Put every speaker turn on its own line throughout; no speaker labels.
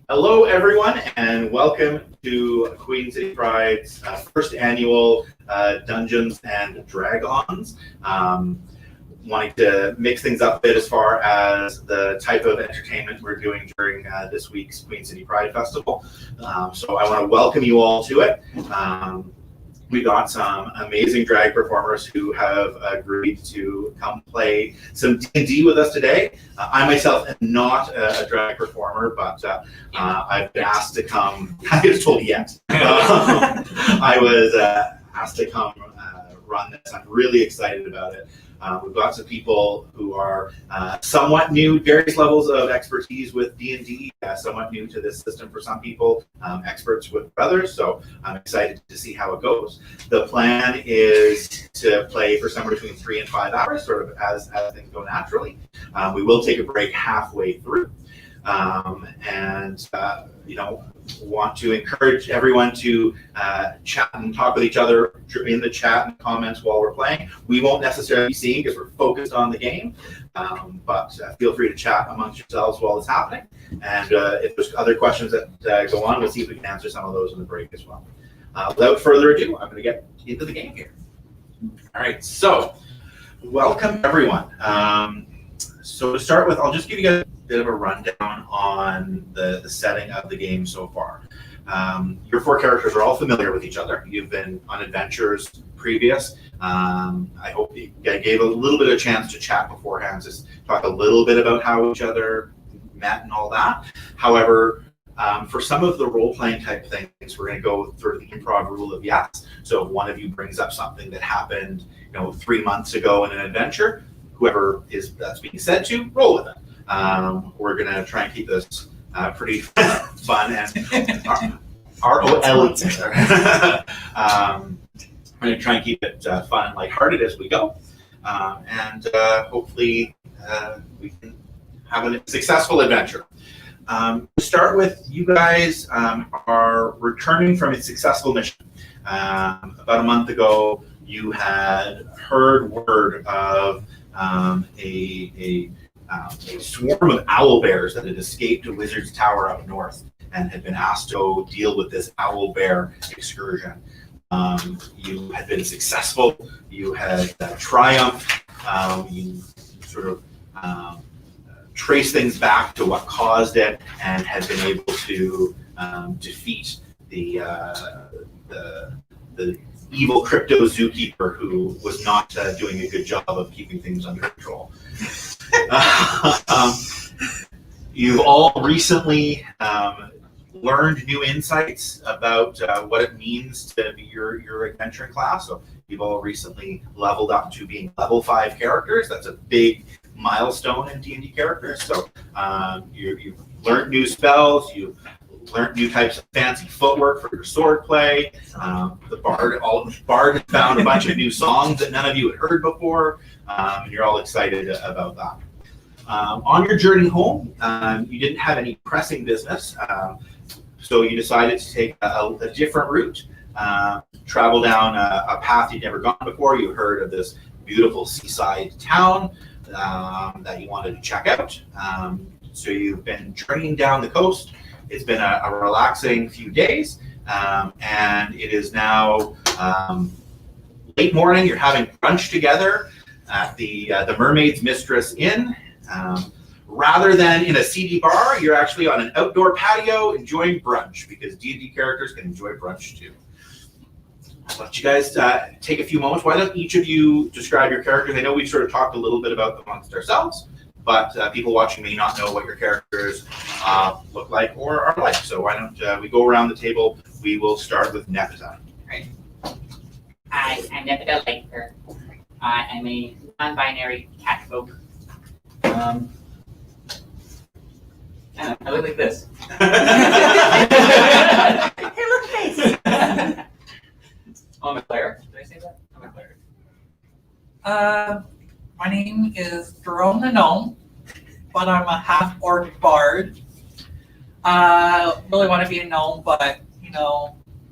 Hello, everyone, and welcome to Queen City Pride's first annual Dungeons and Dragons. Wanting to mix things up a bit as far as the type of entertainment we're doing during this week's Queen City Pride Festival. So I want to welcome you all to it. We got some amazing drag performers who have agreed to come play some D&D with us today. I myself am not a drag performer, but I've been asked to come. I was told yet. I was asked to come run this. I'm really excited about it. We've got some people who are somewhat new, various levels of expertise with D&D, somewhat new to this system for some people, experts with others, so I'm excited to see how it goes. The plan is to play for somewhere between 3 and 5 hours, sort of as things go naturally. We will take a break halfway through. Want to encourage everyone to chat and talk with each other in the chat and comments while we're playing. We won't necessarily be seeing because we're focused on the game, but feel free to chat amongst yourselves while it's happening. And if there's other questions that go on, we'll see if we can answer some of those in the break as well. Without further ado, I'm going to get into the game here. All right, so welcome everyone. So to start with, I'll just give you guys a bit of a rundown on the setting of the game so far. Your 4 characters are all familiar with each other. You've been on adventures previous. I hope you gave a little bit of chance to chat beforehand, just talk a little bit about how each other met and all that. However, for some of the role-playing type things, we're going to go through the improv rule of yes. So if one of you brings up something that happened 3 months ago in an adventure, whoever that's being said to, roll with it. We're going to try and keep this pretty fun and R-O-L-E. We're going to try and keep it fun and lighthearted as we go. And hopefully we can have a successful adventure. To start with, you guys are returning from a successful mission. About a month ago, you had heard word of a swarm of owl bears that had escaped a wizard's tower up north and had been asked to go deal with this owl bear excursion. You had been successful. You had triumphed. You sort of traced things back to what caused it and had been able to defeat the evil crypto zookeeper who was not doing a good job of keeping things under control. You've all recently learned new insights about what it means to be your adventuring class. So you've all recently leveled up to being level 5 characters. That's a big milestone in D&D characters. So you've learned new spells. You've learned new types of fancy footwork for your sword play. The bard has found a bunch of new songs that none of you had heard before, and you're all excited about that. On your journey home, you didn't have any pressing business, so you decided to take a different route, travel down a path you'd never gone before. You heard of this beautiful seaside town that you wanted to check out. So you've been journeying down the coast. It's been a relaxing few days, and it is now late morning. You're having brunch together at the Mermaid's Mistress Inn. Rather than in a seedy bar, you're actually on an outdoor patio enjoying brunch, because D&D characters can enjoy brunch too. I'll let you guys take a few moments. Why don't each of you describe your characters? I know we've sort of talked a little bit about them amongst ourselves, but people watching may not know what your characters look like or are like. So why don't we go around the table? We will start with Nepeta.
Right. Hi, I'm Nepeta Laker. I'm a non-binary cat folk. I look like this.
Hey, look face.
I'm a cleric. Did I say that? I'm a cleric.
My name is Jerome the Gnome, but I'm a half-orc bard. Really want to be a gnome, but,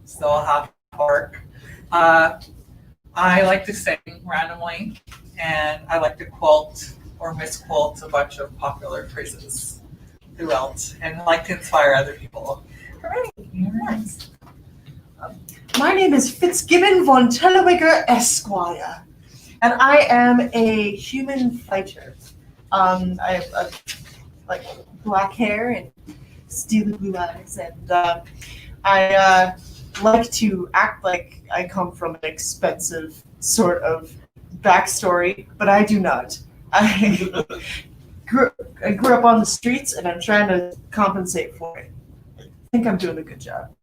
still a half-orc. I like to sing randomly, and I like to quote or misquote a bunch of popular phrases. who else? And I like to inspire other people.
All right, nice. My name is Fitzgibbon von Tellerwigger Esquire, and I am a human fighter. I have like black hair and steely blue eyes, and I like to act like I come from an expensive sort of backstory, but I do not. I grew up on the streets, and I'm trying to compensate for it. I think I'm doing a good job.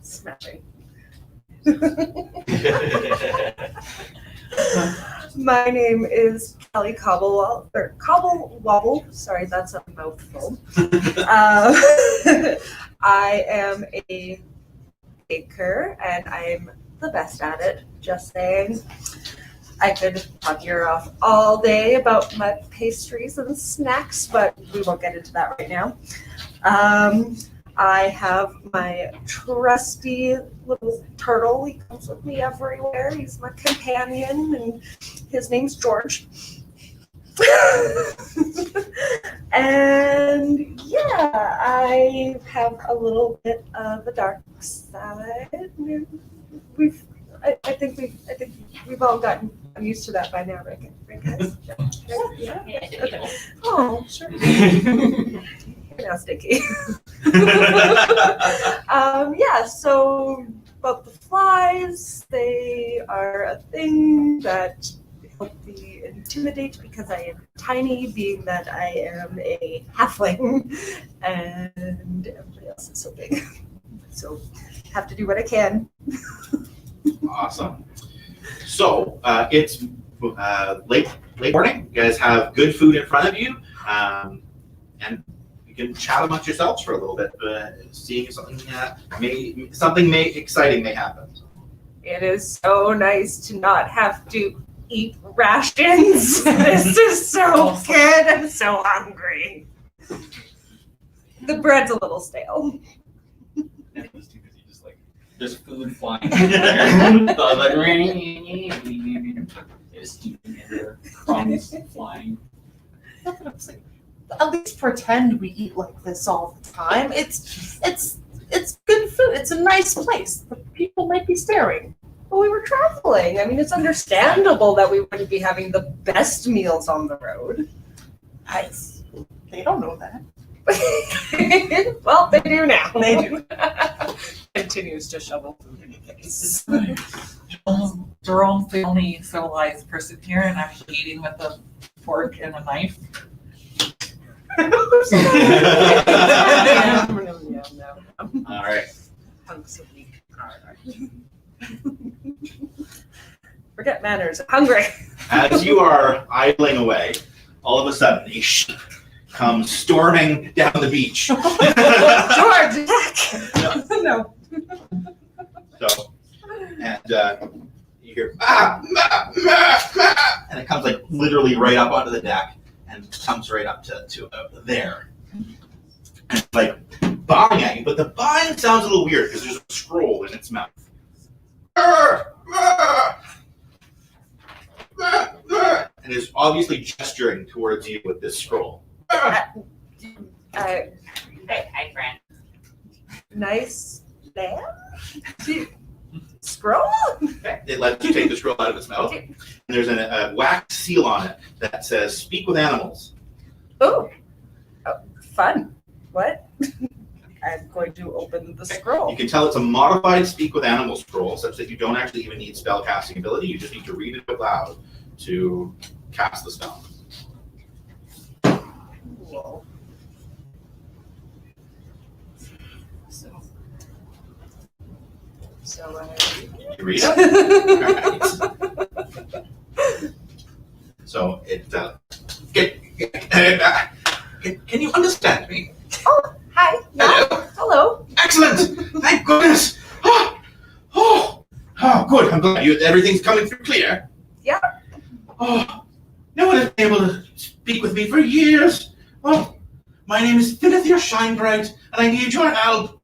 Smashing. My name is Kelly Cobble Wobble. Sorry, that's a mouthful. I am a baker, and I'm the best at it. Just saying. I could talk your off all day about my pastries and snacks, but we won't get into that right now. I have my trusty little turtle. He comes with me everywhere. He's my companion, and his name's George. And yeah, I have a little bit of a dark side. I think we've all gotten used to that by now, right guys? Yeah. Okay. Oh, sure. You're now sticky. Yeah, so about the flies, they are a thing that help me intimidate because I am tiny, being that I am a halfling, and everybody else is so big. So have to do what I can.
Awesome. So it's late morning. You guys have good food in front of you, and you can chat amongst yourselves for a little bit, seeing something exciting may happen.
It is so nice to not have to eat rations. This is so good. I'm so hungry. The bread's a little stale.
There's food flying everywhere. So I was like, just eating it, crumbs flying.
At least pretend we eat like this all the time. It's good food. It's a nice place. The people might be staring.
Well, we were traveling. I mean, it's understandable that we wouldn't be having the best meals on the road.
They don't know that.
Well, they do now.
They do.
Continues to shovel food in the face.
Jerome's the only civilized person here, and I'm eating with a fork and a knife.
All right.
Hunks of meat. Forget manners. I'm hungry.
As you are idling away, all of a sudden a sheep comes storming down the beach.
George, attack!
No.
So, and you hear, and it comes like literally right up onto the deck and comes right up to there. And it's like bawling at you, but the bawing sounds a little weird because there's a scroll in its mouth. And is obviously gesturing towards you with this scroll.
Hi, friend.
Nice lamb? Scroll?
Okay. It lets you take the scroll out of its mouth. And there's a wax seal on it that says, "Speak with animals."
Oh, fun. What? I'm going to open the scroll.
You can tell it's a modified Speak with Animals scroll, such that you don't actually even need spell casting ability. You just need to read it out loud to cast the spell.
Cool. So
You read it? Alright. So it can you understand me?
Oh, hi. Yeah. Hello.
Excellent! Thank goodness! Oh, good. I'm glad everything's coming through clear.
Yeah.
Oh, no one has been able to speak with me for years. Oh, my name is Finithir Shinebright, and I need your help.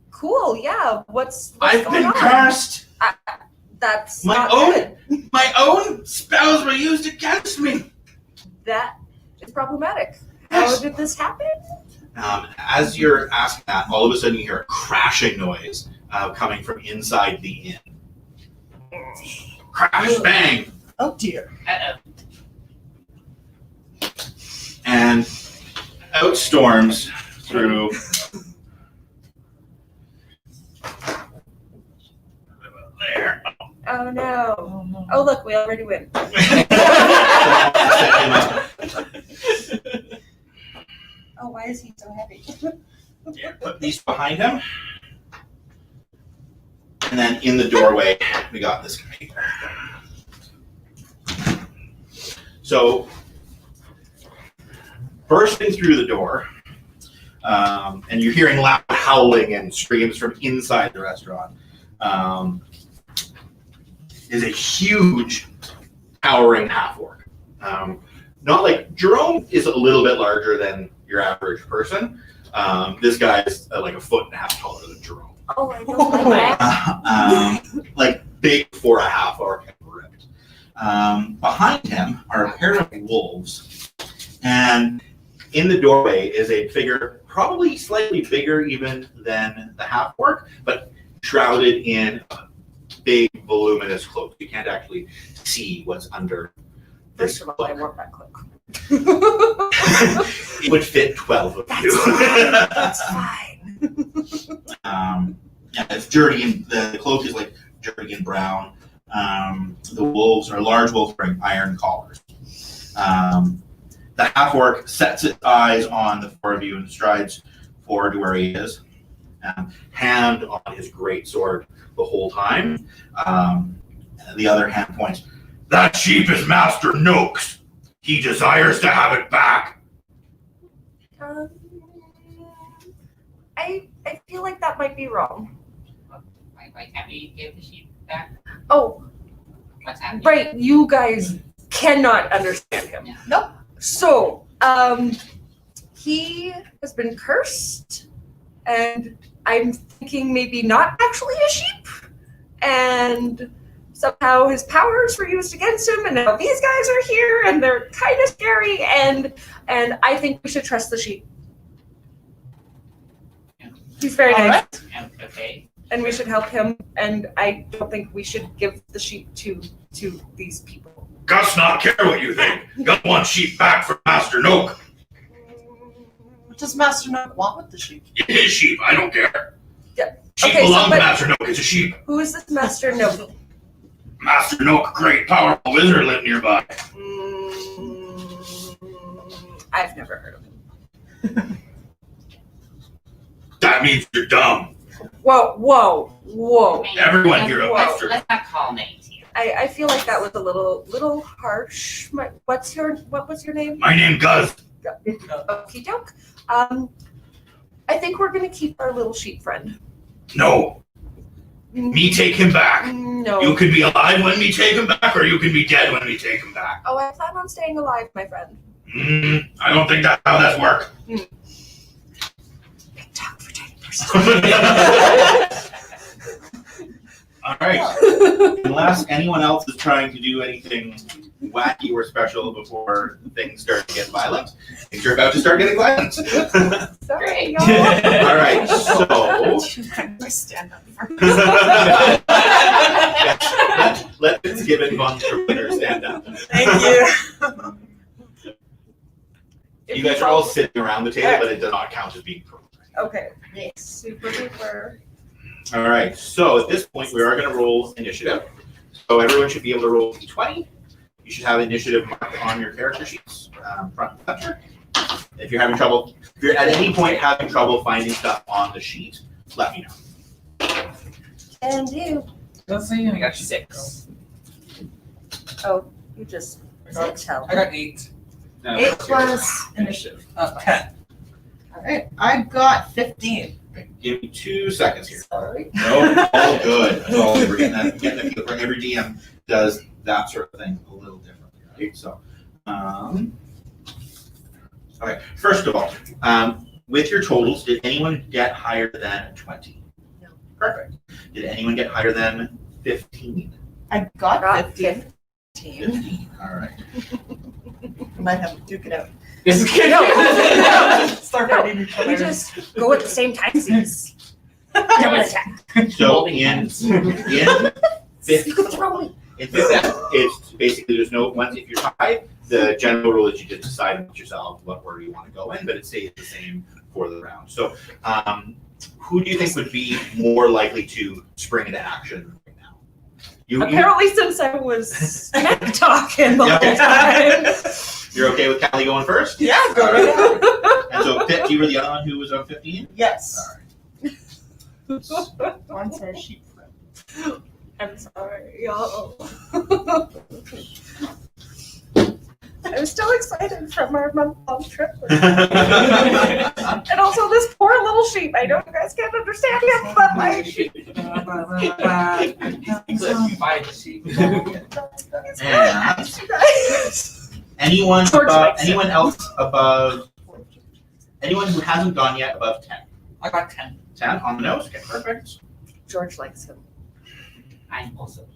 Cool. Yeah. What's
I've
going
been
on?
cursed.
That's
My
not
own
good.
my own spells were used against me.
That is problematic.
How Yes.
did this happen?
As you're asking that, all of a sudden you hear a crashing noise coming from inside the inn. Crash, bang,
Oh dear.
and out storms through. There.
Oh no. Oh look, we already win. Oh, why is he so heavy?
Yeah, put these behind him. And then in the doorway, we got this guy here. So, bursting through the door, and you're hearing loud howling and screams from inside the restaurant, is a huge, towering half-orc. Not like, Jerome is a little bit larger than your average person. This guy is like a foot and a half taller than Jerome.
Oh, I don't like that.
Like big 4.5 orc and ripped. Behind him are a pair of wolves, and in the doorway is a figure probably slightly bigger even than the half orc, but shrouded in a big voluminous cloak. You can't actually see what's under this
First of all, I
cloak.
want that cloak.
It would fit 12 of you.
That's fine.
Yeah, it's dirty, and the cloak is like dirty and brown. The wolves are large wolves wearing iron collars. The half orc sets its eyes on the four of you and strides forward to where he is, hand on his great sword the whole time. The other hand points. That sheep is Master Noak's. He desires to have it back.
I feel like that might be wrong.
Why can't we give the sheep back?
Oh,
What's happening?
right. You guys cannot understand him.
Yeah.
Nope.
So, he has been cursed, and I'm thinking maybe not actually a sheep, and somehow his powers were used against him, and now these guys are here, and they're kind of scary, and I think we should trust the sheep. He's very
All
nice,
right.
Okay.
and we should help him, and I don't think we should give the sheep to these people.
Gus not care what you think. Gus wants sheep back from Master Noak.
What does Master Nook want with the sheep?
His sheep, I don't care.
Yeah.
Sheep
Okay, so
belong
but-
to Master Noak. It's a sheep.
Who is this Master No?
Master Noak, great, powerful wizard, live nearby.
I've never heard of him.
That means you're dumb.
Whoa.
Everyone here of
Whoa.
Master.
Let's not call names here.
I feel like that was a little harsh. What was your name?
My name Guz.
Okie doke. I think we're gonna keep our little sheep friend.
No, me take him back.
No.
You can be alive when me take him back, or you can be dead when me take him back.
Oh, I plan on staying alive, my friend.
I don't think that's how that works.
Big talk for tiny person.
All right. Unless anyone else is trying to do anything wacky or special before things start to get violent, things are about to start getting violent.
Sorry,
Great.
y'all.
All right, so
I stand up for
let Fitzgibbon von Tripler stand up.
Thank you.
You guys are all sitting around the table, but it does not count as being programmed.
Okay.
Yes.
Super duper.
All right, so at this point, we are going to roll initiative. So everyone should be able to roll d20. You should have initiative marked on your character sheets, front and center. If you're at any point having trouble finding stuff on the sheet, let me know.
And you.
Let's see.
I got 6.
Oh, you just said tell.
I got 8.
It was
Initiative. 10.
All right. I got 15.
Give me 2 seconds here.
Sorry.
No, all good. It's all good. We're getting a feel for every DM does that sort of thing a little differently, right? So, okay. First of all, with your totals, did anyone get higher than 20?
No.
Perfect. Did anyone get higher than 15?
I got 15.
15. All right.
We might have to duke it out. Start
No,
fighting each
we
other.
just go at the same time. Double attack.
So in 15,
You could throw me.
in 15, it's basically there's no once if you're tied, the general rule is you just decide with yourself what order you want to go in, but it stays the same for the round. So, who do you think would be more likely to spring into action right now? You
Apparently, since I was smack talking the
Yeah, okay.
whole time.
you're okay with Callie going first?
Yeah, go right ahead.
And so, Pip, you were the other one who was on 15.
Yes.
All right.
Once our sheep friend.
I'm sorry, y'all. I'm still excited from our month-long trip. And also this poor little sheep. I know you guys can't understand him, but like, he's really nice, you guys.
Anyone
George likes it.
anyone else above? Anyone who hasn't gone yet above 10?
I got 10.
10 on the nose. Okay, perfect.
George likes him.
I'm also.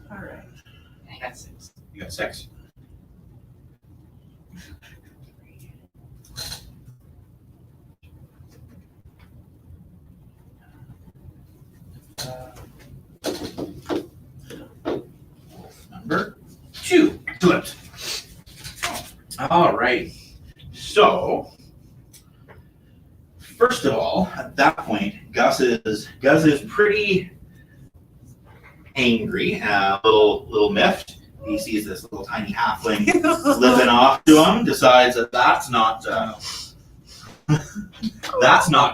All right.
I got 6.
You got 6. Number 2. Excellent. All right. So, first of all, at that point, Gus is pretty angry, a little miffed. He sees this little tiny halfling slipping off to him, decides that that's not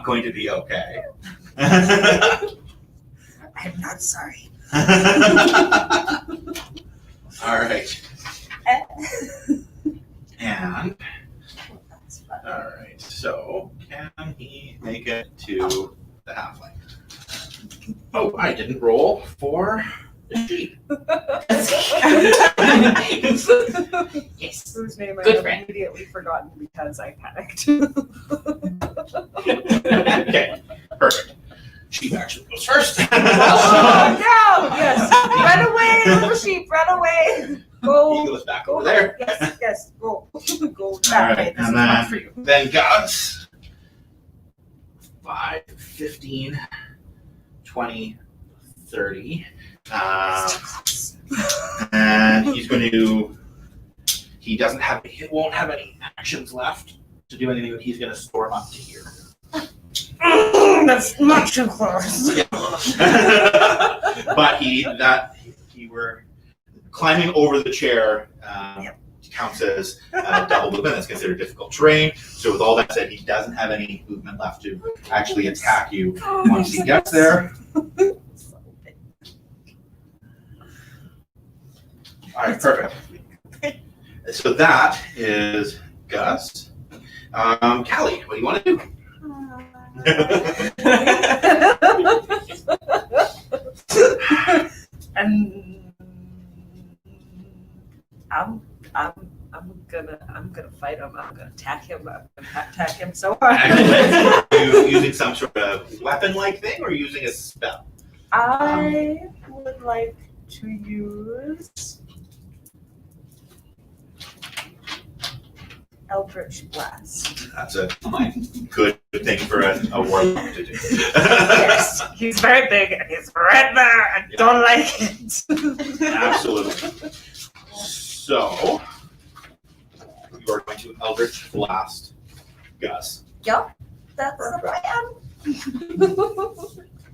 going to be okay.
I'm not sorry.
All right. And all right, so can he make it to the halfling? Oh, I didn't roll for the sheep.
Yes.
Whose name I
Good
have
friend.
immediately forgotten because I panicked.
Okay, perfect. Sheep actually goes first.
Oh, no! Yes! Run away, little sheep, run away!
He
Go!
goes back
Go
over there.
Yes, yes, go. Go
All
that way.
right,
This is
and
not for you.
then Gus. 5, 15, 20, 30. And he's going to. He won't have any actions left to do anything. He's going to store him up to here.
That's not too close.
But he were climbing over the chair counts as double movement. That's considered difficult terrain. So with all that said, he doesn't have any movement left to actually attack you once he gets there. All right, perfect. So that is Gus. Callie, what do you want to do?
And I'm gonna fight him. I'm gonna attack him. I'm gonna attack him so hard.
Are you using some sort of weapon-like thing or using a spell?
I would like to use Eldritch Blast.
That's a good thing for a warlock to do.
Yes, he's very big and he's right there. I don't like it.
Absolutely. So, you are going to Eldritch Blast Gus.
That's the plan. We're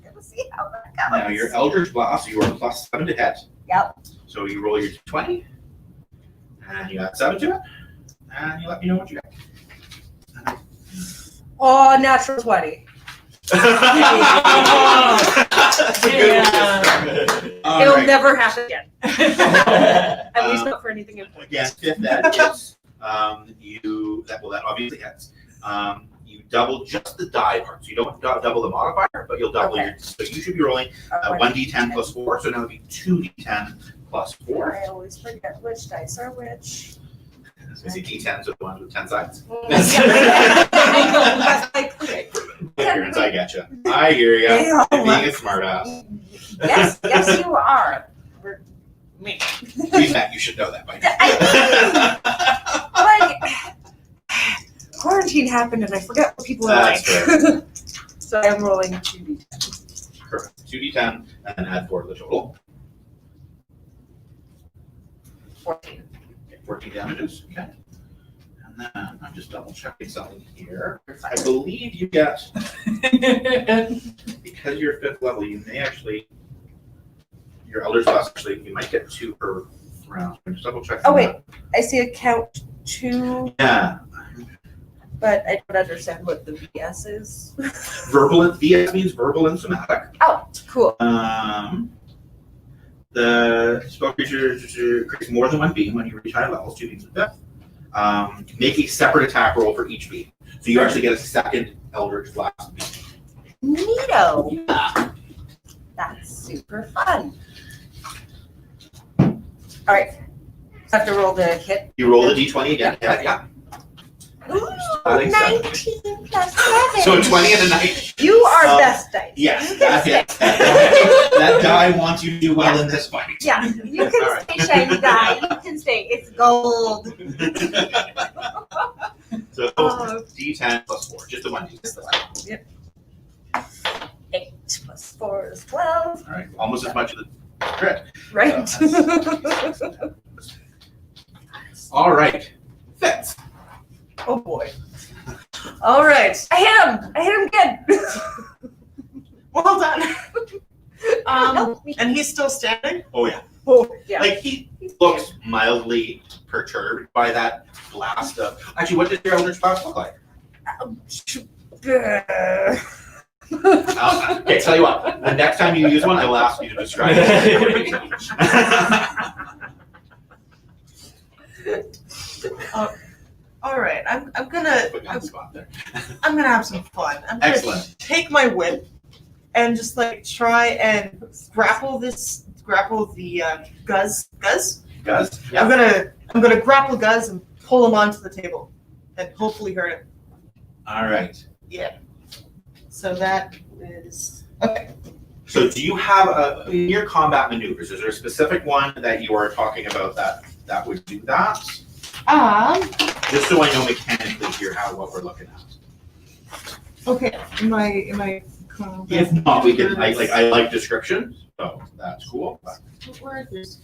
gonna see how that goes.
Now, your Eldritch Blast, you are +7 to hit.
Yep.
So you roll your 20, and you add 7 to it, and you let me know what you got.
Oh, natural 20. It'll never happen again. At least not for anything important.
Again, if that hits, that obviously hits. You double just the die part, so you don't double the modifier, but you'll double
Okay.
so you should be rolling 1d10 plus 4, so now it'll be 2d10 plus 4.
I always forget which dice are which.
I see D10s are the ones with 10 sides. Ignorance, I get you. I hear you.
Yeah.
Being a smart ass.
Yes, you are.
Me.
We've met, you should know that by now.
Like, quarantine happened and I forget what people are
That's
like. So I'm rolling 2d10.
Perfect. 2d10 and then add 4 to the total.
14.
Okay, 14 damages. Okay. And then I'm just double checking something here. I believe you get, because you're 5th level, you may actually, your Elder's Class actually, you might get 2 per round. Just double check.
Oh, wait. I see a count 2,
Yeah.
but I don't understand what the VS is.
Verbal, VS means verbal and somatic.
Oh, cool.
The spell creature creates more than one beam when you reach high levels, 2 beams of depth. Make a separate attack roll for each beam. So you actually get a second Eldritch Blast beam.
Neato.
Yeah.
That's super fun. All right. I have to roll the hit.
You roll the d20 again. Yeah.
Ooh,
Adding
19 plus 7.
So 20 and a 9.
You are best dice.
Yes,
You can
that
stay.
hits. That die wants you to do well in this fight.
Yeah, you can
All right.
stay, shiny die. You can stay. It's gold.
So d10 plus 4, just the one d10.
Just the one. Yep. 8 plus 4 is 12.
All right, almost as much as the crit.
Right.
All right, Fitz.
Oh boy. All right.
I hit him good.
Well done.
Help me.
And he's still standing?
Oh yeah.
Oh, yeah.
Like he looks mildly perturbed by that blast of. Actually, what did your Eldritch Blast look like? Okay, tell you what. The next time you use one, I will ask you to describe it.
All right. I'm gonna
Put you on the spot there.
I'm gonna have some fun. I'm gonna
Excellent.
take my whip and just like try and grapple the Guz.
Guys,
I'm gonna grapple Guz and pull him onto the table and hopefully hurt him.
All right.
Yeah. So that is okay.
So do you have in your combat maneuvers, is there a specific one that you are talking about that would do that? Just so I know mechanically here what we're looking at.
Okay. Am I
If not, we can, I like descriptions, so that's cool. But
where is this?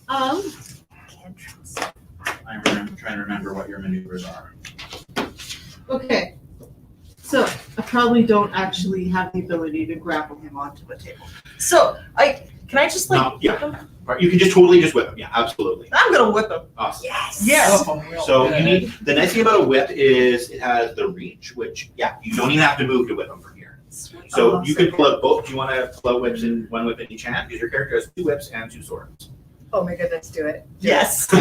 Can't trust.
I'm trying to remember what your maneuvers are.
Okay. So I probably don't actually have the ability to grapple him onto the table. So can I just like
No, yeah.
whip him?
Right, you can just totally just whip them. Yeah, absolutely.
I'm gonna whip him.
Awesome.
Yes.
Yes.
So you need, the nice thing about a whip is it has the reach, which, yeah, you don't even have to move to whip them from here. So you can pull out both. Do you want to pull out whips in one whip in each hand? Because your character has 2 whips and 2 swords.
Oh my goodness, do it.
Yes.
No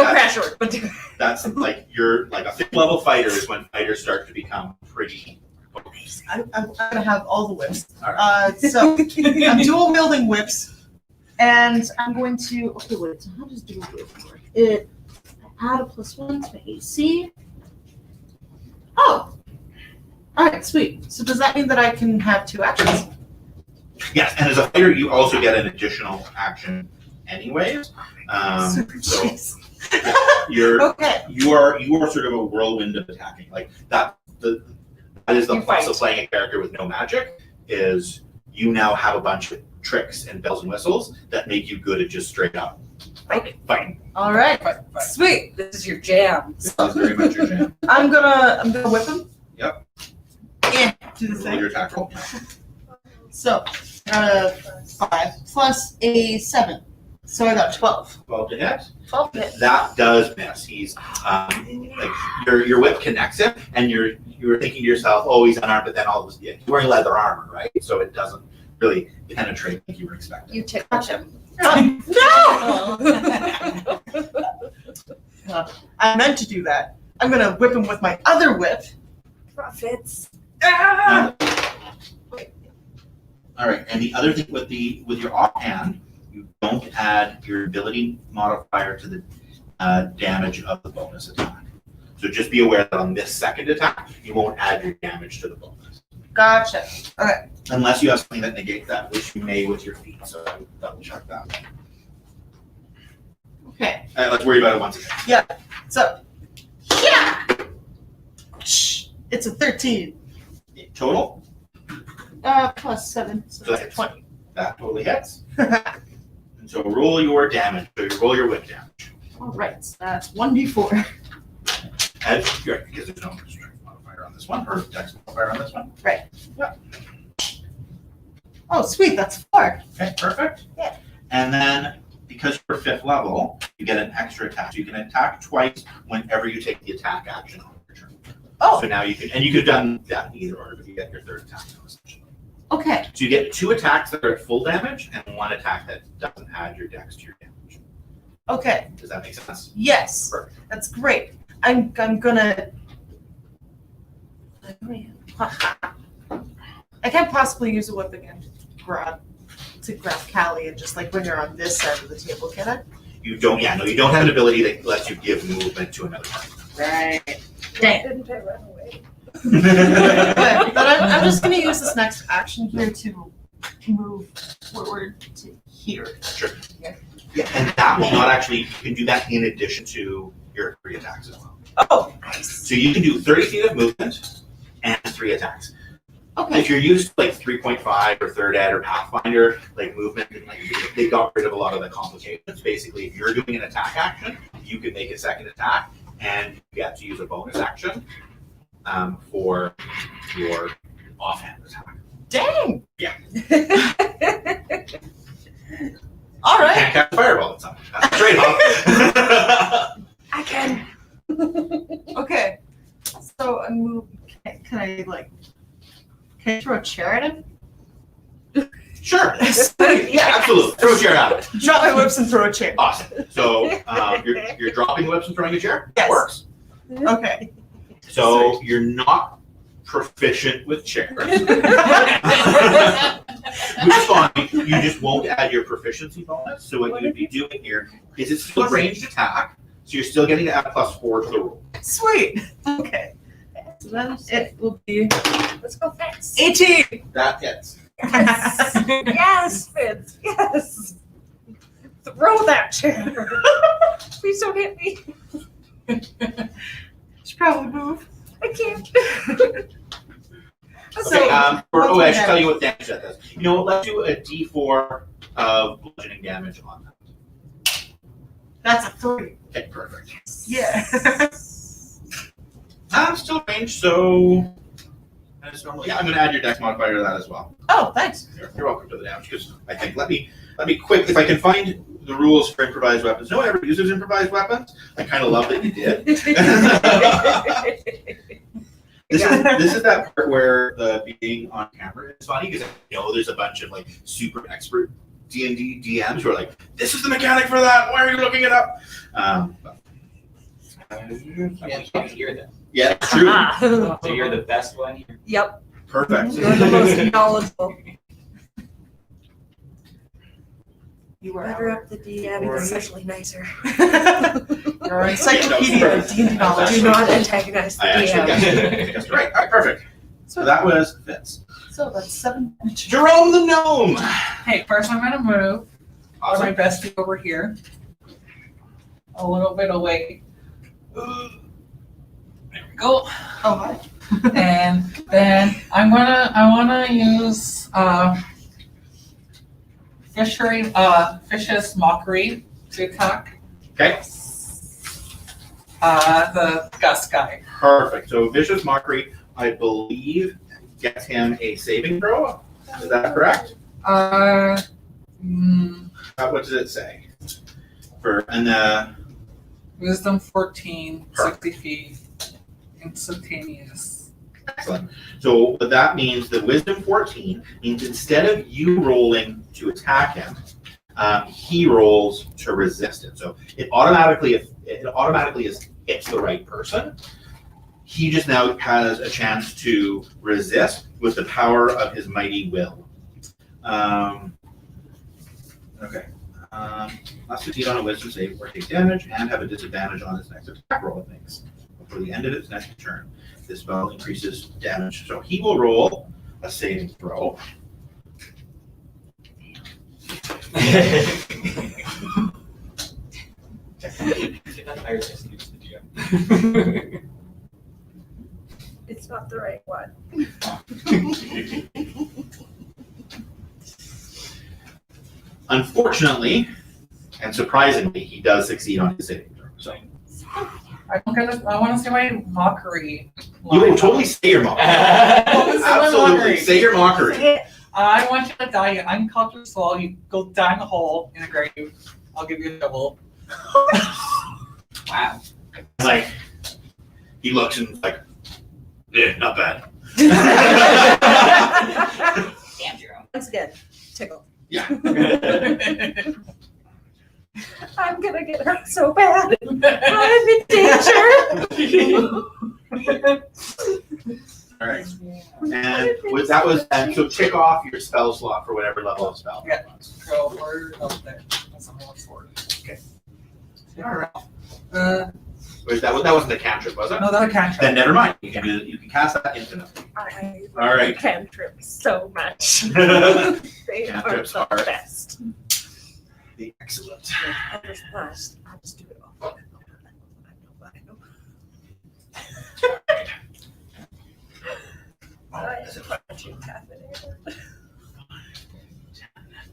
crash work, but do it.
That's like you're like a 5th level fighter is when fighters start to become pretty.
I'm gonna have all the whips.
All right.
So I'm dual wielding whips, and I'm going to. Okay, wait. So how does dual wielding work? I add a +1 to my AC. Oh. All right, sweet. So does that mean that I can have 2 actions?
Yes, and as a fighter, you also get an additional action, anyways. So you're
Okay.
you are sort of a whirlwind of attacking. Like that is the
You
plus
fight.
of playing a character with no magic is you now have a bunch of tricks and bells and whistles that make you good at just straight up fighting.
All right.
Sweet. This is your jam.
That's very much your jam.
I'm gonna whip him.
Yep.
Yeah. Do the
Roll
thing.
your attack roll.
So 5 plus a 7. So I got 12.
12 to hit.
12 hit.
That does miss. He's like your whip connects him, and you're thinking to yourself, "Oh, he's unarmed," but then all of a sudden, he's wearing leather armor, right? So it doesn't really penetrate like you were expecting.
You touch him.
No! I meant to do that. I'm gonna whip him with my other whip.
Profits.
All right, and the other thing with your offhand, you don't add your ability modifier to the damage of the bonus attack. So just be aware that on this second attack, you won't add your damage to the bonus.
Gotcha. Okay.
Unless you have something that negates that, which you may with your feet, so I would double check that.
Okay.
Let's worry about it once again.
So, yeah. It's a 13.
Total,
Plus 7, so
So
it's a
that's-
20.
that totally hits. And so roll your damage, so you roll your whip damage.
All right, so that's 1d4.
As you're, because there's no strength modifier on this one, or dex modifier on this one.
Right. Yep. Oh, sweet, that's 4.
Okay, perfect.
Yeah.
And then, because you're 5th level, you get an extra attack. So you can attack twice whenever you take the attack action on your turn.
Oh.
So now you can, and you could have done that in either order, but you get your 3rd attack now, essentially.
Okay.
So you get 2 attacks that are at full damage, and 1 attack that doesn't add your dex to your damage.
Okay.
Does that make sense?
Yes.
Perfect.
That's great. I'm gonna. I can't possibly use a whip again to grab Callie and just like bring her on this side of the table, can I?
You don't, yeah, no, you don't have an ability that lets you give movement to another party.
Right. Dang.
Didn't I run away?
But I'm just gonna use this next action here to move forward to here.
Sure. Yeah, and that will not actually, you can do that in addition to your 3 attacks as well.
Oh, nice.
So you can do 30 feet of movement and 3 attacks.
Okay.
If you're used to like 3.5 or 3rd ed or Pathfinder, like movement, and like they got rid of a lot of the complications. Basically, if you're doing an attack action, you can make a 2nd attack, and you get to use a bonus action for your offhand attack.
Dang.
Yeah.
All
You
right.
can't cast fireball at something. That's a trade-off.
I can.
Okay. So I move. Can I throw a chair at him?
Sure.
Yeah.
Yeah, absolutely. Throw a chair at it.
Drop my whips and throw a chair.
Awesome. So you're dropping whips and throwing a chair? That
Yes.
works.
Okay.
So you're not proficient with chairs. Which is fine. You just won't add your proficiency bonus. So what you'd be doing here is it's still a ranged attack. So you're still getting to add +4 to the roll.
Sweet. Okay. So then it will be
Let's go fast.
18.
That hits.
Yes. Yes, Fitz. Yes. Throw that chair. Please don't hit me.
Should probably move.
I can't.
Okay,
what's
I
the
should tell you what damage that does. You know what? Let's do a d4 of bludgeoning damage on that.
That's a 3.
Okay, perfect.
Yeah.
I'm still ranged, so yeah, I'm going to add your dex modifier to that as well.
Oh, thanks.
You're welcome to the damage, because I think, let me quick, if I can find the rules for improvised weapons. No one ever uses improvised weapons. I kind of love that you did. This is that part where the being on camera is funny, because I know there's a bunch of like super expert D&D DMs who are like, this is the mechanic for that, why are you looking it up?
Yeah, you can't hear them.
Yeah, it's true.
So you're the best one here.
Yep.
Perfect.
You're the most knowledgeable.
You are
Better up the DM, it's especially nicer.
You're our encyclopedia of D&D knowledge.
Do not antagonize the
I actually
DM.
guessed right. All right, perfect. So that was Fitz.
So that's 7 damage.
Jerome the gnome.
Hey, first I'm gonna move or my
Awesome.
bestie over here. A little bit away. There we go.
Oh, hi.
And then I wanna use Fish's Mockery to attack
Okay,
the Gus guy.
perfect. So Vicious Mockery, I believe, gets him a saving throw. Is that correct? What does it say?
Wisdom 14, 60 feet, instantaneous.
Excellent. So what that means, the Wisdom 14 means instead of you rolling to attack him, he rolls to resist it. So it automatically hits the right person. He just now has a chance to resist with the power of his mighty will. Okay. Must succeed on a wisdom save or take damage and have a disadvantage on its next attack roll it makes. Before the end of its next turn, this spell increases damage. So he will roll a saving throw.
It's not the right one.
Unfortunately, and surprisingly, he does succeed on his saving throw. So
I want to say my mockery.
you will totally say your mockery. Absolutely, say your mockery.
I want you to die an uncultured soul. You go down the hole in a grave. I'll give you a double.
Wow.
Like he looks and is like, yeah, not bad.
Damn, Jerome.
Once again, tickle.
Yeah.
I'm gonna get hurt so bad. I'm in danger.
All right. And so tick off your spell slot for whatever level of spell.
Yeah. Go or up there. That's a more sword.
Okay.
All right.
That wasn't a cantrip, was it?
No, that's a cantrip.
Then never mind. You can cast that infinitely.
I
All right.
cantrips so much.
The
They
Cantrips
are
are-
the best.
excellent.
I'll just do it all. I know.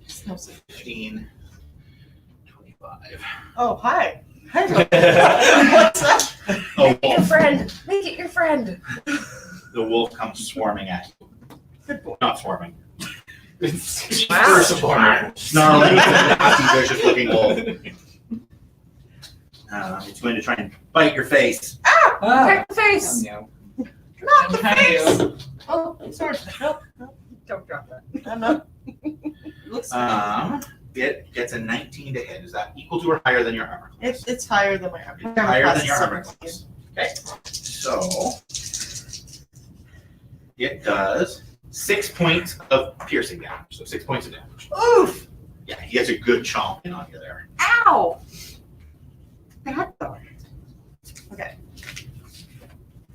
Smells like
15, 25.
Oh, hi. Hi.
What's
that?
Oh,
Make it your friend. Make it your friend.
the wolf comes swarming at you.
Good boy.
Not swarming.
Wow.
First swarming.
Snarling, nasty, vicious looking wolf. It's going to try and bite your face.
Ah!
Crack the face.
No.
Not the
Thank
face.
you.
Oh, sorry. Nope.
Don't drop that.
I'm not. Looks
It gets a 19 to hit. Is that equal to or higher than your armor class?
it's higher than my armor.
Higher than your
class,
armor
so-
class. Okay. So it does 6 points of piercing damage. So 6 points of damage.
Oof!
Yeah, he gets a good chomp in on you there.
Ow! Bad dog. Okay.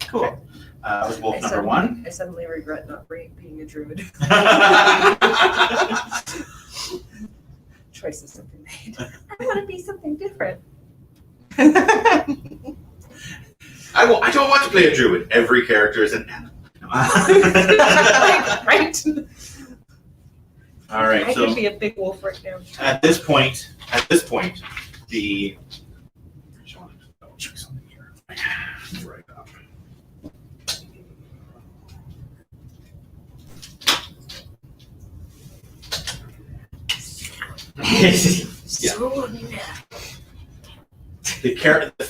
Cool.
Was wolf number one.
I suddenly regret not being a druid. Choices have been made. I want to be something different.
I don't want to play a druid. Every character is an animal.
Right?
All right,
I
so
could be a big wolf right now.
at this point, the I want to double check something here. Right up. Yeah.
So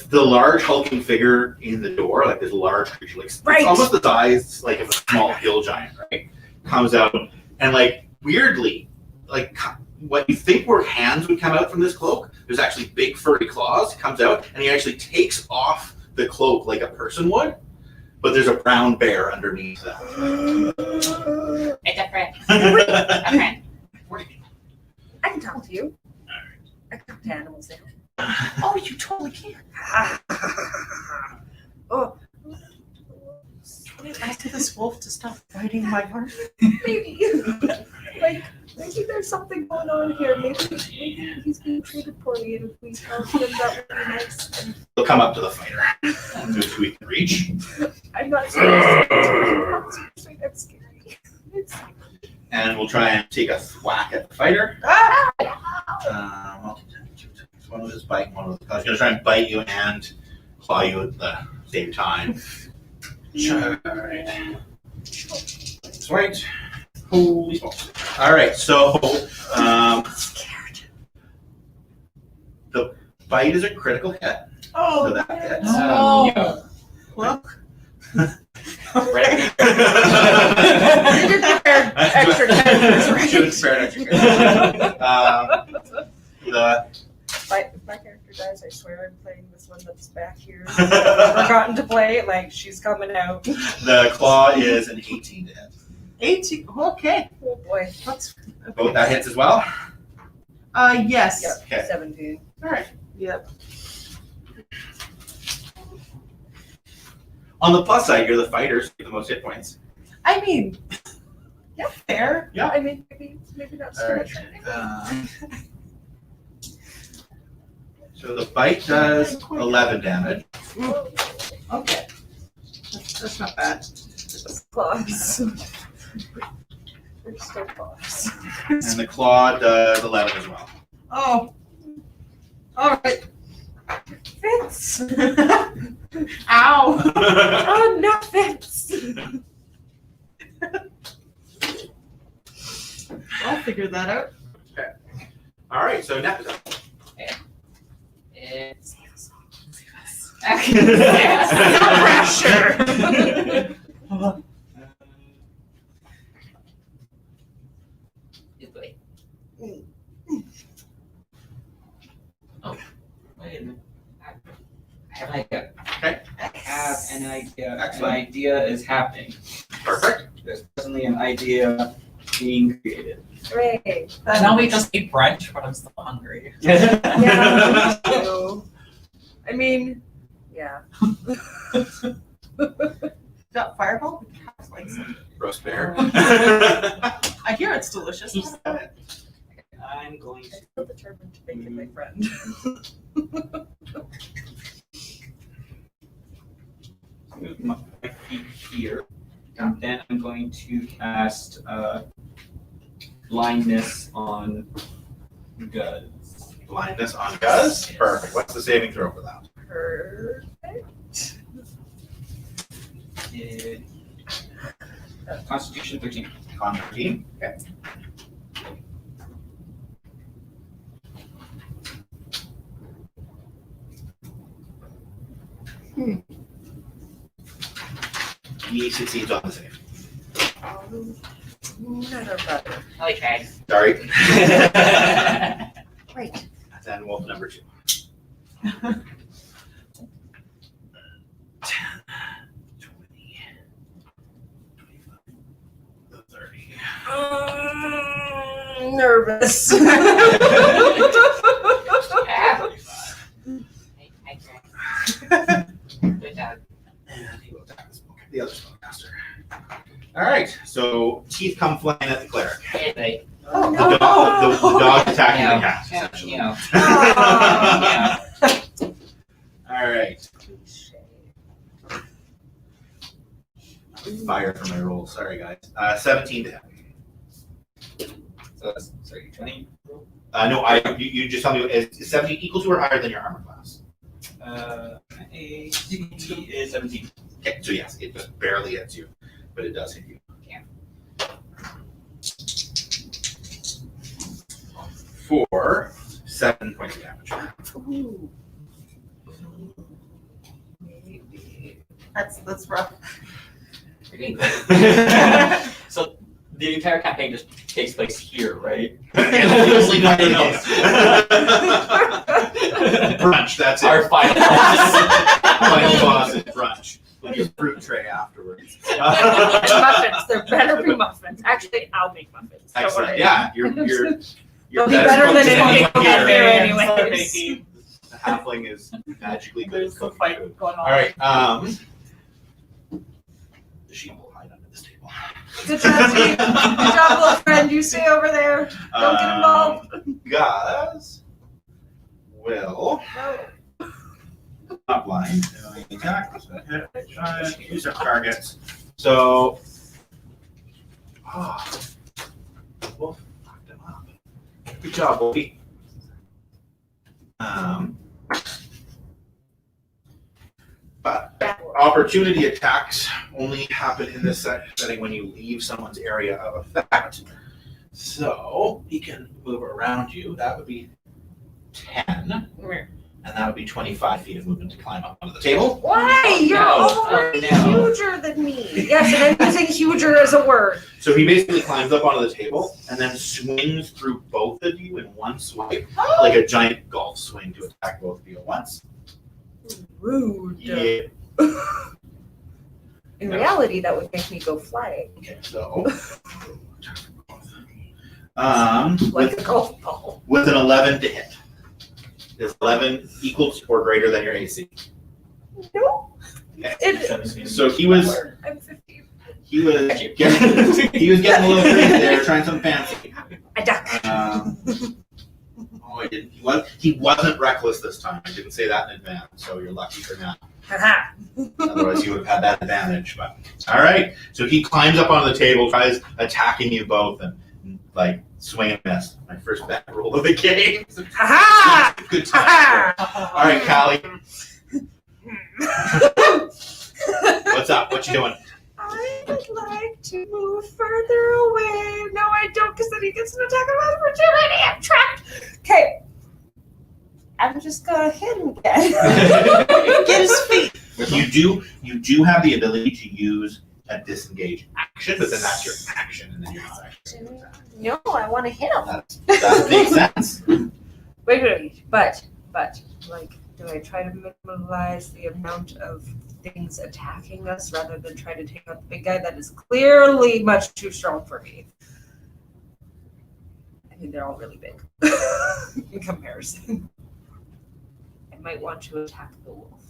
The large hulking figure in the door, like this large creature, like
Right.
it's almost the size like of a small hill giant, right? Comes out and like weirdly, like what you think were hands would come out from this cloak, there's actually big furry claws. Comes out and he actually takes off the cloak like a person would, but there's a brown bear underneath that.
It's a friend. A friend.
I can talk to you. I can talk to animals now.
Oh, you totally can.
Oh,
Can I ask this wolf to stop biting my heart?
maybe. Maybe there's something going on here. Maybe he's being treated poorly, and if we help him, that would be nice. And
He'll come up to the fighter. Just who he can reach.
I'm not serious. I'm scary.
And we'll try and take a thwack at the fighter. One with his bite, one with I was gonna try and bite you and claw you at the same time. Alright. That's right. Holy smokes. Alright, so
Scared.
the bite is a critical hit. So
Oh,
that hits.
Oh.
Yeah.
well,
Right.
You did prepare extra characters, right?
Should have spared extra characters.
If my character dies, I swear I'm playing this one that's back here. I've forgotten to play. Like, she's coming out.
The claw is an 18 to hit.
18. Okay.
Oh boy.
That's
Both that hits as well.
Yes.
Yep,
Okay.
17.
All right.
Yep.
On the plus side, you're the fighter, so you get the most hit points.
I mean, yeah, fair.
Yeah.
I mean, maybe not so
All
much.
right. So the bite does 11 damage.
Okay. That's not bad.
Claws. They're still claws.
And the claw does 11 as well.
Oh. All right.
Fits.
Ow.
Oh, no, Fits.
I'll figure that out.
All right, so next.
It's
Pressure.
Oh, wait a minute. I have an idea.
Okay.
I have an idea.
Excellent.
An idea is happening.
Perfect.
There's presently an idea being created.
Hooray.
I know we just ate brunch, but I'm still hungry.
Yeah, me too. I mean, yeah.
Got fireball? Like some-
Roast bear.
I hear it's delicious.
I'm going to
I'm determined to make it my friend.
move my feet here. And then I'm going to cast blindness on Guz.
Blindness on Guz. Perfect. What's the saving throw for that?
Perfect.
Constitution 13.
Con 13. Okay. He succeeds on the save.
Never better.
Okay.
Sorry.
Right.
Then wolf number 2. 10, 20, 25, 30.
Nervous.
Good job.
And he will attack the other spellcaster. All right, so teeth come flying at the cleric.
Hey,
Oh,
The
no.
dog attacking the
yeah,
cat,
yeah,
essentially.
you know.
Aw.
Yeah.
All right. Fire for my roll. Sorry, guys. 17 to hit.
So that's 20.
No, you just tell me, is 17 equal to or higher than your armor class?
AC is 17.
Okay, so yes, it just barely hits you, but it does hit you.
Yeah.
For 7 points of damage.
Ooh.
That's rough.
So the entire campaign just takes place here, right?
Literally nothing else.
Our
Brunch, that's it.
final boss.
Final boss is brunch. With your fruit tray afterwards.
And muffins. There better be muffins. Actually, I'll make muffins. Don't
Excellent.
worry.
Yeah, you're
They'll be
best
better
cook
than
anyone
anything
here.
out there
Yeah,
anyways.
sorry.
The halfling is magically good
There's
at
some
cooking
fight
food.
going on.
All right. The sheep will hide under this table.
Good job, team. Good job, little friend. You stay over there. Don't get involved.
Guz will
No.
not blind. Attack. Use our targets. So, Wolf fucked him up. Good job, Wolfie. But opportunity attacks only happen in this setting when you leave someone's area of effect. So he can move around you. That would be 10. And that would be 25 feet of movement to climb up onto the table.
Why? You're
No.
already
No.
huger than me. Yes, and I'm using huger as a word.
So he basically climbs up onto the table and then swings through both of you in one swipe, like a giant golf swing to attack both of you at once.
Rude.
Yeah.
In reality, that would make me go flying.
Okay, so.
Like
With
a golf ball.
with an 11 to hit. Is 11 equal to or greater than your AC?
No.
Okay. So he was
I'm 15.
he was getting a little crazy there, trying something fancy.
I duck.
Oh, he wasn't reckless this time. I didn't say that in advance, so you're lucky for that.
Haha.
Otherwise, you would have had that advantage. But all right, so he climbs up on the table, tries attacking you both, and like swing and miss. My first bad roll of the game.
Haha.
Good time. All right, Callie, what's up? What you doing?
I would like to move further away. No, I don't, because then he gets an attack of opportunity. I'm trapped. Okay. I'm just gonna hit him again.
Get his feet.
You do have the ability to use a disengage action, but then that's your action, and then you're not actually.
No, I want to hit him.
That makes sense.
Wait, but, like, do I try to minimize the amount of things attacking us rather than try to take out the big guy that is clearly much too strong for me? I mean, they're all really big in comparison. I might want to attack the wolf.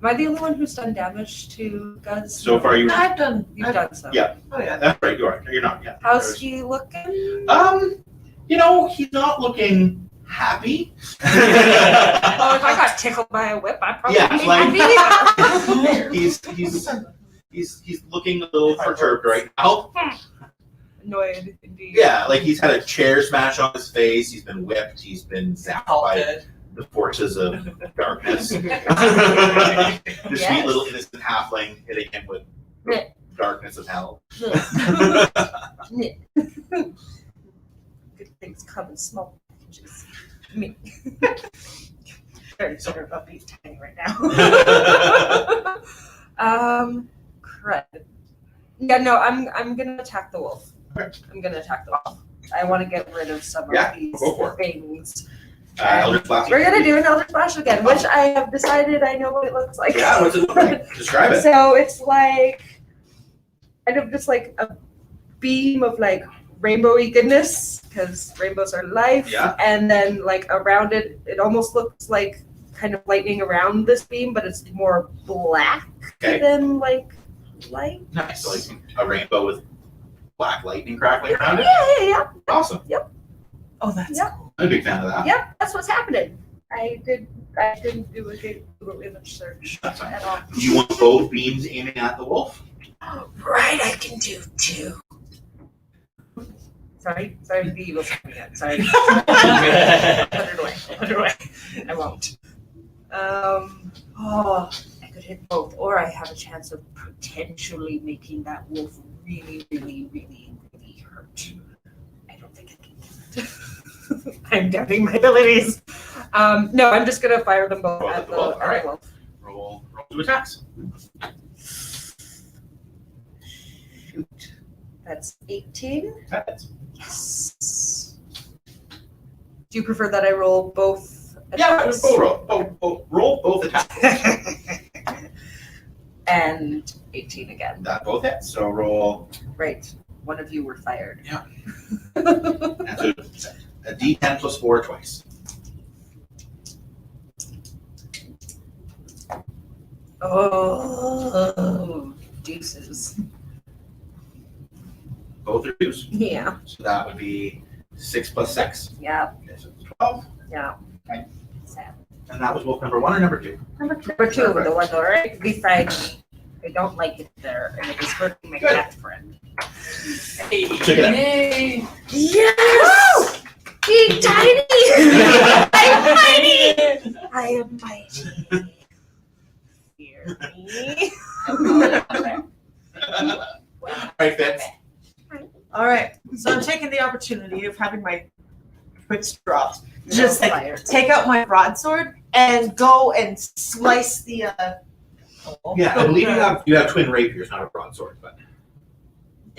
Am I the only one who's done damage to Guz?
So far,
You've done so.
Yeah.
Oh yeah.
That's right. You are. You're not yet.
How's he looking?
He's not looking happy.
Oh, if I got tickled by a whip, I'd probably
Yeah,
be
like-
happy.
he's looking a little perturbed right now.
Annoyed, indeed.
Yeah, like he's had a chair smash on his face. He's been whipped. He's been zapped by
Halted.
the forces of darkness. The sweet
Yes.
little innocent halfling hitting him with the darkness of hell.
Good things come in small packages. Me. Very sorry about being tiny right now. Crud. Yeah, no, I'm gonna attack the wolf.
Okay.
I'm gonna attack the wolf. I want to get rid of some
Yeah,
of these
go for it.
things.
Eldritch Blast.
We're gonna do an Elder Splash again, which I have decided I know what it looks like.
Yeah, what's it look like? Describe it.
So it's like kind of just like a beam of like rainbowy goodness, because rainbows are life.
Yeah.
And then like around it, it almost looks like kind of lightning around this beam, but it's more black
Okay.
than like light.
Nice. So like a rainbow with black lightning crackling around it.
Yeah.
Awesome.
Oh, that's
Yep.
cool.
I'm a big fan of that.
Yep, that's what's happening. I didn't do a Google image search
That's fine.
at all.
Do you want both beams aiming at the wolf?
Right, I can do two. Sorry, the evil side again. Sorry. Put it away. I won't. I could hit both, or I have a chance of potentially making that wolf really, really, really, really hurt. I don't think I can do it. I'm doubting my abilities. No, I'm just gonna fire them both
Both
at
at the wolf,
the
alright.
wolf.
Roll 2 attacks.
Shoot. That's 18.
That's-
Yes. Do you prefer that I roll both
Yeah,
attacks?
roll both attacks.
And 18 again.
That both hit. So roll
Right. One of you were fired.
Yeah. a D10 plus 4 twice.
Oh, deuces.
Both are twos.
Yeah.
So that would be 6 plus 6.
Yeah.
Okay, so it's 12.
Yeah.
Okay.
Sad.
And that was wolf number 1 or number 2?
Number 2, the one that already beside me. I don't like it there, and it is hurting my
Good.
cat friend.
Check it out.
Yay!
Yes! Big tiny! I'm mighty! I am mighty. Fear me.
Right, Fitz.
All right. So I'm taking the opportunity of having my wits dropped. Just like
Fire.
take out my broadsword and go and slice the.
Yeah, I believe you have twin rapiers, not a broadsword, but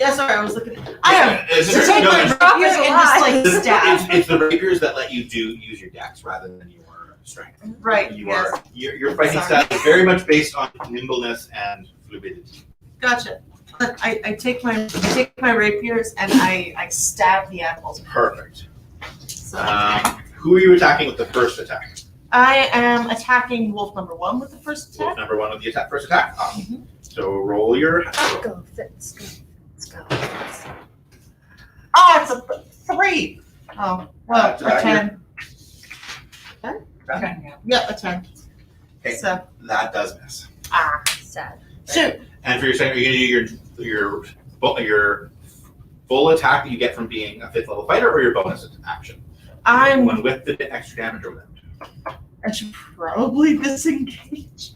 Yeah, sorry, I was looking. I have
It's-
to take
no,
my
it's-
rapier and just like
it's,
stab.
it's the rapiers that let you use your dex rather than your strength.
Right.
You
Yes.
are your fighting
Sorry.
style is very much based on nimbleness and fluidity.
Gotcha. I take my rapiers and I stab the animals.
Perfect.
So
Who are you attacking with the first attack?
I am attacking wolf number 1 with the first
Wolf
attack.
number 1 with the attack. First attack. Awesome. So roll your.
Go, Fitz. Go. Let's go.
Oh, it's a 3. Oh, well, a 10.
Okay, yeah.
Yep, a 10.
Okay.
So
That does miss.
Sad.
shoot.
And for your second, are you going to do your full attack that you get from being a 5th level fighter, or your bonus action? One with the extra damage or without?
I should probably disengage.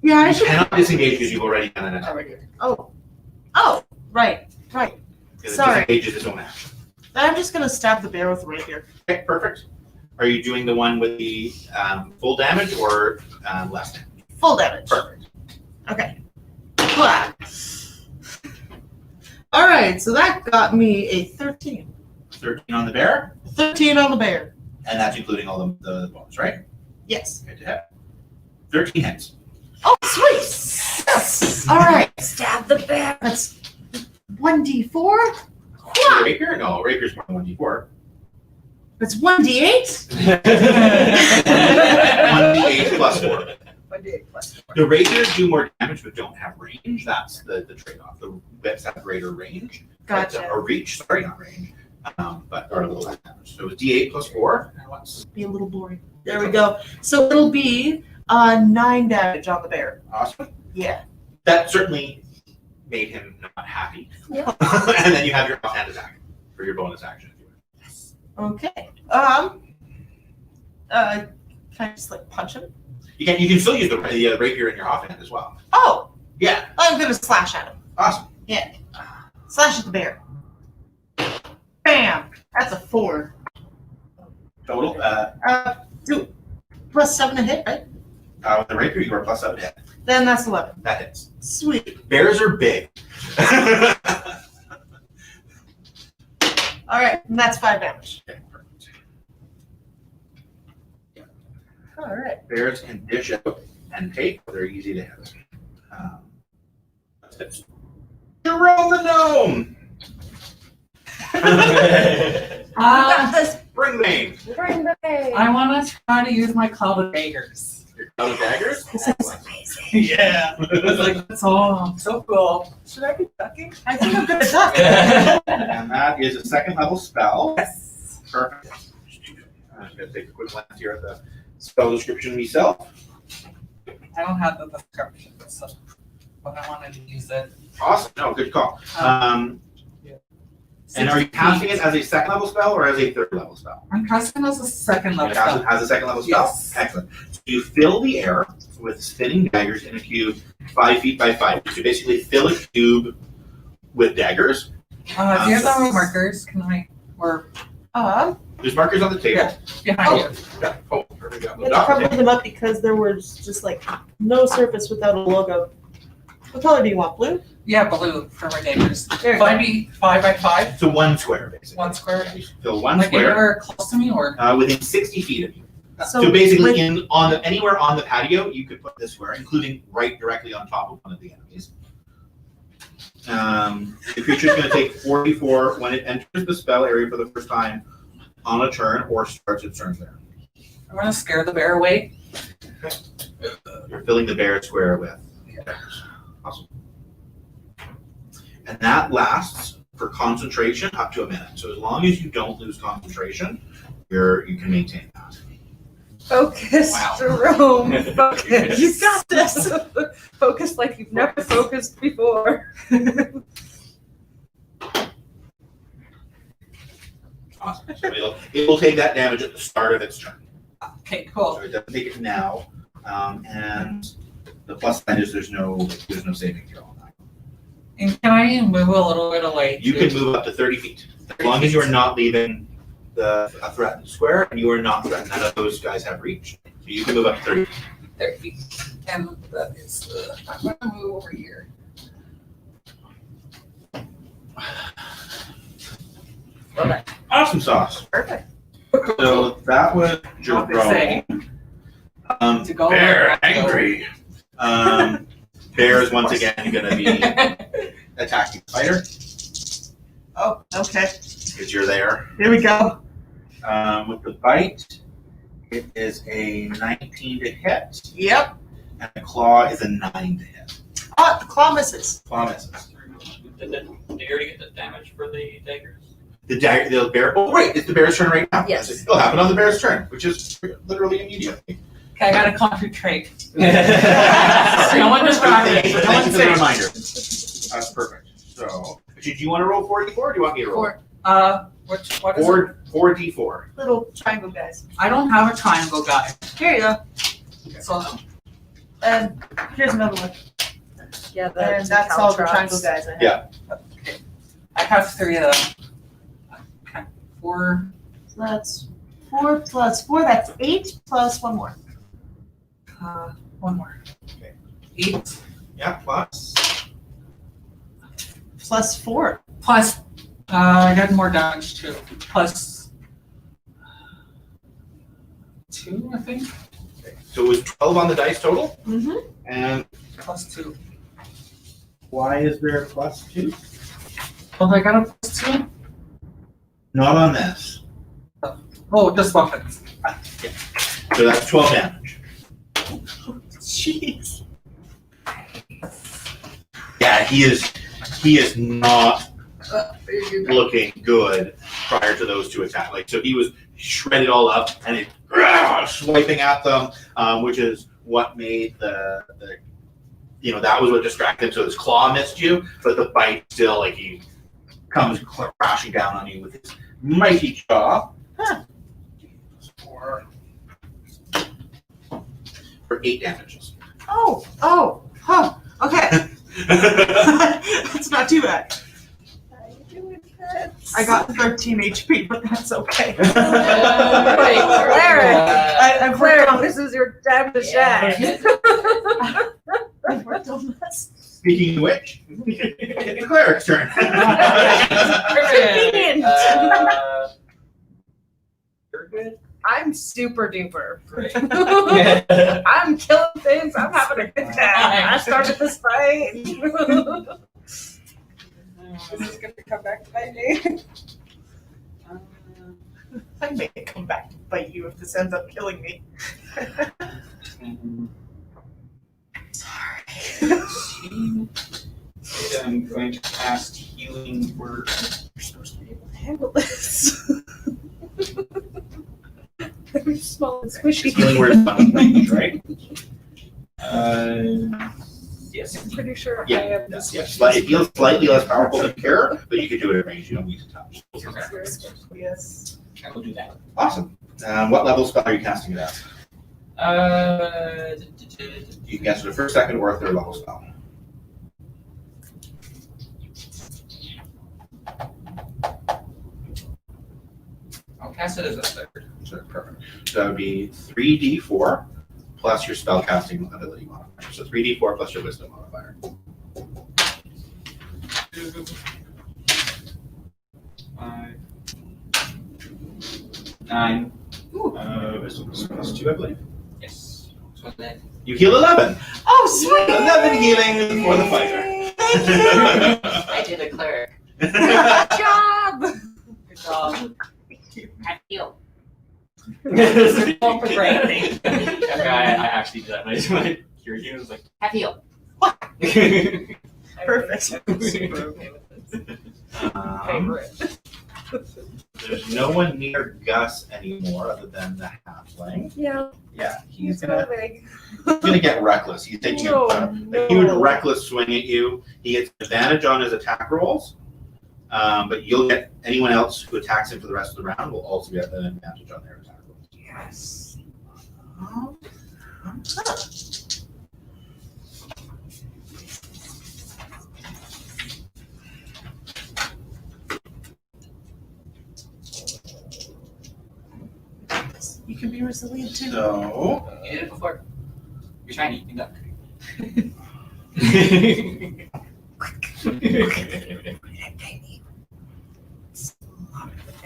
Yeah, I
You
should.
cannot disengage because you've already done an attack.
Oh, right.
Because
Sorry.
it disengages its own action.
I'm just gonna stab the bear with the rapier.
Okay, perfect. Are you doing the one with the full damage or less damage?
Full damage.
Perfect.
Okay. Blah. All right, so that got me a 13.
13 on the bear,
13 on the bear.
and that's including all the bonus, right?
Yes.
Good to hit. 13 hits.
Oh, sweet. Yes. All right.
Stab the bear.
That's 1d4.
Rapier? No, rapier's more than 1d4.
That's 1d8.
1d8 plus 4.
1d8 plus 4.
The rapiers do more damage but don't have range. That's the trade-off. The whips have greater range.
Gotcha.
Or reach, sorry, not range. But are a little less damage. So it's d8 plus 4. And what's
Be a little boring. There we go. So it'll be 9 damage on the bear.
awesome?
Yeah.
That certainly made him not happy.
Yeah.
And then you have your offhand attack for your bonus action.
Okay. Can I just like punch him?
You can still use the rapier in your offhand as well.
Oh,
Yeah,
I'm gonna slash at him.
awesome.
Slash at the bear. Bam! That's a 4.
Total.
Plus 7 to hit, right?
With the rapier, you are plus 7 hit.
Then that's 11.
That hits.
Sweet.
Bears are big.
All right, and that's 5 damage.
Okay, perfect.
All right.
Bears can dish out and take. They're easy to hit. That's it. Jerome the gnome.
Got this.
Bring me.
Bring the bear.
I want to try to use my cloud of daggers.
Your cloud of daggers.
That's amazing.
Yeah. It's like, that's all so cool.
Should I be ducking? I think I'm gonna duck.
And that is a 2nd level spell.
Yes.
Perfect. I'm just going to take a quick glance here at the spell description myself.
I don't have the description, so, but I wanted to use it.
Awesome. No, good call. And are you casting it as a 2nd level spell or as a 3rd level spell?
I'm casting as a second level
You cast it
spell.
as a 2nd level spell?
Yes.
Excellent. So you fill the air with spinning daggers in a cube 5 feet by 5. So you basically fill a cube with daggers.
Do you have the markers? Can I, or
There's markers on the table.
behind you?
Yeah. Oh, perfect. Got
I
moved
had to
off.
cover them up because there was just like no surface without a logo. What color do you want? Blue?
Yeah, blue for my daggers.
There you go.
5 by 5,
So 1 square, basically.
1 square.
You fill 1
Like
square
anywhere close to me, or
within 60 feet of you.
So,
So basically,
with-
anywhere on the patio, you could put this square, including right directly on top of one of the enemies. The creature is going to take 44 when it enters the spell area for the first time on a turn or starts its turn there.
I'm gonna scare the bear away.
You're filling the bear square with daggers. Awesome. And that lasts for concentration up to a minute. So as long as you don't lose concentration, you can maintain that.
Focus,
Wow.
Jerome. Focus.
You got this.
Focus like you've never focused before.
Awesome. So it will take that damage at the start of its turn.
Okay, cool.
So it doesn't take it now. And the plus sign is there's no saving throw on that.
And can I move a little bit away?
You
too?
can move up to 30 feet. As long as you are not leaving a threatened square and you are not threatened. None of those guys have reach. So you can move up to 30 feet.
30 feet. And that is I'm gonna move over here. Okay.
Awesome sauce.
Perfect.
So that was
What they say.
Jerome.
To go
Bear
around,
angry. Bear is once again going to be attacking the fighter
Oh, okay.
because you're there.
Here we go.
With the bite, it is a 19 to hit,
Yep.
and the claw is a 9 to hit.
Oh, the claw misses.
Claw misses.
Did you already get the damage for the daggers?
The bear. Oh, wait, it's the bear's turn right now.
Yes.
It'll happen on the bear's turn, which is literally immediately.
Okay, I got to concentrate.
No
one distracted me.
Thank you
No one
for the
safe.
reminder. That's perfect. So, do you want to roll 4d4 or do you want me to roll?
What is it?
4d4.
Little triangle guys.
I don't have a triangle guy.
Here you go.
So
And here's another one.
Yeah,
And that's all the triangle guys I have.
Yeah.
I have 3 of them. Okay. 4.
So that's 4 plus 4. That's 8 plus 1 more.
1 more.
Okay.
8
Yeah, plus.
Plus 4.
plus. I got more damage too. Plus 2, I think.
So it was 12 on the dice total.
Mm-hmm.
And
Plus 2.
why is there a plus 2?
Oh, I got a plus 2.
Not on this.
Oh, just weapons.
So that's 12 damage.
Jeez.
Yeah, he is not looking good prior to those 2 attacks. Like, so he was shredded all up and it swiping at them, which is what made the that was what distracted him. So his claw missed you, but the bite still, like, he comes crashing down on you with his mighty jaw. For 8 damages.
Oh, okay. That's not too bad. I got 13 HP, but that's okay.
Wait, Cleric.
I've
Cleric,
worked on
this is your time to shine.
I've worked on this.
Speaking of which, it's the cleric's turn.
Convenient.
You're good.
I'm super duper.
Great.
I'm killing things. I'm having a good time. I started this fight. This is gonna come back to bite me.
I may come back to bite you if this ends up killing me. Sorry.
I'm going to cast Healing Word.
You're supposed to be able to handle this. I'm small and squishy.
Healing word funny range, right?
Yes.
I'm pretty sure I
Yeah,
have
yes,
this.
yes. But it feels slightly less powerful than Cure, but you can do it at range. You don't need to touch.
Yes.
I will do that.
Awesome. What level spell are you casting it at? You can cast it a first, second, or a third level spell.
I'll cast it as a third.
So perfect. So that would be 3d4 plus your spell casting ability modifier. So 3d4 plus your wisdom modifier.
2, 5, 9.
Wisdom is plus 2, I believe.
Yes. So then.
You heal 11.
Oh, sweet!
11 healing for the fighter.
Thank you.
I did a cleric.
Good job.
Good job.
I heal.
All for great.
I actually did that. My cure unit was like, have heal.
Perfect.
I'm super okay with this. Favorite.
There's no one near Gus anymore other than the halfling.
Yeah,
Yeah,
he's so big.
gonna get reckless. He's taking a huge reckless swing at you. He gets advantage on his attack rolls, but you'll get anyone else who attacks him for the rest of the round will also get an advantage on their attack rolls.
Yes.
You can be resilient too.
So
You did it before. You're shiny. You duck.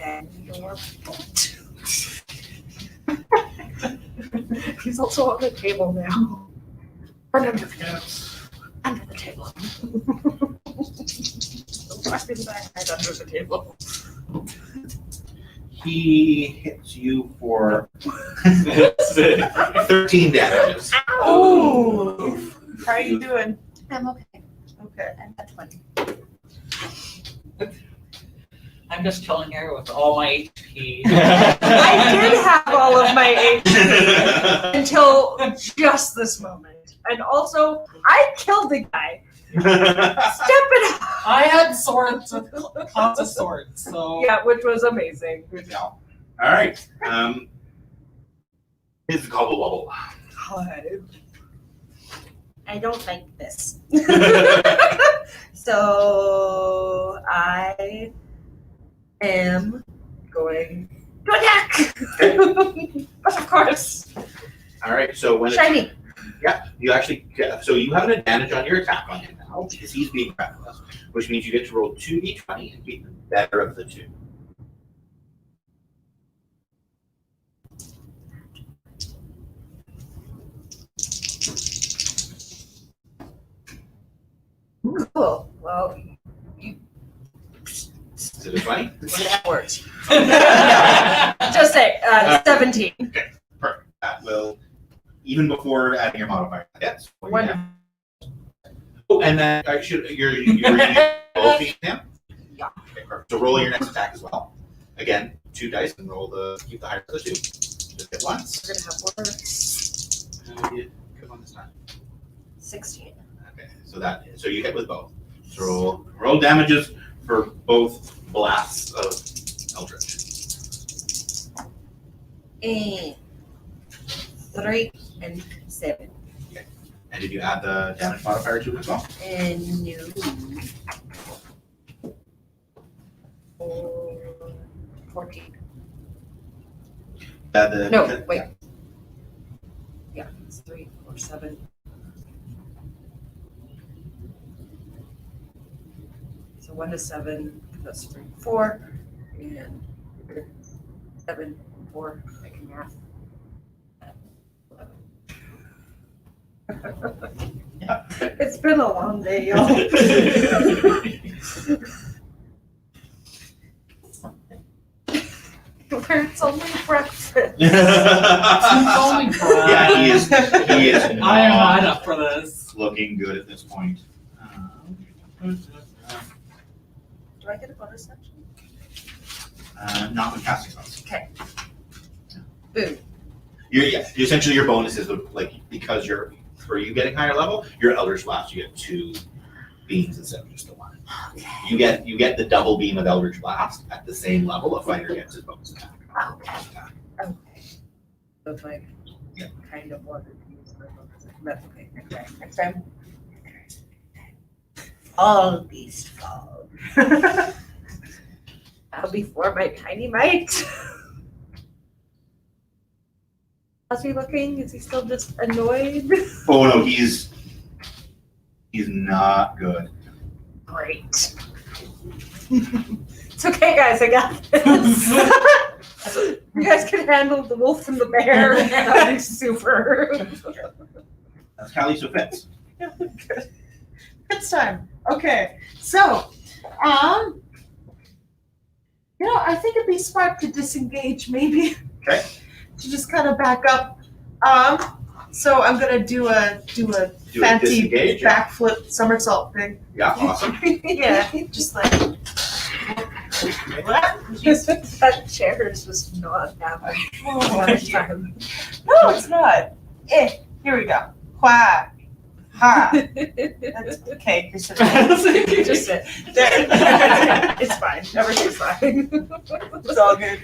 And your fault. He's also on the table now.
And
something that I had under the table.
He hits you for 13 damages.
Oh, how are you doing?
I'm okay.
Okay.
I'm at 20.
I'm just chilling here with all my HP.
I did have all of my HP until just this moment. And also, I killed the guy. Step it up.
I had swords with lots of swords, so
Yeah, which was amazing.
Good job. All right. His gobble wobble.
I don't like this. So I am going to attack.
But of course,
All right. So when
Shiny.
you actually so you have an advantage on your attack on him now because he's being reckless, which means you get to roll 2d20 and beat the better of the two.
cool. Well,
Is it a 20?
That works.
just say 17.
Perfect. That will, even before adding your modifier. Yes.
One.
Oh, and then I should you're using both beat him.
Yeah.
Okay, perfect. So roll your next attack as well. Again, 2 dice and roll keep the higher of the 2. Just get once.
We're gonna have one.
Good one this time.
16.
Okay, so you hit with both. So roll damages for both blasts of Eldritch.
3 and 7.
And did you add the damage modifier to it as well?
And no. 14. No, wait. Yeah, it's 3 or 7. So 1 to 7, that's 3, 4, and 7, 4. I can math. 11.
It's been a long day, y'all. Where it's only breakfast.
only
Yeah, he is
I am
not
not up for this.
looking good at this point.
Do I get a bonus action?
Not when casting spells.
Okay. Boom.
Essentially your bonus is like because for you getting higher level, your Eldritch Blast you get 2 beams instead of just the 1.
Okay.
You get the double beam of Eldritch Blast at the same level a fighter gets his bonus attack.
Okay. So if I kind of wanted to use my bonus action, that's okay. Next time. All beast fall.
That'll be for my tiny mite. How's he looking? Is he still just annoyed?
Oh no, he's not good.
Great. It's okay, guys. I got this. You guys can handle the wolf and the bear. That'd be super.
That's Callie, so fits.
Good time. Okay, so, I think it'd be smart to disengage, maybe.
Okay.
To just kind of back up. So I'm gonna do a
Do a
fancy
disengage?
backflip somersault thing.
Yeah, awesome.
Yeah, just like.
That chair is just not having a lot of time.
No, it's not. Here we go. Quack. Ha. That's okay. Just sit.
Just sit.
There.
It's fine. Everything's fine.
It's all good.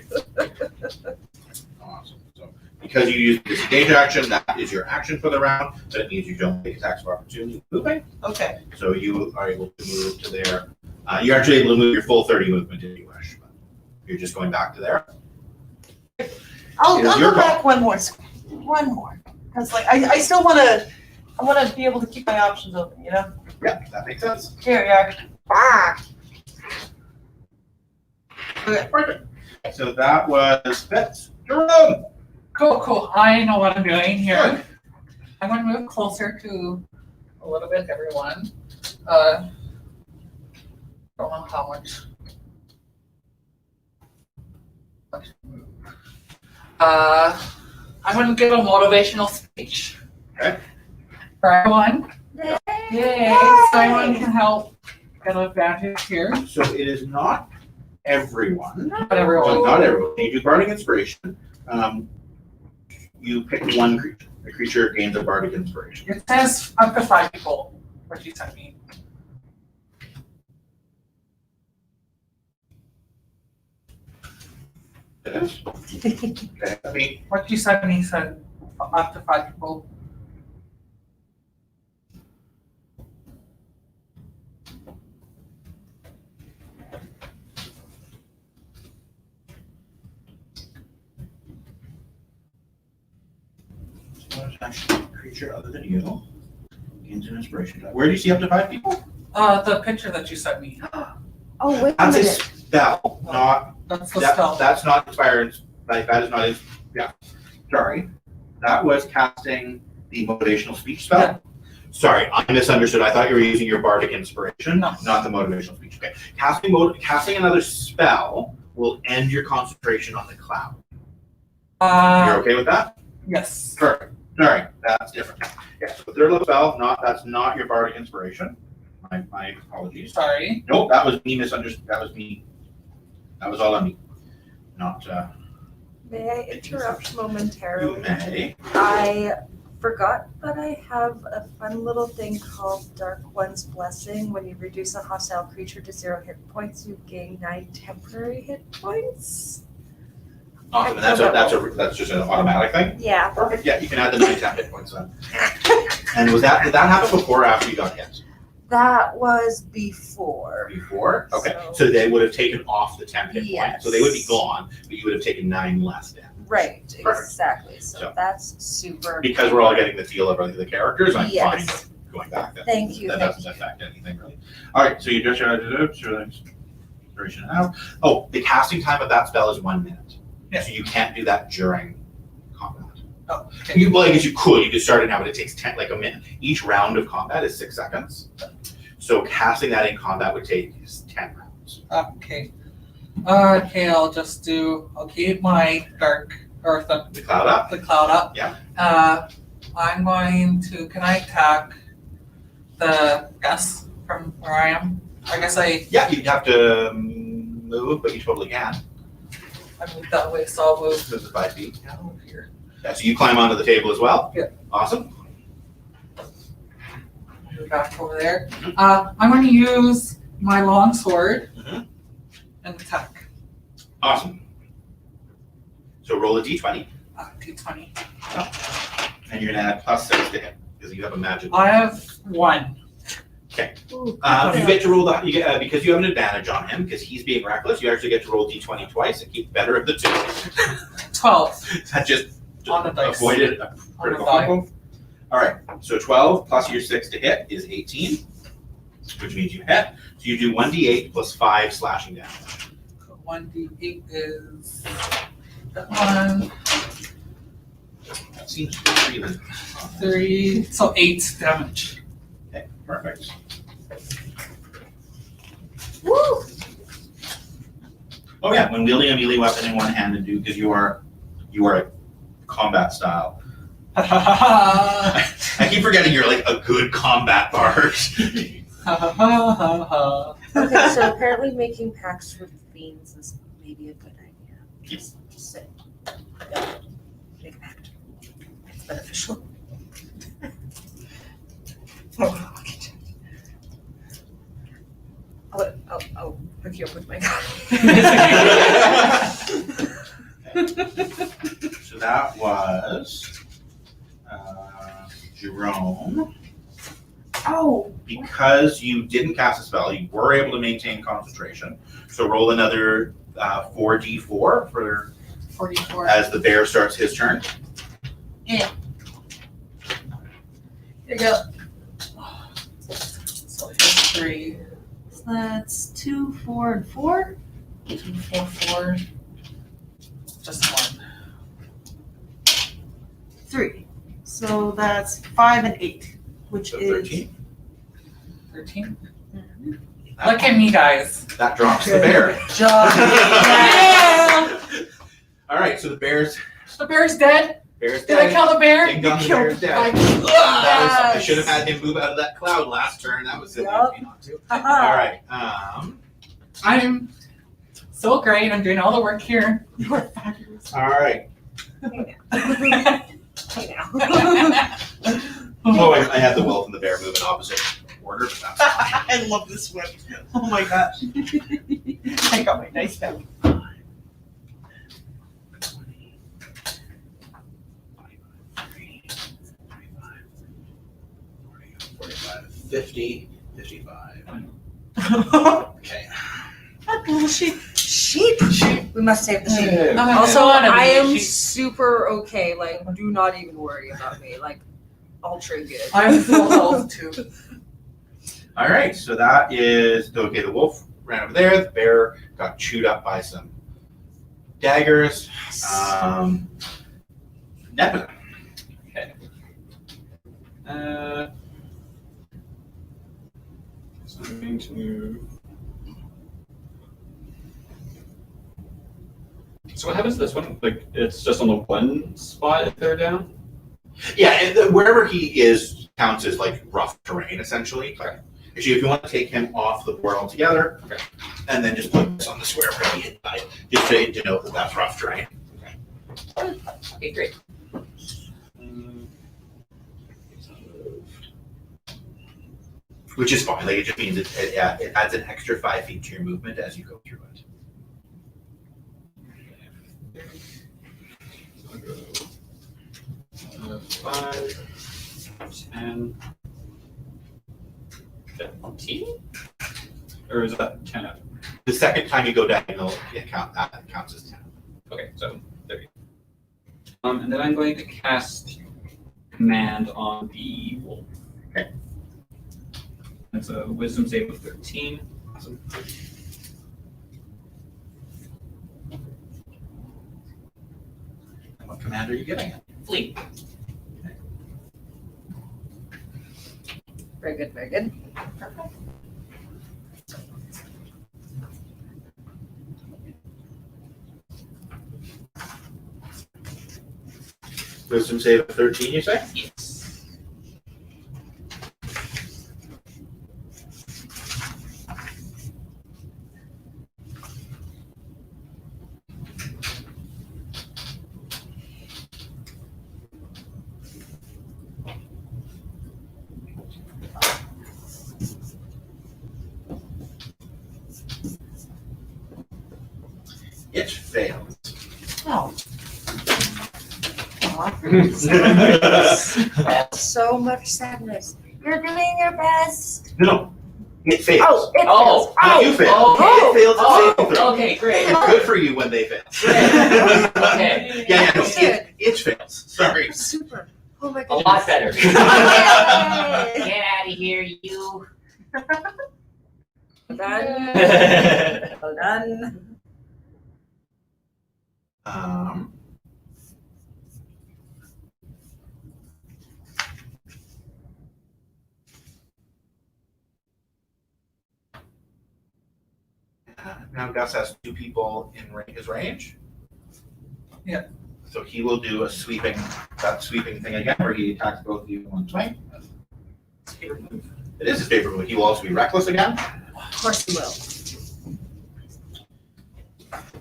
Awesome. So because you use the disengage action, that is your action for the round. So it means you don't take attacks of opportunity moving.
Okay.
So you are able to move to there. You're actually able to move your full 30 movement if you wish. But you're just going back to there.
I'll
It's your
go back one more. Because I still want to be able to keep my options open,
Yeah, that makes sense.
Here we are. Ah.
Okay, perfect. So that was Fitz. Jerome.
Cool. I know what I'm doing here.
Good.
I'm going to move closer to a little bit everyone. Don't know how much. I'm gonna give a motivational speech.
Okay.
For everyone.
Yay!
Yay! So everyone can help get an advantage here.
So it is not everyone.
Not everyone.
Not everyone. You do bardic inspiration. You pick one creature. The creature gains a bardic inspiration.
It says up to 5 people. What you sent me.
It is. Okay. I mean,
What you sent me said up to 5 people.
actually a creature other than you gains an inspiration die. Where do you see up to 5 people?
The picture that you sent me.
Oh, wait a
That's a
minute.
spell, not
That's the spell.
that's not inspired. Like that is not. Yeah, sorry. That was casting the motivational speech spell.
Yeah.
Sorry, I misunderstood. I thought you were using your bardic inspiration,
No.
not the motivational speech. Okay, casting another spell will end your concentration on the cloud. You're okay with that?
Yes.
Perfect. Sorry, that's different. Yeah, so third level spell. That's not your bardic inspiration. My apologies.
Sorry.
Nope, that was me misunderstood. That was me. That was all on me. Not.
May I interrupt
You
momentarily?
may.
I forgot that I have a fun little thing called Dark One's Blessing. When you reduce a hostile creature to 0 hit points, you gain 9 temporary hit points.
Awesome. And that's just an automatic thing.
Yeah.
Perfect. Yeah, you can add the 9 tap hit points then. And did that happen before or after you got hit?
That was before.
Before? Okay. So they would have taken off the 10 hit points. So they would be
Yes.
gone, but you would have taken 9 less damage.
Right,
Perfect.
exactly. So
So-
that's super.
Because we're all getting the feel of the characters, I'm
Yes.
fine going back then.
Thank you.
That
Thank
doesn't affect anything really. All right, so you just inspiration out. Oh, the casting time of that spell is 1 minute.
Yeah.
So you can't do that during combat.
Oh, okay.
Well, I guess you could start it now, but it takes 10, like a minute. Each round of combat is 6 seconds. So casting that in combat would take 10 rounds.
Okay. Okay, I'll keep my dark earth up,
The cloud up?
the cloud up.
Yeah.
I'm going to, can I attack the guess from where I am? I guess
Yeah, you'd have to move, but you totally can.
I moved that way, so I'll move
Move the 5 feet.
down here.
Yeah, so you climb onto the table as well?
Yeah.
Awesome.
Move back over there. I'm going to use my long sword
Mhm.
and attack.
Awesome. So roll a d20,
D20.
and you're gonna add +6 to hit, because you have a magic.
I have 1.
Ooh,
You get to roll because you have an advantage on him, because he's being reckless, you actually get to roll d20 twice and keep better of the 2.
12
That just
on the dice.
avoided a
On the
critical
die.
combo. All right, so 12 plus your 6 to hit is 18, which means you hit. So you do 1d8 plus 5 slashing damage.
1d8 is that one,
That seems pretty even.
3, so 8 damage.
Okay, perfect.
Woo!
Oh yeah, when wielding a melee weapon in one hand and because you are a combat style. I keep forgetting you're like a good combat bard.
Okay, so apparently making pacts with fiends is maybe a good idea. Just say, make a pact. It's beneficial. I'll hook you up with my god.
So that was Jerome.
Oh,
Because you didn't cast a spell, you were able to maintain concentration. So roll another 4d4 for
44.
as the bear starts his turn.
Here you go. So here's 3,
So that's 2, 4, and 4.
2, 4, 4. Just 1.
3. So that's 5 and 8, which
So
is
13.
13. Look at me, guys.
That drops the bear.
Job.
Yeah.
All right, so the bear's
The bear's dead.
dead.
Did I kill the bear?
Ding dong, the bear's dead.
Like,
I should have had him move out of that cloud last turn. That was silly of me not to. All right.
I'm so great. I'm doing all the work here. You are fabulous.
All right.
Hey now.
Oh, I had the wolf and the bear move in opposite order, but that's fine.
I love this whip. Oh my gosh. I got my dice back.
50, 55. Okay.
That little sheep.
Sheep. We must save the sheep.
Oh,
Also,
God,
I am
sheep.
super okay. Like, do not even worry about me. Like, ultra good.
I'm full health too.
All right, so that is okay. The wolf ran over there. The bear got chewed up by some daggers. Nepeta.
Okay. So I'm going to move. So what happens to this one? Like, it's just on the one spot if they're down?
Yeah, and wherever he is counts as like rough terrain, essentially.
Okay.
Actually, if you want to take him off the board altogether,
Okay.
and then just put this on the square where he hit by, just to denote that that's rough terrain.
Okay, great.
Which is fine. Like it just means it adds an extra 5 feet to your movement as you go through it.
So I'll go 5, 10, 15? Or is that 10?
The second time you go diagonal, that counts as 10.
Okay, so 30. And then I'm going to cast Command on the wolf.
Okay.
That's a Wisdom save of 13.
Awesome. And what command are you giving it?
Flee.
Very good, very good.
Wisdom save of 13, you say?
Yes.
It fails.
Oh.
So much sadness. You're doing your best.
No, it fails.
Oh, it
Oh,
fails.
Not you fail.
Oh,
It fails at saving throw.
okay, great.
Good for you when they fail.
Okay.
Yeah, no,
Understood.
it fails. Sorry.
Super. Oh my
A
goodness.
lot better.
Yay!
Get out of here, you.
Well done. Well done.
Now Gus has 2 people in his range.
Yeah.
So he will do that sweeping thing again, where he attacks both of you in one swing. It is his favorite move. He will also be reckless again.
Of course he will.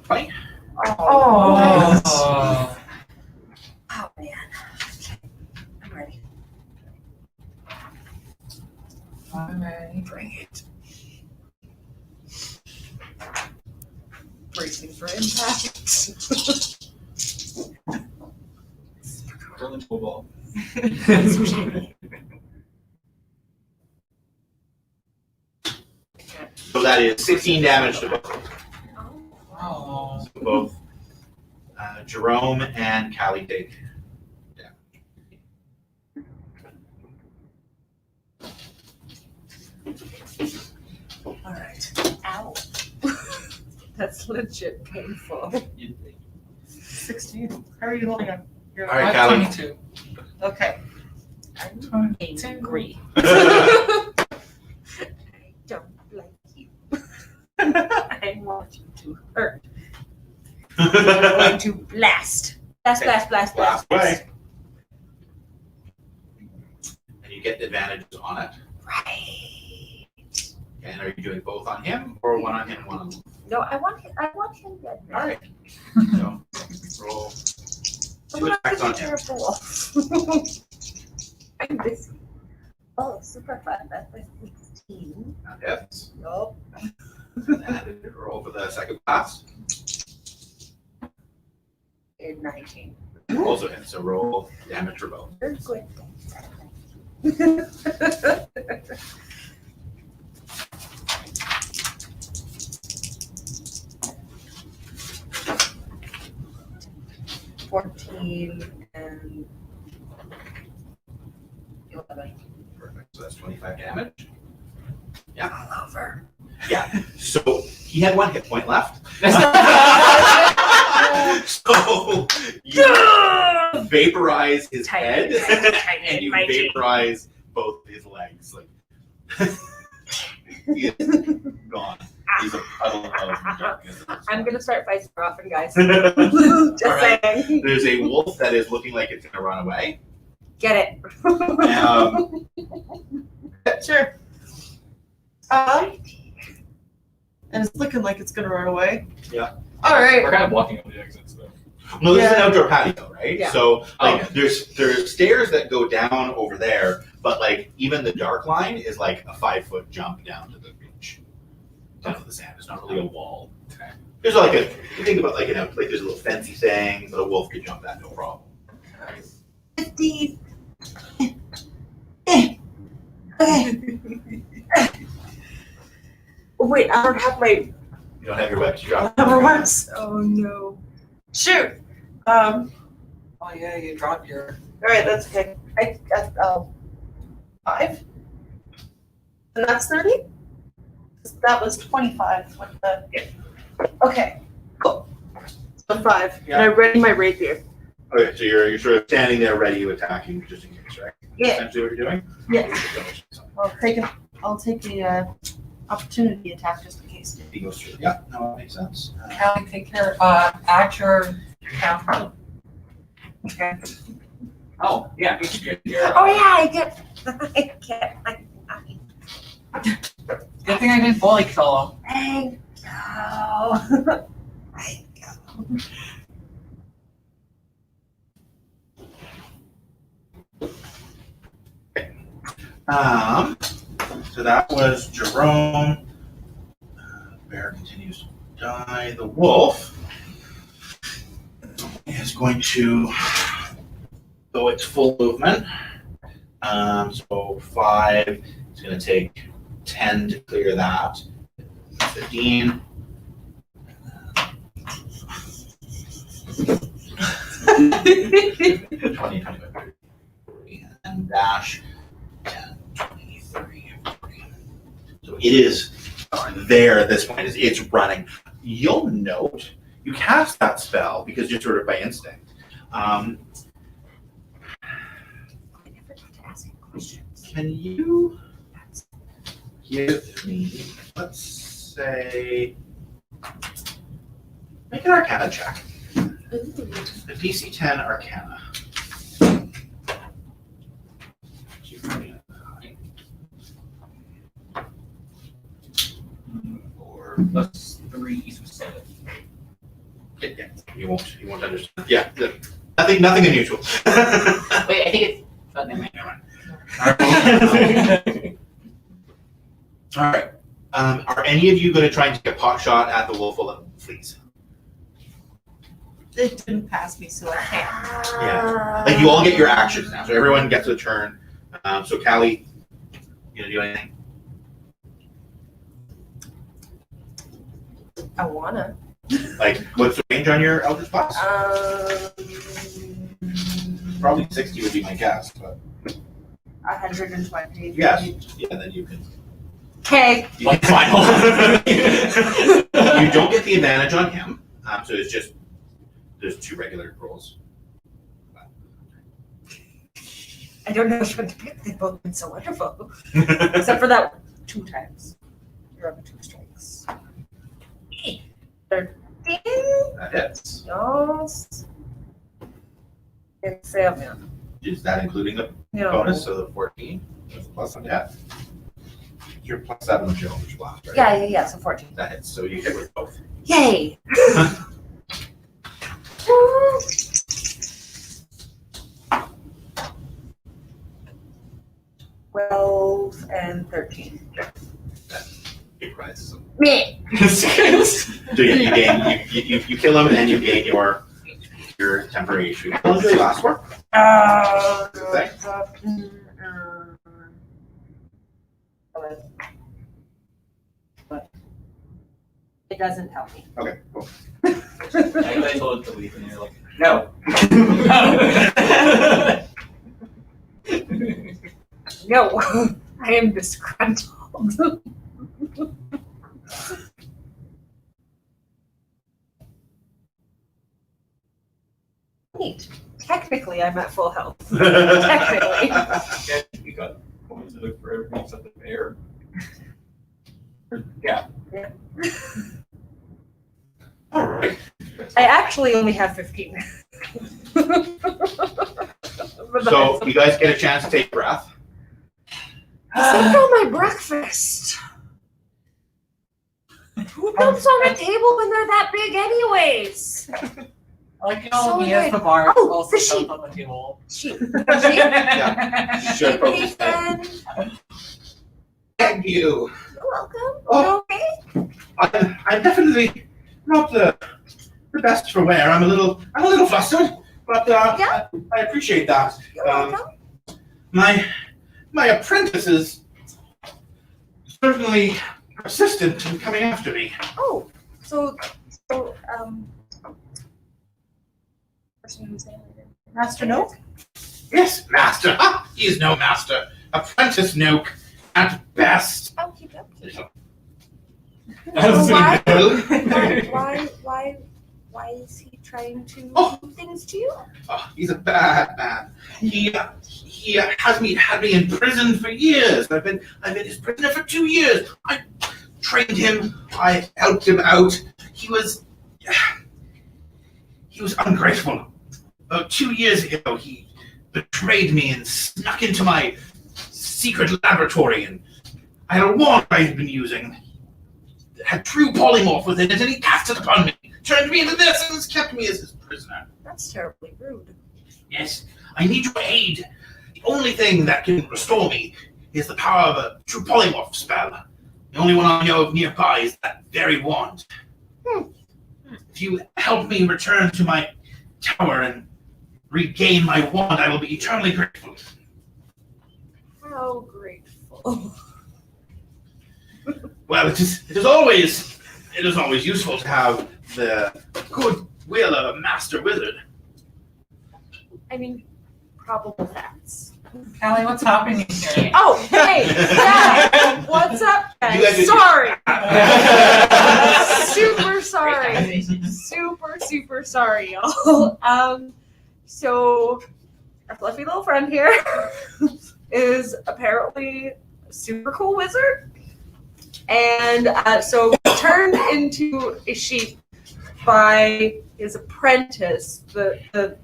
20.
Oh.
Oh.
Oh man. Okay. I'm ready.
I'm ready.
Bring it. Bracing for impact.
Throw into a ball.
So that is 16 damage to both.
Oh.
So both Jerome and Callie take
All right. Ow. That's legit painful.
16. How are you holding on? You're
All right,
I'm
Callie.
22.
Okay.
Angry.
I don't like you. I want you to hurt. I'm going to blast. Blast, blast, blast, blast.
Blast away. And you get advantages on it.
Right.
And are you doing both on him or one on him, one on him?
No, I want him dead.
All right. So roll
I'm
two
not
attacks on him.
terrible. I'm busy. Oh, super fun. That's my 16.
That hits.
Nope.
And roll for the second pass.
And 19.
Also hits. So roll damage for both.
Very good. 14 and 11.
Perfect. So that's 25 damage.
All over.
Yeah. So he had one hit point left. So you vaporize his head and you vaporize both his legs. Like he is gone. He's a puddle of darkness.
I'm gonna start fighting often, guys.
All
Just
right.
saying.
There's a wolf that is looking like it's gonna run away.
Get it.
Sure. And it's looking like it's gonna run away.
Yeah.
All right.
We're kind of blocking up the exits though.
No, this is an
Yeah.
outdoor patio, right?
Yeah.
So like
Oh.
there's stairs that go down over there, but like even the dark line is like a 5-foot jump down to the beach. Down to the sand. It's not really a wall.
Okay.
There's like you think about like like there's a little fancy thing, but a wolf could jump that no problem.
15.
Wait, I don't have my
You don't have your webs, you drop
Number ones.
Oh no.
Shoot.
Oh yeah, you dropped your.
All right, that's okay. I got 5. And that's 30? That was 25 with the.
Yeah.
Okay, cool. So 5.
Yeah.
And I ready my rapier.
Okay, so you're sort of standing there ready to attack you just in case, right?
Yeah.
Essentially what you're doing?
Yeah. I'll take the opportunity attack just in case.
He goes through. Yeah, no, that makes sense.
Callie, take care. Add your count.
Okay.
Oh, yeah. You're,
Oh yeah, I get
Good thing I didn't bully kill him.
Thank you. Thank you.
So that was Jerome. Bear continues to die. The wolf is going to go its full movement. So 5. It's going to take 10 to clear that. 15. 20, 25, 30. And dash 10, 20, 30, 40. So it is there at this point. It's running. You'll note you cast that spell because you're sort of by instinct.
I never got to ask you questions.
Can you give me, let's say, make an Arcana check. The DC 10 Arcana. Or
plus 3, so 7.
yeah, you won't understand. Yeah, nothing unusual.
Wait, I think it's. Oh, never mind.
All right. Are any of you going to try and take a pot shot at the wolf while it flees?
It didn't pass me, so I can't.
Yeah. Like you all get your actions now, so everyone gets a turn. So Callie, you gonna do anything?
I wanna.
Like, what's the range on your Eldritch Blast? Probably 60 would be my guess, but
120.
yes, yeah, then you can.
Okay.
Like final.
You don't get the advantage on him, so it's just there's 2 regular rolls.
I don't know which one to pick. They've both been so wonderful. Except for that 2 times. You're up 2 strikes.
That hits.
Yes. And 7.
Is that including the
No.
bonus? So the 14 plus on that. You're plus 7 with your Eldritch Blast, right?
Yeah, so 14.
That hits. So you hit with both.
Yay! 12 and 13.
It rises.
Me.
So you gain, you kill him and you gain your temporary issue. How long do they last for?
It doesn't tell me.
Okay, cool.
I told it to leave and you're like, no.
No, I am disgruntled. Neat. Technically, I'm at full health. Technically.
Yeah, you got points to look for everything except the bear. Yeah.
All right.
I actually only have 15.
So you guys get a chance to take a breath.
Except for my breakfast. Who dumps on a table when they're that big anyways?
Like, you
So
know, me as the bar
Oh,
also
the sheep.
comes on the table.
Sheep.
Yeah. Sure,
Sheep
focus
Nathan.
Thank you.
You're welcome.
Oh.
You okay?
I'm definitely not the best for wear. I'm a little flustered, but
Yeah.
I appreciate that.
You're welcome.
My apprentice is certainly persistent in coming after me.
Oh, so person who's name is
Master Note?
Yes, master. Ah, he is no master. Apprentice Nook at best.
I'll keep it up.
That's
Why?
Why?
Why is he trying to
Oh.
do things to you?
Oh, he's a bad man. He had me in prison for years. I've been his prisoner for 2 years. I trained him. I helped him out. He was ungrateful. About 2 years ago, he betrayed me and snuck into my secret laboratory. And I had a wand I had been using. It had true polymorph within it, and he cast it upon me, turned me into this, and has kept me as his prisoner.
That's terribly rude.
Yes, I need your aid. The only thing that can restore me is the power of a true polymorph spell. The only one I know of nearby is that very wand. If you help me return to my tower and regain my wand, I will be eternally grateful.
How grateful.
Well, it is always useful to have the good will of a master wizard.
I mean, probable facts.
Callie, what's happening here?
Oh, hey, yeah. What's up,
You guys
guys?
did-
Sorry. Super sorry. Super sorry, y'all. So our fluffy little friend here is apparently a super cool wizard. And so turned into a sheep by his apprentice, the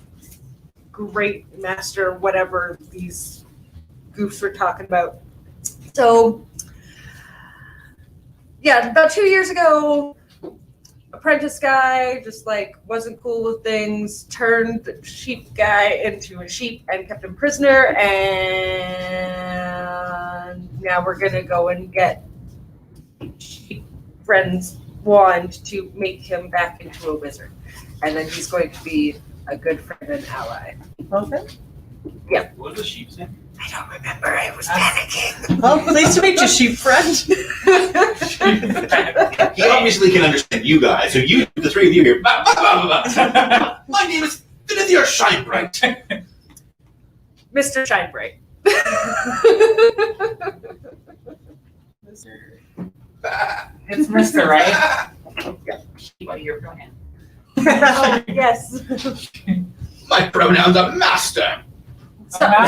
great master, whatever these goofs were talking about. So, yeah, about 2 years ago, apprentice guy just like wasn't cool with things, turned the sheep guy into a sheep and kept him prisoner, and now we're gonna go and get sheep friend's wand to make him back into a wizard, and then he's going to be a good friend and ally.
Okay.
What was the sheep's name?
I don't remember. I was panicking.
Well, nice to meet you, sheep friend.
He obviously can understand you guys, so you, the three of you here. Blah, blah, blah, blah, blah. My name is Finithir Shinebright.
Mr. Shinebright.
It's Mr. Right.
What are your pronouns?
Oh, yes.
My pronouns are master.
Sorry.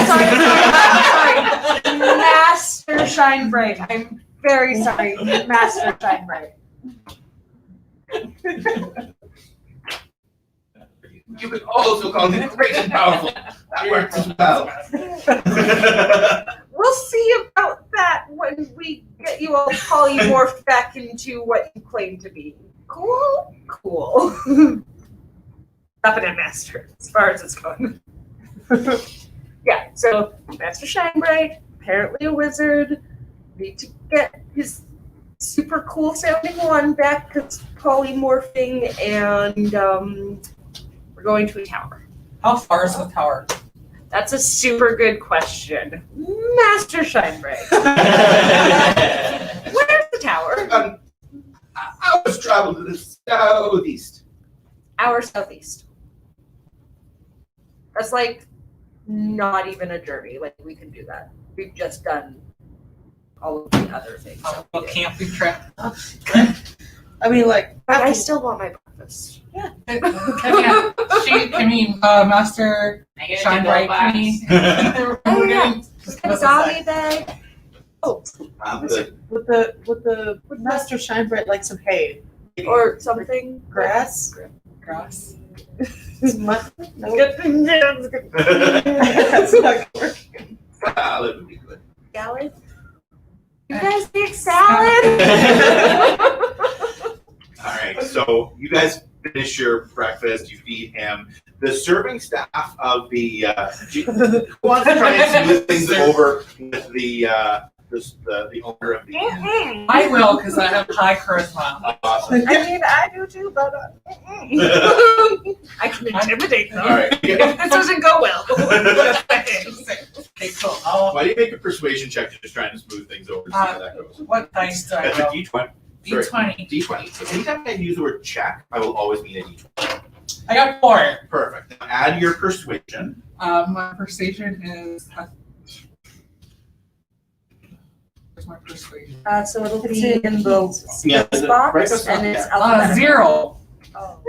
Master Shinebright. I'm very sorry. Master Shinebright.
You could also call it great and powerful. That works as well.
We'll see about that when we get you all polymorphed back into what you claim to be. Cool? Cool. Puppet Master, as far as it's going. Yeah, so Master Shinebright, apparently a wizard, need to get his super cool sounding one back because polymorphing, and we're going to a tower.
How far is the tower?
That's a super good question. Master Shinebright. Where's the tower?
I was traveling to the southeast.
Our southeast. That's like not even a journey. Like we can do that. We've just done all of the other things. that we
A
did.
camping trip?
I mean, like,
But I still want my breakfast.
Master Shinebright, can you?
Oh, yeah.
Just give us a
Zombie
sec.
bag.
with the Master Shinebright, like some hay
Or something.
grass.
Grass.
No,
Good.
that's not working.
Salad would be good.
Salad? You guys make salad?
All right, so you guys finish your breakfast, you feed him. The serving staff of the who wants to try and smooth things over with the owner of the inn?
I will, because I have high charisma.
Awesome.
I mean, I do too, but I can intimidate them.
All right.
If this doesn't go well.
Okay, cool.
Why do you make a persuasion check to just trying to smooth things over? See how that goes.
What dice do I
That's a
roll?
D20.
D20.
D20. So anytime I use the word check, I will always mean a D20.
I got 4.
Perfect. Now add your persuasion.
My persuasion is. Where's my persuasion?
So it'll
It's
be in the
Yeah,
box,
right beside
and it's
that.
alphabetical.
0.
Oh.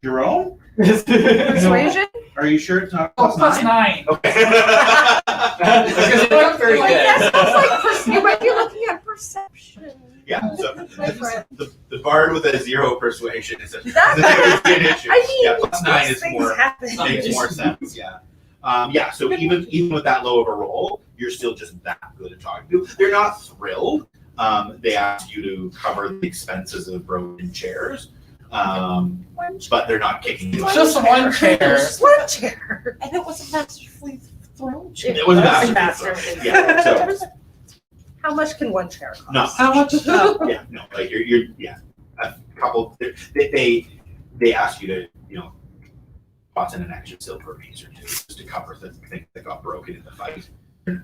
Jerome?
Persuasion?
Are you sure it's not
Oh,
plus 9?
9.
Okay.
Because it's not very
I guess
good.
that's like you might be looking at perception.
Yeah, so
Different.
the bard with a 0 persuasion is an issue.
I mean,
Yeah, plus 9
these
is
things
more,
happen.
makes more sense, yeah. Yeah, so even with that low of a roll, you're still just that good at talking to. They're not thrilled. They ask you to cover the expenses of broken chairs, but they're not kicking you out.
Just one chair.
Just one chair.
And it was a masterfully thrown.
It was
Masterful.
Yeah, so
How much can one chair cost?
no.
How much is that?
Yeah, no, like you're a couple. They ask you to toss in an extra silver piece or two just to cover the things that got broken in the fight.
And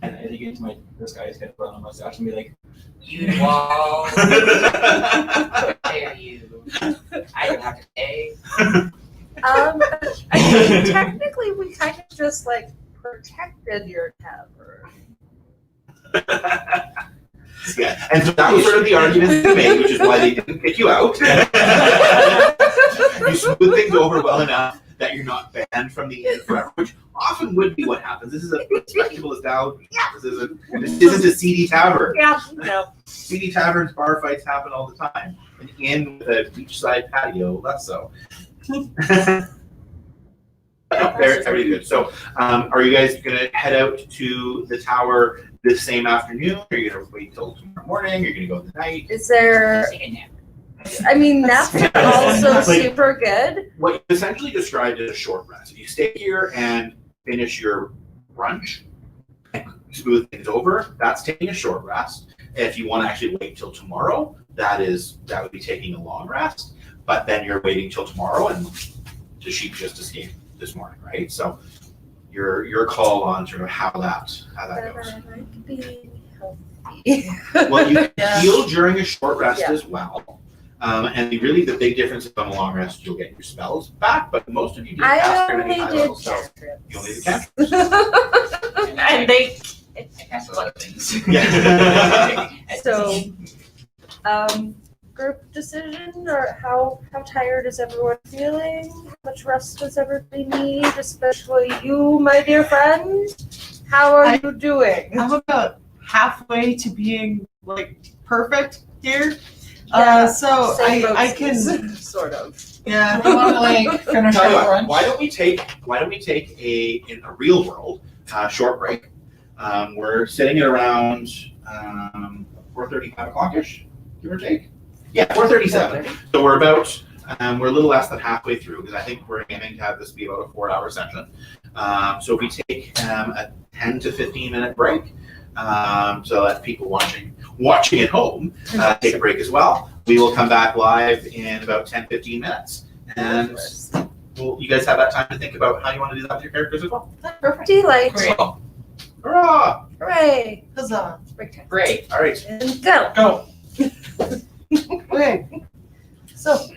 I think it's this guy's gonna put on a mustache and be like, "You wall, how dare you? I don't have to pay."
I mean, technically, we kind of just like protected your tavern.
Yeah, and so that was sort of the argument they made, which is why they didn't kick you out. You smooth things over well enough that you're not banned from the inn forever, which often would be what happens. This is a respectable establishment. This isn't a seedy tavern.
Yeah, no.
Seedy taverns, bar fights happen all the time. An inn with a beachside patio, less so. Very, very good. So, are you guys going to head out to the tower this same afternoon? Are you going to wait till tomorrow morning? Are you going to go in the night?
Is there?
Take a nap.
I mean, that's also
Like-
super good.
What you essentially described as a short rest. If you stay here and finish your brunch, and smooth things over, that's taking a short rest. If you want to actually wait till tomorrow, that would be taking a long rest. But then you're waiting till tomorrow, and the sheep just escaped this morning, right? So your call on sort of how that goes.
I like being healthy.
Well, you can
Yeah.
heal during a short rest
Yeah.
as well. And really the big difference is on a long rest, you'll get your spells back, but most of you did
I
cast
only
pretty high
did
level spells.
cantrips.
You only did cantrips.
And they.
I cast a lot of things.
Yeah.
So, group decision, or how tired is everyone feeling? How much rest does everybody need, especially you, my dear friend? How are you doing?
I'm about halfway to being like perfect here. So
Same boat
I can,
sort of.
yeah.
Do we want to like finish
Tell you
our
what,
lunch?
why don't we take in a real world short break? We're sitting at around 4:30, 5 o'clock-ish, give or take. Yeah, 4:37. So we're about we're a little less than halfway through because I think we're aiming to have this be about a 4-hour session. So if we take a 10 to 15 minute break, so that people watching at home take a break as well. We will come back live in about 10, 15 minutes. And you guys have that time to think about how you want to do that with your characters as well.
Perfect.
Delight.
Great.
So, hurrah!
Hooray.
Huzzah.
Break time.
Great.
All right.
And go.
Go.
Okay. So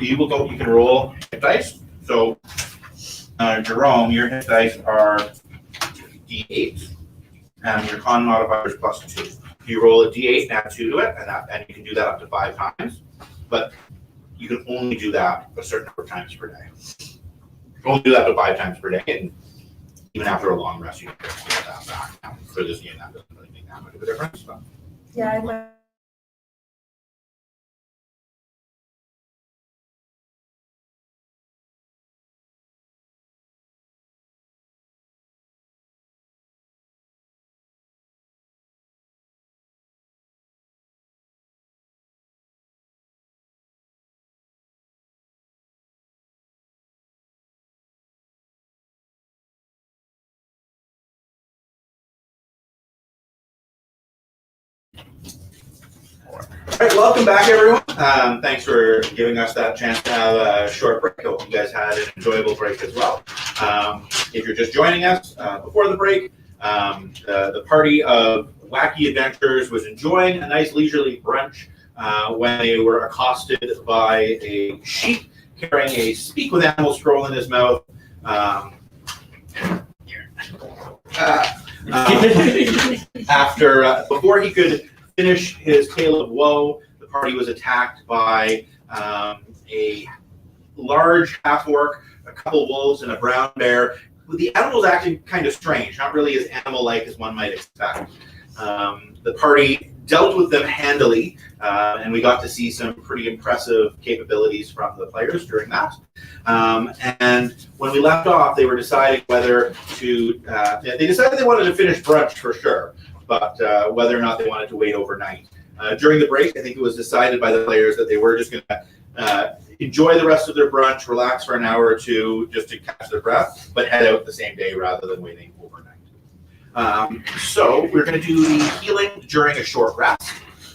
you can roll hit dice. So Jerome, your hit dice are D8, and your con modifier is +2. You roll a D8 and add 2 to it, and you can do that up to 5 times, but you can only do that a certain number of times per day. Only do that up to 5 times per day, and even after a long rest, you can get that back. Now, for this game, that doesn't really make that much of a difference. But.
Yeah, I might.
All right, welcome back, everyone. Thanks for giving us that chance to have a short break. I hope you guys had an enjoyable break as well. If you're just joining us before the break, the party of wacky adventurers was enjoying a nice leisurely brunch when they were accosted by a sheep carrying a speak with animal scroll in his mouth. Before he could finish his tale of woe, the party was attacked by a large half-orc, a couple wolves, and a brown bear. With the animals acting kind of strange, not really as animal-like as one might expect. The party dealt with them handily, and we got to see some pretty impressive capabilities from the players during that. And when we left off, they were deciding whether to, they decided they wanted to finish brunch for sure, but whether or not they wanted to wait overnight. During the break, I think it was decided by the players that they were just going to enjoy the rest of their brunch, relax for an hour or two just to catch their breath, but head out the same day rather than waiting overnight. So we're going to do the healing during a short rest.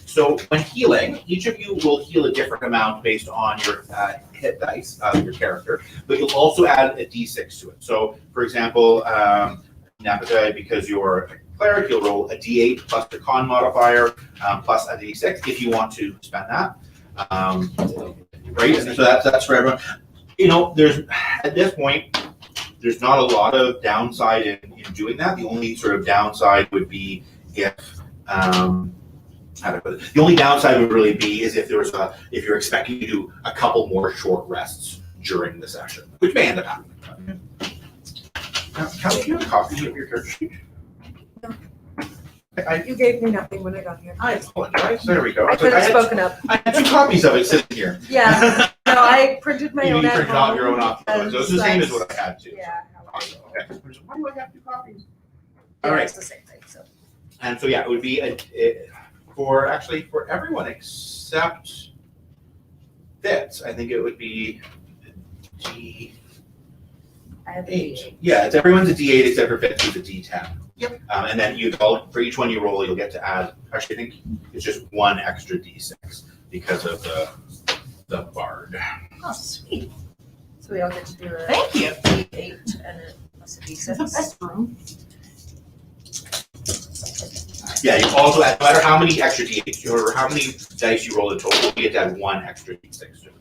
So when healing, each of you will heal a different amount based on your hit dice of your character, but you'll also add a d6 to it. So for example, because you're a cleric, you'll roll a d8 plus the con modifier plus a d6 if you want to spend that. Right, and so that's for everyone. You know, at this point, there's not a lot of downside in doing that. The only sort of downside would be if the only downside would really be is if you're expecting to do a couple more short rests during the session, which may end up happening. Now, can you have a copy of your character sheet?
No. You gave me nothing when I got here.
I apologize. There we go.
I could have spoken up.
I had 2 copies of it sitting here.
Yeah. No, I printed my own
You
at
printed
home.
out your own off. So it's the same as what I had too.
Yeah.
Awesome. Okay. Why do I have 2 copies?
Yeah,
All right.
it's the same thing. So.
And so yeah, it would be for everyone except Fitz. I think it would be D8.
I have a D8.
Yeah, it's everyone's a D8 except for Fitz, who's a D10.
Yep.
And then for each one you roll, you'll get to add. Actually, I think it's just 1 extra D6 because of the bard.
Oh, sweet.
So we all get to do a
Thank you.
D8 and a plus a
This is the
D6.
best room.
Yeah, you also add, no matter how many extra D8 or how many dice you roll in total, you get to add 1 extra D6 to it.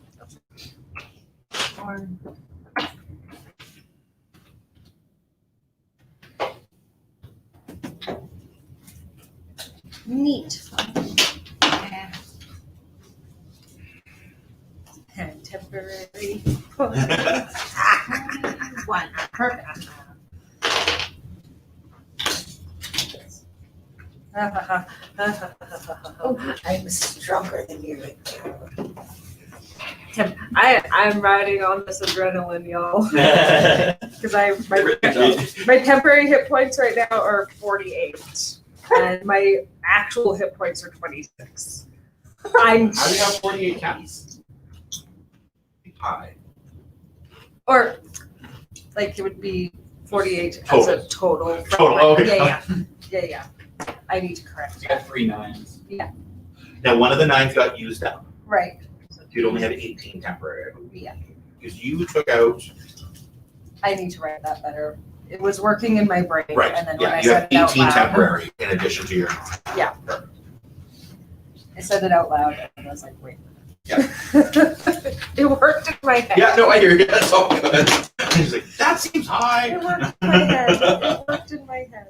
Neat. And temporary.
1. Perfect.
Oh, I'm stronger than you. Tim, I'm riding on this adrenaline, y'all. Because my temporary hit points right now are 48, and my actual hit points are 26.
How do you have 48 counts?
High.
Or like it would be 48
Total.
as a total.
Total, okay.
Yeah. I need to correct
You
that.
got 3 9s.
Now, one of the 9s got used up.
Right.
You'd only have 18 temporary.
Yeah.
Because you took out.
I need to write that better. It was working in my brain,
Right.
and then when
Yeah,
I
you have
said it out
18
loud,
temporary in addition to your.
I said it out loud, and I was like, wait. It worked in my head.
Yeah, no, I hear you. That's all good. He's like, that seems high.
It worked in my head. It worked in my head.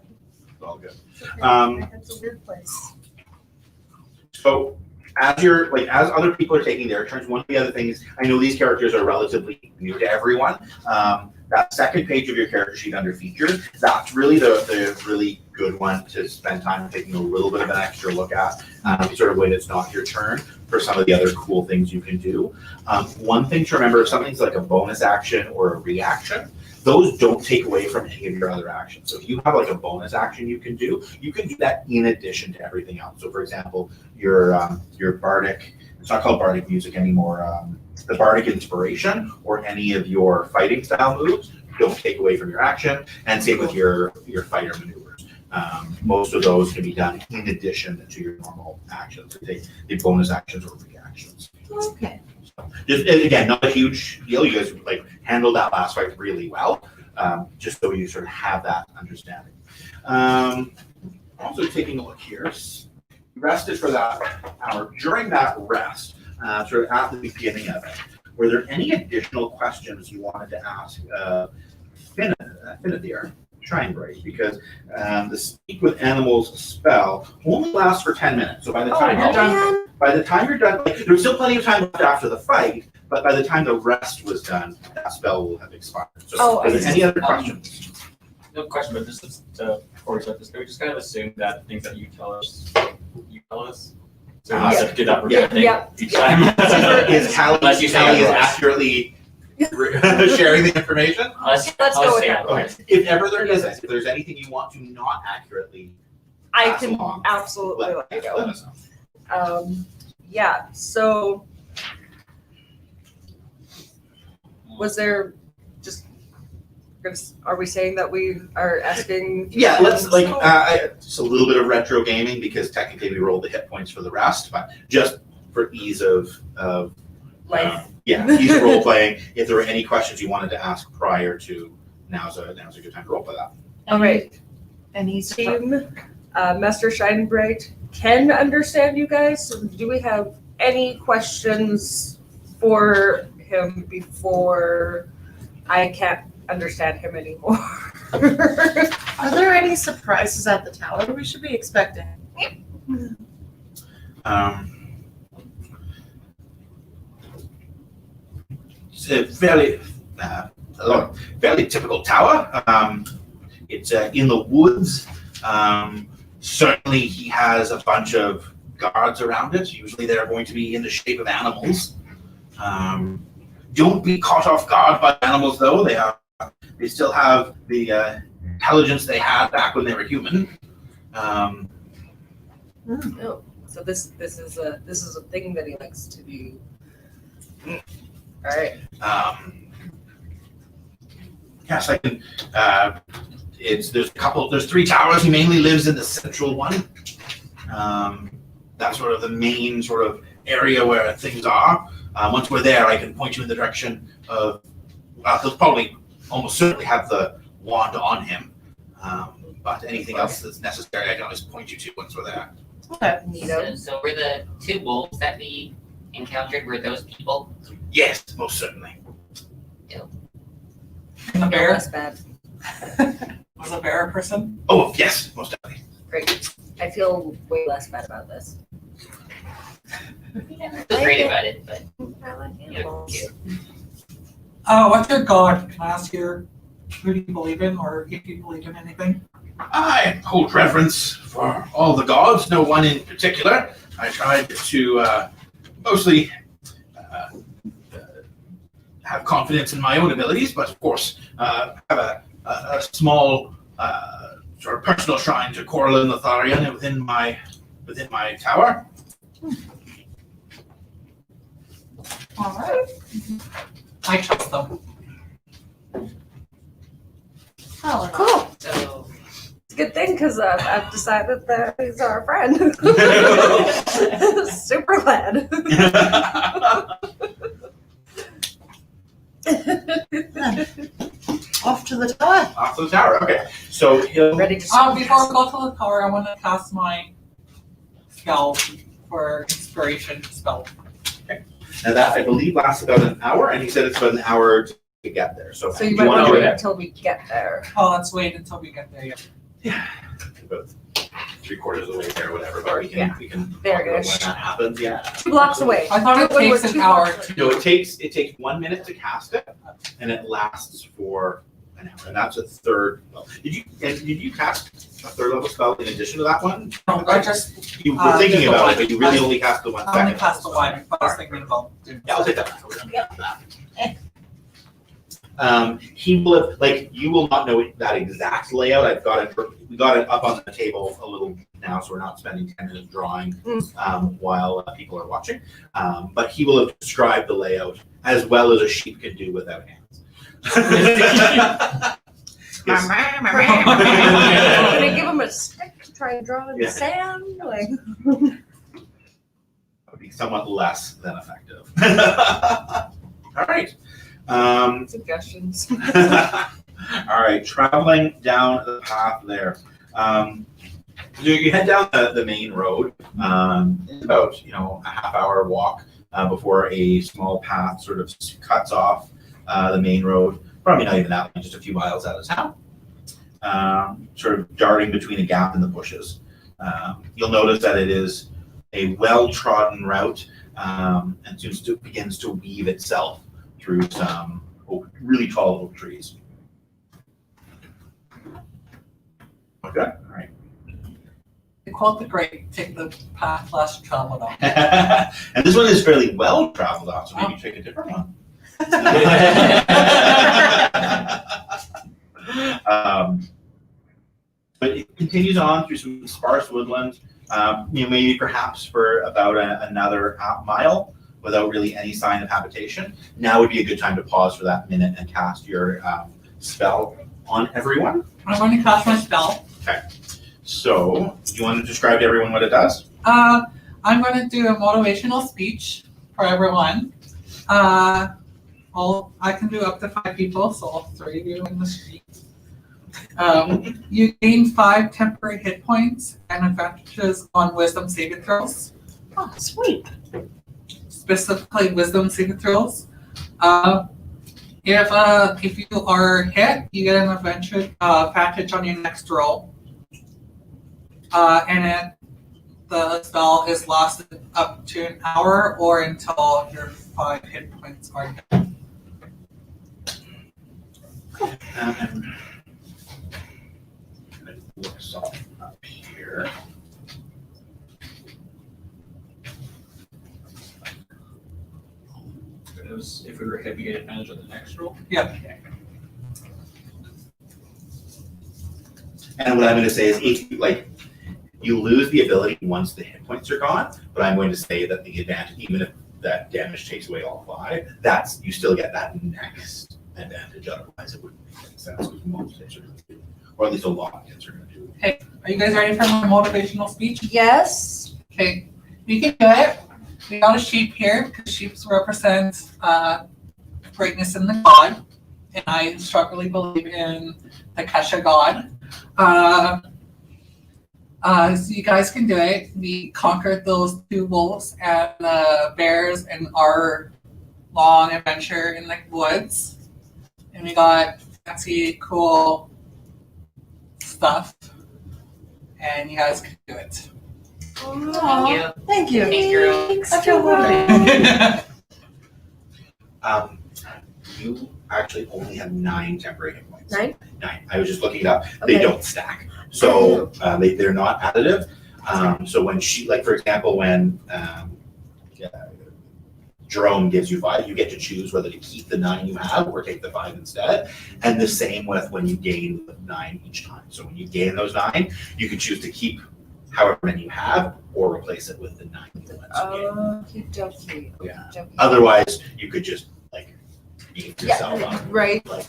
It's all good.
It's okay.
Um,
My head's a weird place.
So as other people are taking their turns, one of the other things, I know these characters are relatively new to everyone. That second page of your character sheet under features, that's really the really good one to spend time taking a little bit of an extra look at, sort of when it's not your turn, for some of the other cool things you can do. One thing to remember, if something's like a bonus action or a reaction, those don't take away from any of your other actions. So if you have like a bonus action you can do that in addition to everything else. So for example, your bardic, it's not called bardic music anymore, the bardic inspiration or any of your fighting style moves don't take away from your action, and same with your fighter maneuvers. Most of those can be done in addition to your normal actions, the bonus actions or reactions.
Okay.
Just again, not a huge deal. You guys like handled that last fight really well. Just so you sort of have that understanding. Also taking a look here. You rested for that hour. During that rest, sort of at the beginning of it, were there any additional questions you wanted to ask Finithir? Shinebright, because the Speak with Animals spell only lasts for 10 minutes. So by the time you're done, like, there's still plenty of time left after the fight, but by the time the rest was done, that spell will have expired. So are there any other questions?
No question, but this is before we start this, can we just kind of assume that things that you tell us, you tell us? So we have to do that each time.
Is Hallie is accurately sharing the information?
Let's go with that.
Okay. If ever there is, if there's anything you want to not accurately
I
pass
can
along,
absolutely
let
let you
let
go.
us know.
Yeah, so was there just, are we saying that we are asking?
Yeah, let's just a little bit of retro gaming, because technically we rolled the hit points for the rest, but just for ease of
Life.
ease of role playing. If there were any questions you wanted to ask prior to, now's a good time to roll play that.
All right,
Any
team, Master Shinebright can understand you guys. So do we have any questions for him before I can't understand him anymore?
Are there any surprises at the tower we should be expecting?
It's a fairly typical tower. It's in the woods. Certainly he has a bunch of guards around it. Usually they're going to be in the shape of animals. Don't be caught off guard by animals, though. They still have the intelligence they had back when they were human.
No. So this is a thing that he likes to do. All right.
Yes, I can. There's 3 towers. He mainly lives in the central one. That's sort of the main sort of area where things are. Once we're there, I can point you in the direction of. He'll probably almost certainly have the wand on him. But anything else that's necessary, I can always point you to once we're there.
Okay.
So were the 2 wolves that we encountered, were those people?
Yes, most certainly.
And the bear?
Less bad.
Was a bear a person?
Oh, yes, most definitely.
Great. I feel way less bad about this.
I was great about it, but
I like
yeah,
animals.
cute.
What's your god? Can I ask who do you believe in, or if you believe in anything?
I hold reverence for all the gods, no one in particular. I tried to mostly have confidence in my own abilities, but of course have a small sort of personal shrine to Corlin Lotharian within my tower.
All right. I trust them.
Oh,
Cool.
So
It's a good thing because I've decided that he's our friend. Super glad.
off to the tower.
Off to the tower. Okay, so he'll.
Ready to
Before we go to the tower, I want to cast my spell for inspiration spell.
Now that, I believe, lasts about an hour, and he said it's about an hour to get there. So,
So you
do
might want to
wanna
wait
do
until we get there.
Oh, let's wait until we get there. Yeah.
about 3/4 of the way there, whatever, but we can talk about
There-ish.
when that happens, yeah.
2 blocks away.
I thought it
When we're
takes an
2
hour.
blocks away.
No, it takes 1 minute to cast it, and it lasts for an hour, and that's a third. Well, did you cast a third level spell in addition to that one?
No, I just
You were thinking
the
about
one.
it, but you really only cast the one
I
second.
only cast the
level spell.
one, but I was thinking about doing.
Yeah, I'll take that back. He will have, like, you will not know that exact layout. We got it up on the table a little now, so we're not spending 10 minutes drawing while people are watching. But he will have described the layout as well as a sheep can do without hands. Yes.
Can I give him a stick to try and draw in
Yeah.
the sand? Like,
That would be somewhat less than effective. All right.
suggestions.
All right, traveling down the path there. You head down the main road. It's about a half-hour walk before a small path sort of cuts off the main road. Probably not even that long, just a few miles out of town. Sort of darting between a gap in the bushes. You'll notice that it is a well-trodden route and soon begins to weave itself through some really tall oak trees. Okay, all right.
They quote the great, take the path less traveled on.
And this one is fairly well traveled off, so maybe take a different one. But it continues on through some sparse woodland, maybe perhaps for about another half mile without really any sign of habitation. Now would be a good time to pause for that minute and cast your spell on everyone.
I'm going to cast my spell.
So, do you want to describe to everyone what it does?
I'm going to do a motivational speech for everyone. I can do up to 5 people, so I'll 3 of you in the street. You gain 5 temporary hit points and advantages on wisdom saving throws.
Oh, sweet.
Specifically wisdom saving throws. If you are hit, you get an advantage on your next roll. And the spell is lasted up to an hour or until your 5 hit points are done.
I'm gonna look something up here.
If we were hit, we get advantage on the next roll.
Yeah.
And what I'm going to say is, if you lose the ability once the hit points are gone, but I'm going to say that the advantage, even if that damage takes away all 5, you still get that next advantage. Otherwise, it wouldn't make any sense because most hits are going to do, or at least a lot of hits are going to do.
Are you guys ready for my motivational speech?
Yes.
Okay, you can do it. We got a sheep here because sheep represent greatness in the god, and I strongly believe in the Kesha god. So you guys can do it. We conquered those 2 wolves and bears in our long adventure in the woods, and we got fancy, cool stuff, and you guys can do it.
Thank you.
Thank you.
Thank you.
I feel lovely.
You actually only have 9 temporary hit points.
9?
9. I was just looking it up.
Okay.
They don't stack, so they're not additive. So when for example, when Jerome gives you 5, you get to choose whether to keep the 9 you have or take the 5 instead. And the same with when you gain 9 each time. So when you gain those 9, you can choose to keep however many you have or replace it with the 9 you gain.
Okey-dokey.
Yeah.
Okey-dokey.
Otherwise, you could just beat yourself
Yeah,
up.
right.
Like,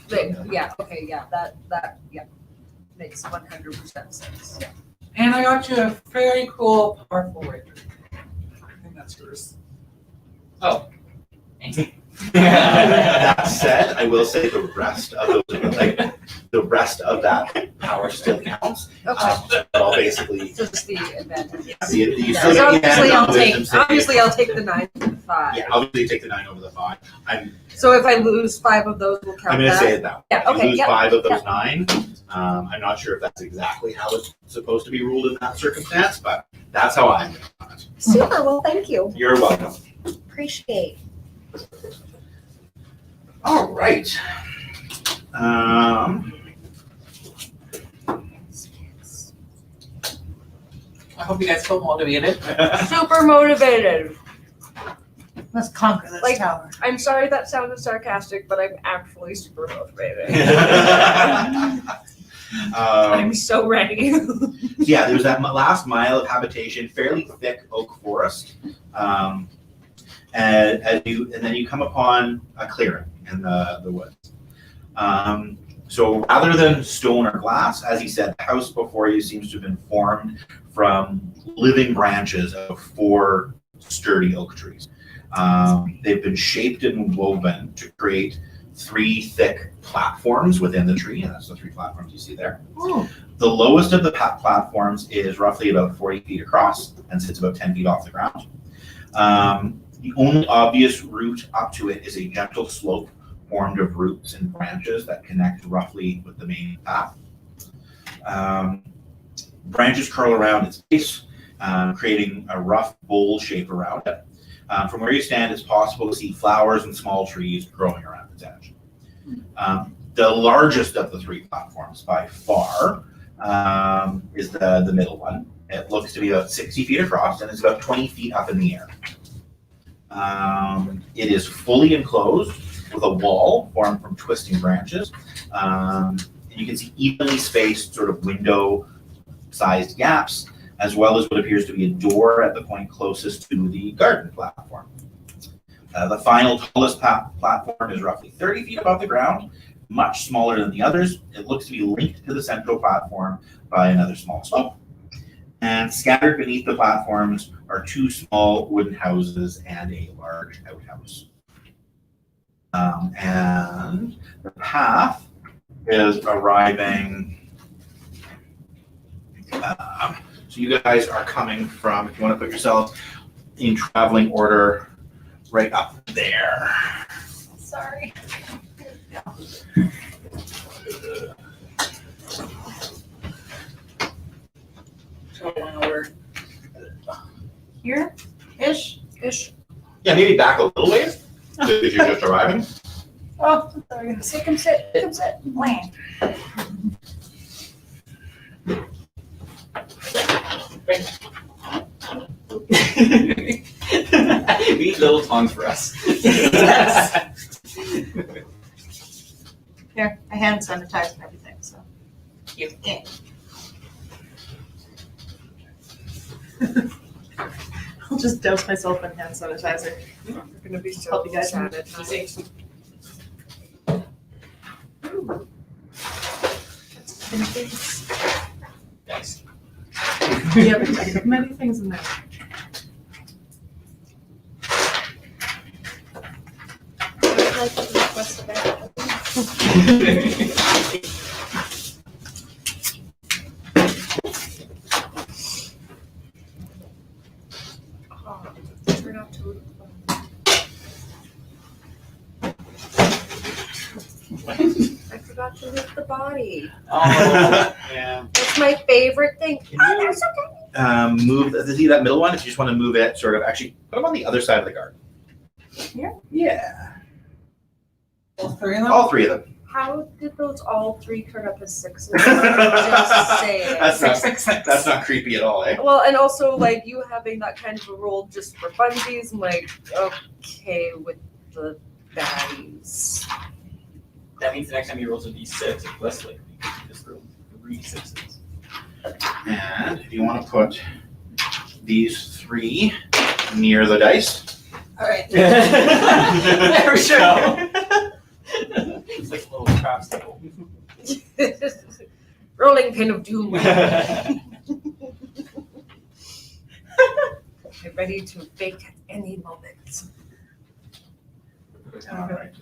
Yeah, okay, yeah, that makes 100% sense. Yeah.
And I got you a very cool, powerful ranger. I think that's yours.
Thank you.
That's said, I will say the rest of those, like the rest of that power still counts.
Okay.
But I'll basically.
Just the advantage.
You
So
still get the
obviously, I'll
advantage of
take.
wisdom saving.
Obviously, I'll take the 9 and the 5.
Yeah, obviously take the 9 over the 5.
So if I lose 5 of those, we'll count
I'm going to
that.
say it that way.
Yeah,
If you
okay,
lose
yep,
5 of those 9. I'm not sure if that's exactly how it's supposed to be ruled in that circumstance, but that's how I'm going to run it.
Super. Well, thank you.
You're welcome.
Appreciate.
All right.
I hope you guys feel motivated.
Super motivated.
Let's conquer this
Like-
tower.
I'm sorry that sounded sarcastic, but I'm actually super motivated. I'm so ready.
Yeah, there's that last mile of habitation, fairly thick oak forest, and then you come upon a clearing in the woods. So rather than stone or glass, as he said, the house before you seems to have been formed from living branches of 4 sturdy oak trees. They've been shaped and woven to create 3 thick platforms within the tree, and that's the 3 platforms you see there.
Oh.
The lowest of the platforms is roughly about 40 feet across and sits about 10 feet off the ground. The only obvious route up to it is a gentle slope formed of roots and branches that connect roughly with the main path. Branches curl around its base, creating a rough bowl shape around it. From where you stand, it's possible to see flowers and small trees growing around its edge. The largest of the 3 platforms by far is the middle one. It looks to be about 60 feet across and it's about 20 feet up in the air. It is fully enclosed with a wall formed from twisting branches. And you can see evenly spaced sort of window-sized gaps, as well as what appears to be a door at the point closest to the garden platform. The final tallest platform is roughly 30 feet above the ground, much smaller than the others. It looks to be linked to the central platform by another small slope. And scattered beneath the platforms are 2 small wooden houses and a large outhouse. And the path is arriving. So you guys are coming from, if you want to put yourselves in traveling order, right up there.
Sorry.
Traveling over
Here? Ish?
Yeah, maybe back a little ways, if you're just arriving.
Oh, sorry.
Come sit.
Land.
We need little tongs for us.
Yes. Here, I hand sanitize and everything, so.
You.
Yeah. I'll just douse myself in hand sanitizer.
You're gonna be so
Help you guys.
sad at night.
Thanks.
Yep, many things in there.
I forgot to lift the body.
Oh, yeah.
That's my favorite thing.
Can
Oh,
you-
they're so good.
Move, see that middle one? If you just want to move it, sort of, actually, put them on the other side of the garden.
Here?
Yeah,
all 3 of them.
all 3 of them.
How did those all 3 turn up as 6s? Just saying.
That's not,
666.
that's not creepy at all, eh?
Well, and also like you having that kind of a roll just for funsies, I'm like, okay with the baddies.
That means the next time you roll a d6, it's less likely you just roll 3 6s.
And if you want to put these 3 near the dice.
All right.
There we go. It's like a little craps table.
Rolling pin of doom. I'm ready to bake at any moment.
All right.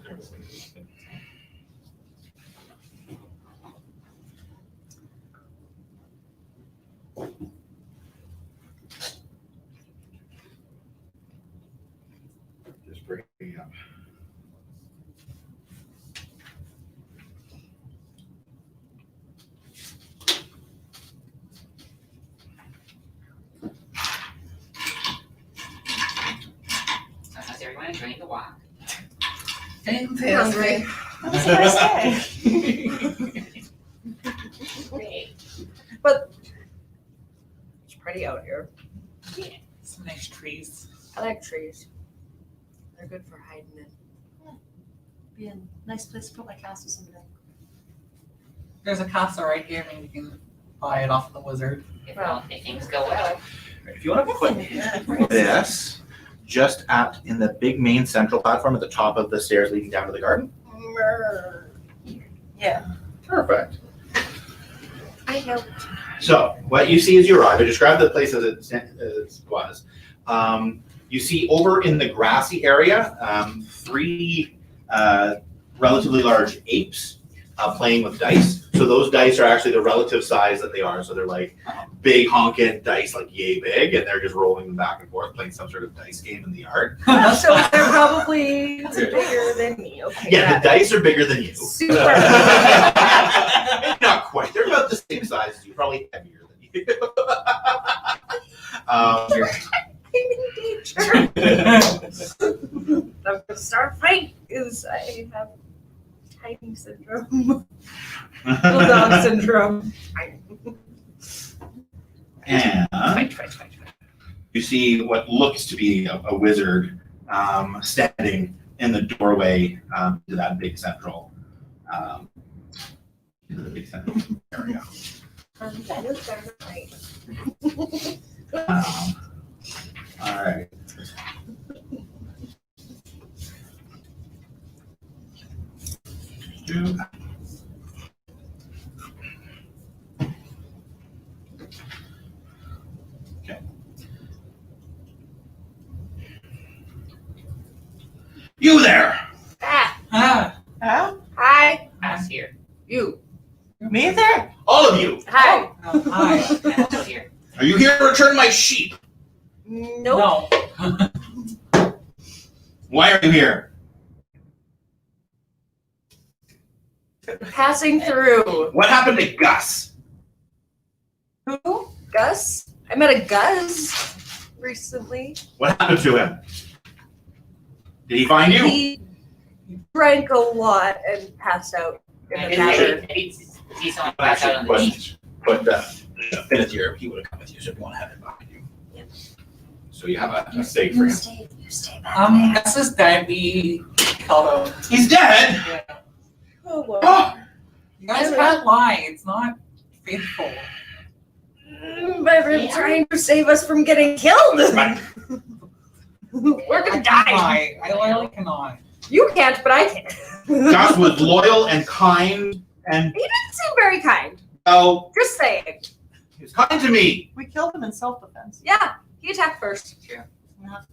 Just bring me up.
So how's everyone enjoying the walk?
Fantastic.
That was a nice day.
Great.
It's pretty out here.
Some nice trees.
I like trees. They're good for hiding in.
Be a nice place to put my castle someday.
There's a castle right here. Maybe you can buy it off the wizard.
If things go well.
If you want to put this just in the big main central platform at the top of the stairs leading down to the garden.
Yeah.
Perfect.
I help.
So what you see as you arrive, I described the place as it was. You see over in the grassy area, 3 relatively large apes playing with dice. So those dice are actually the relative size that they are. So they're like big honking dice, like yay big, and they're just rolling them back and forth, playing some sort of dice game in the yard.
So they're probably bigger than me. Okay.
Yeah, the dice are bigger than you.
Super.
Not quite. They're about the same size as you, probably heavier than you.
I'm in danger. I'm gonna start fight because I have hiding syndrome. Bulldog syndrome.
And
Fight.
you see what looks to be a wizard standing in the doorway to that big central area.
That is better fight.
All right. Okay. You there?
Ah,
Ah,
hi.
Us here.
You.
Me there?
All of you.
Hi.
oh, hi.
And also here.
Are you here to return my sheep?
Nope.
No.
Why are you here?
Passing through.
What happened to Gus?
Who? Gus? I met a Gus recently.
What happened to him? Did he find you?
He drank a lot and passed out in the tavern.
Maybe see someone pass out on the beach.
But Finn is here. He would have come with you, so if you want to have him behind you.
Yeah.
So you have a stake for him.
You stay back.
Gus is dead. We killed him.
He's dead.
Yeah.
Oh, well.
Oh,
You guys can't lie. It's not faithful.
But we're trying to save us from getting killed.
Right.
We're gonna
I
die.
lie. I literally cannot.
You can't, but I can.
Gus was loyal and kind, and
He didn't seem very kind.
oh,
Just saying.
he was kind to me.
We killed him in self-defense.
Yeah, he attacked first.
I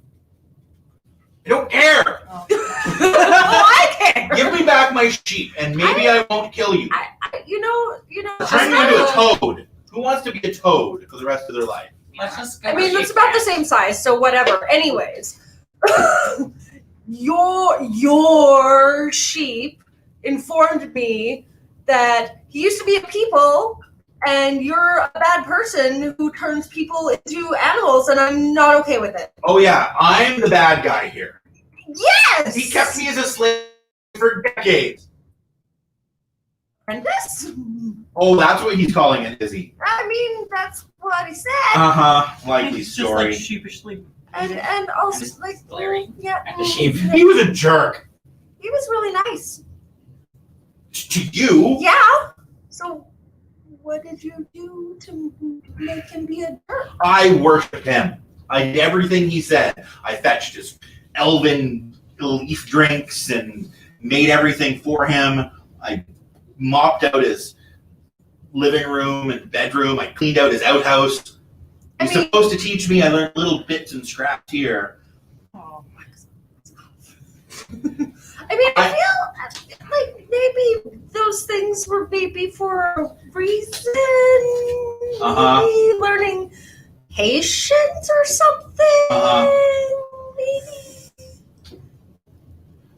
don't care.
Oh.
I care.
Give me back my sheep, and maybe I won't kill you.
You know.
Turn me into a toad. Who wants to be a toad for the rest of their life?
Let's just.
I mean, it's about the same size, so whatever. Anyways, your sheep informed me that he used to be a people, and you're a bad person who turns people into animals, and I'm not okay with it.
Oh yeah, I'm the bad guy here.
Yes.
He kept me as a slave for decades.
Apprentice?
Oh, that's what he's calling it, is he?
I mean, that's what he said.
Likely
He's just
story.
like sheepishly.
And also like
Glaring
yeah,
at the sheep.
He was a jerk.
he was really nice.
To you?
Yeah. So what did you do to make him be a jerk?
I worship him. I did everything he said. I fetched his elven leaf drinks and made everything for him. I mopped out his living room and bedroom. I cleaned out his outhouse. He's supposed to teach me. I learned little bits and scraps here.
Oh.
feel like maybe those things were maybe for a reason. Maybe learning patience or something. Maybe.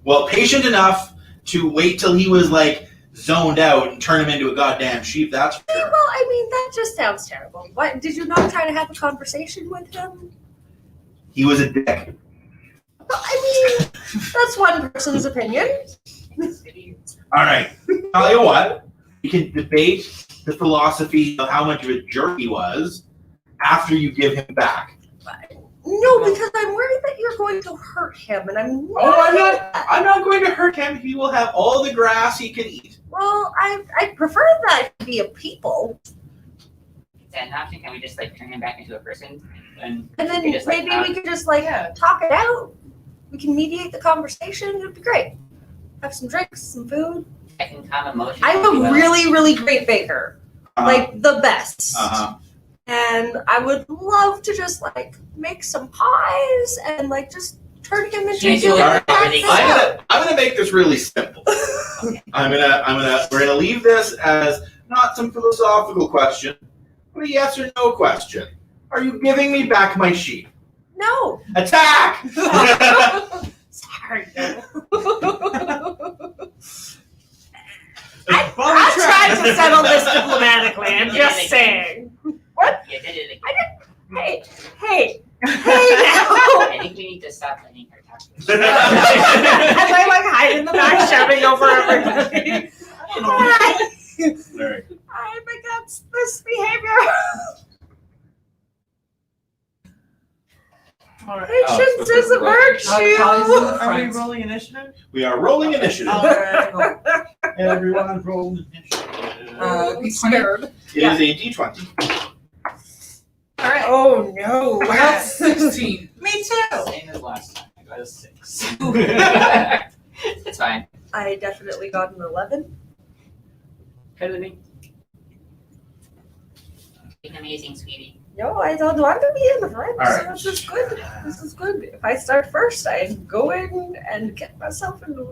Well, patient enough to wait till he was like zoned out and turn him into a goddamn sheep. That's for sure.
Well, I mean, that just sounds terrible. What? Did you not try to have a conversation with him?
He was a dick.
Well, I mean, that's one person's opinion.
All right. Tell you what, you can debate the philosophy of how much of a jerk he was after you give him back.
No, because I'm worried that you're going to hurt him, and I'm not.
Oh, I'm not going to hurt him. He will have all the grass he can eat.
Well, I prefer that to be a people,
Is that an option? Can we just like turn him back into a person?
and then
we just, like,
maybe we could just like talk it out. We can mediate the conversation. It'd be great. Have some drinks, some food.
I can calm emotions.
I'm a really, really great baker, like the best. And I would love to just like make some pies and like just turn him into
Change your
a
everything.
I'm gonna make this really simple. We're gonna leave this as not some philosophical question, but a yes or no question. Are you giving me back my sheep?
No.
Attack!
Sorry. I'm trying to settle this diplomatically. I'm just saying. What?
You did it again.
Hey now.
I think we need to stop letting her talk.
As I like hide in the back, shouting over everybody.
Alright.
I'm against this behavior. Patience is a virtue.
Are we rolling initiative?
We are rolling initiative.
Alright.
Everyone roll initiative.
D20.
It is a D20.
Alright.
Oh no.
I got 16.
Me too.
Same as last time. I got a 6.
It's fine.
I definitely got an 11.
Better than me.
You're amazing, sweetie.
No, I don't want to be in the front.
All right.
So this is good. This is good. If I start first, I go in and get myself into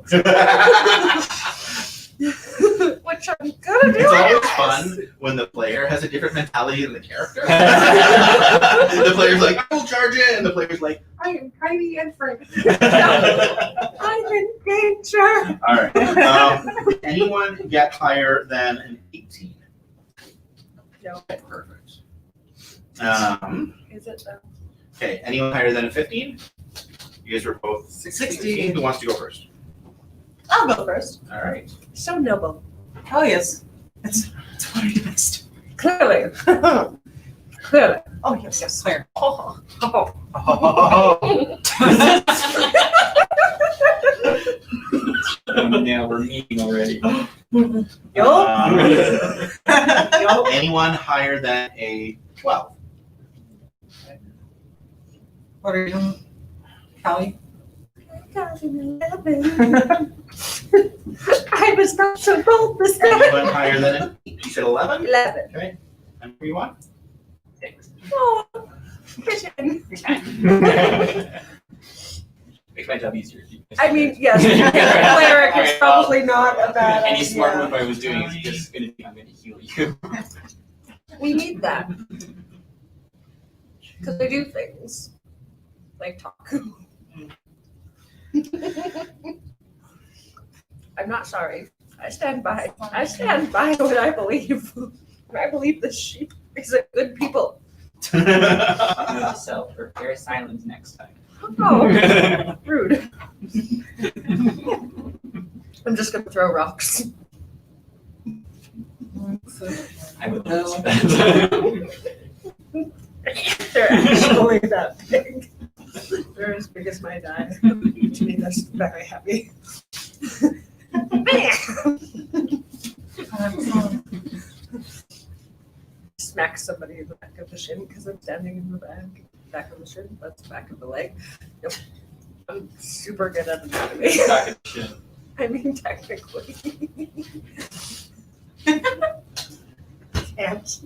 which I'm gonna do.
It's always
anyways.
fun when the player has a different mentality than the character. The player's like, I will charge it, and the player's like, I am tiny and friendly.
I'm in danger.
All right. Did anyone get higher than an 18?
No.
Perfect.
Is it though?
Okay. Anyone higher than a 15? You guys were both 16. Who wants to go first?
I'll go first.
All right.
So noble.
Oh yes. It's what are you best?
Clearly. Clearly.
Oh yes, yes.
Clear.
Oh.
Now we're meeting already.
Anyone higher than a 12?
What are you, Callie?
Got an 11. I was not so bold this time.
Anyone higher than an 8? You said 11?
11.
Okay. And who you want?
6.
Oh, pigeon.
Makes my job easier.
I mean, yes, cleric is probably not a bad
Any smart
idea.
move I was doing is just going to be, I'm going to heal you.
We need that. Because we do things. Like talk. I'm not sorry. I stand by what I believe. I believe the sheep is a good people.
So prepare silence next time.
Oh, rude. I'm just gonna throw rocks.
I would love to that.
They're actually that big. They're as big as my die. To me, that's very heavy. Smack somebody in the back of the shin because I'm standing in the back of the shin. That's the back of the leg. Yep. I'm super good at anatomy.
Back of the shin.
I mean, technically. Can't.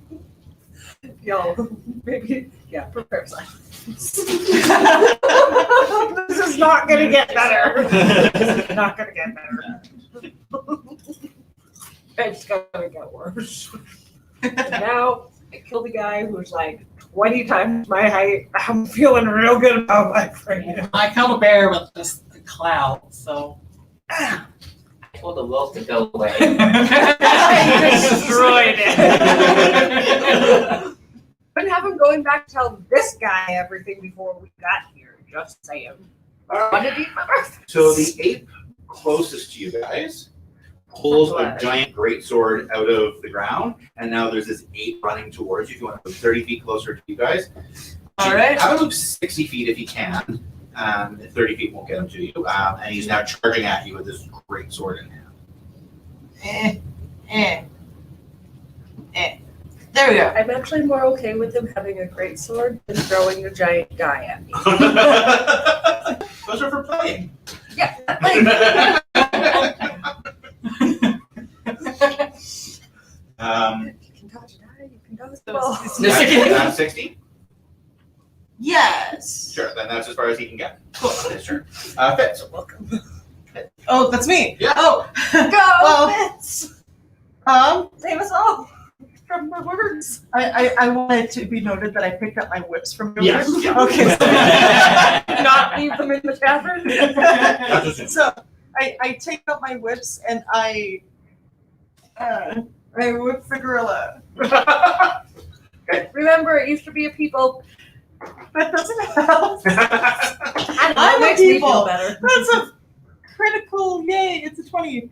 Y'all, maybe, yeah, prepare silence. This is not gonna get better. This is not gonna get better. It's gonna get worse. Now I killed a guy who's like 20 times my height. I'm feeling real good about my freedom.
I killed a bear with just a cloud, so.
I told the wolf to go away.
I destroyed it. But have him going back to tell this guy everything before we got here. Just saying. Wanted to eat my breakfast.
So the ape closest to you guys pulls a giant greatsword out of the ground, and now there's this ape running towards you. If you want to move 30 feet closer to you guys.
All right.
Have him move 60 feet if you can. 30 feet won't get him to you. And he's now charging at you with this greatsword in hand.
There we go.
I'm actually more okay with him having a great sword than throwing a giant guy at me.
Those are for playing.
Yeah. You can dodge an eye, you can dodge the ball.
That's 60?
Yes.
Sure, then that's as far as he can get. Cool. His turn. Fitz.
Welcome.
Oh, that's me.
Yeah.
Oh.
Go,
Well,
Fitz! Save us all from the words.
I want it to be noted that I picked up my whips from your
Yes.
whips.
Yeah.
Okay.
Not leave them in the tavern.
That's what's in.
So I take up my whips and I whip the gorilla.
Remember, it used to be a people.
That doesn't help.
And
I'm a
makes me feel
people.
better.
That's a critical. Yay! It's a 20.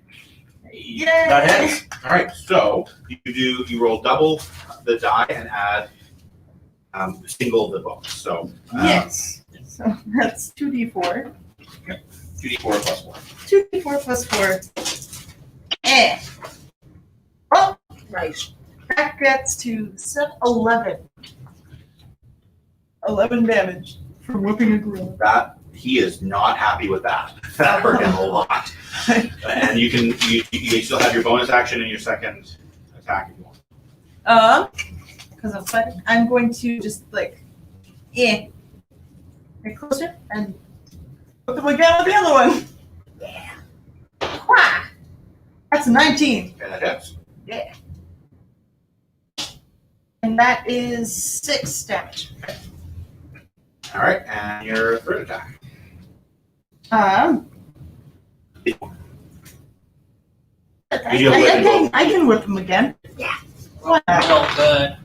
Yay!
That hits. All right, so you roll double the die and add single the bonus. So
Yes. So that's 2d4.
2d4 plus 1.
2d4 plus 4. Oh,
Right.
that gets to 11. 11 damage from whipping a gorilla.
That he is not happy with that. That hurt him a lot. And you still have your bonus action and your second attack if you want.
Because I'm fighting, I'm going to just like, get closer and put them again with the other one. Yeah. Quack. That's a 19.
Okay, that hits.
Yeah. And that is 6 damage.
All right, and your third attack.
I can whip him again.
Yeah.
Why not?
Real good.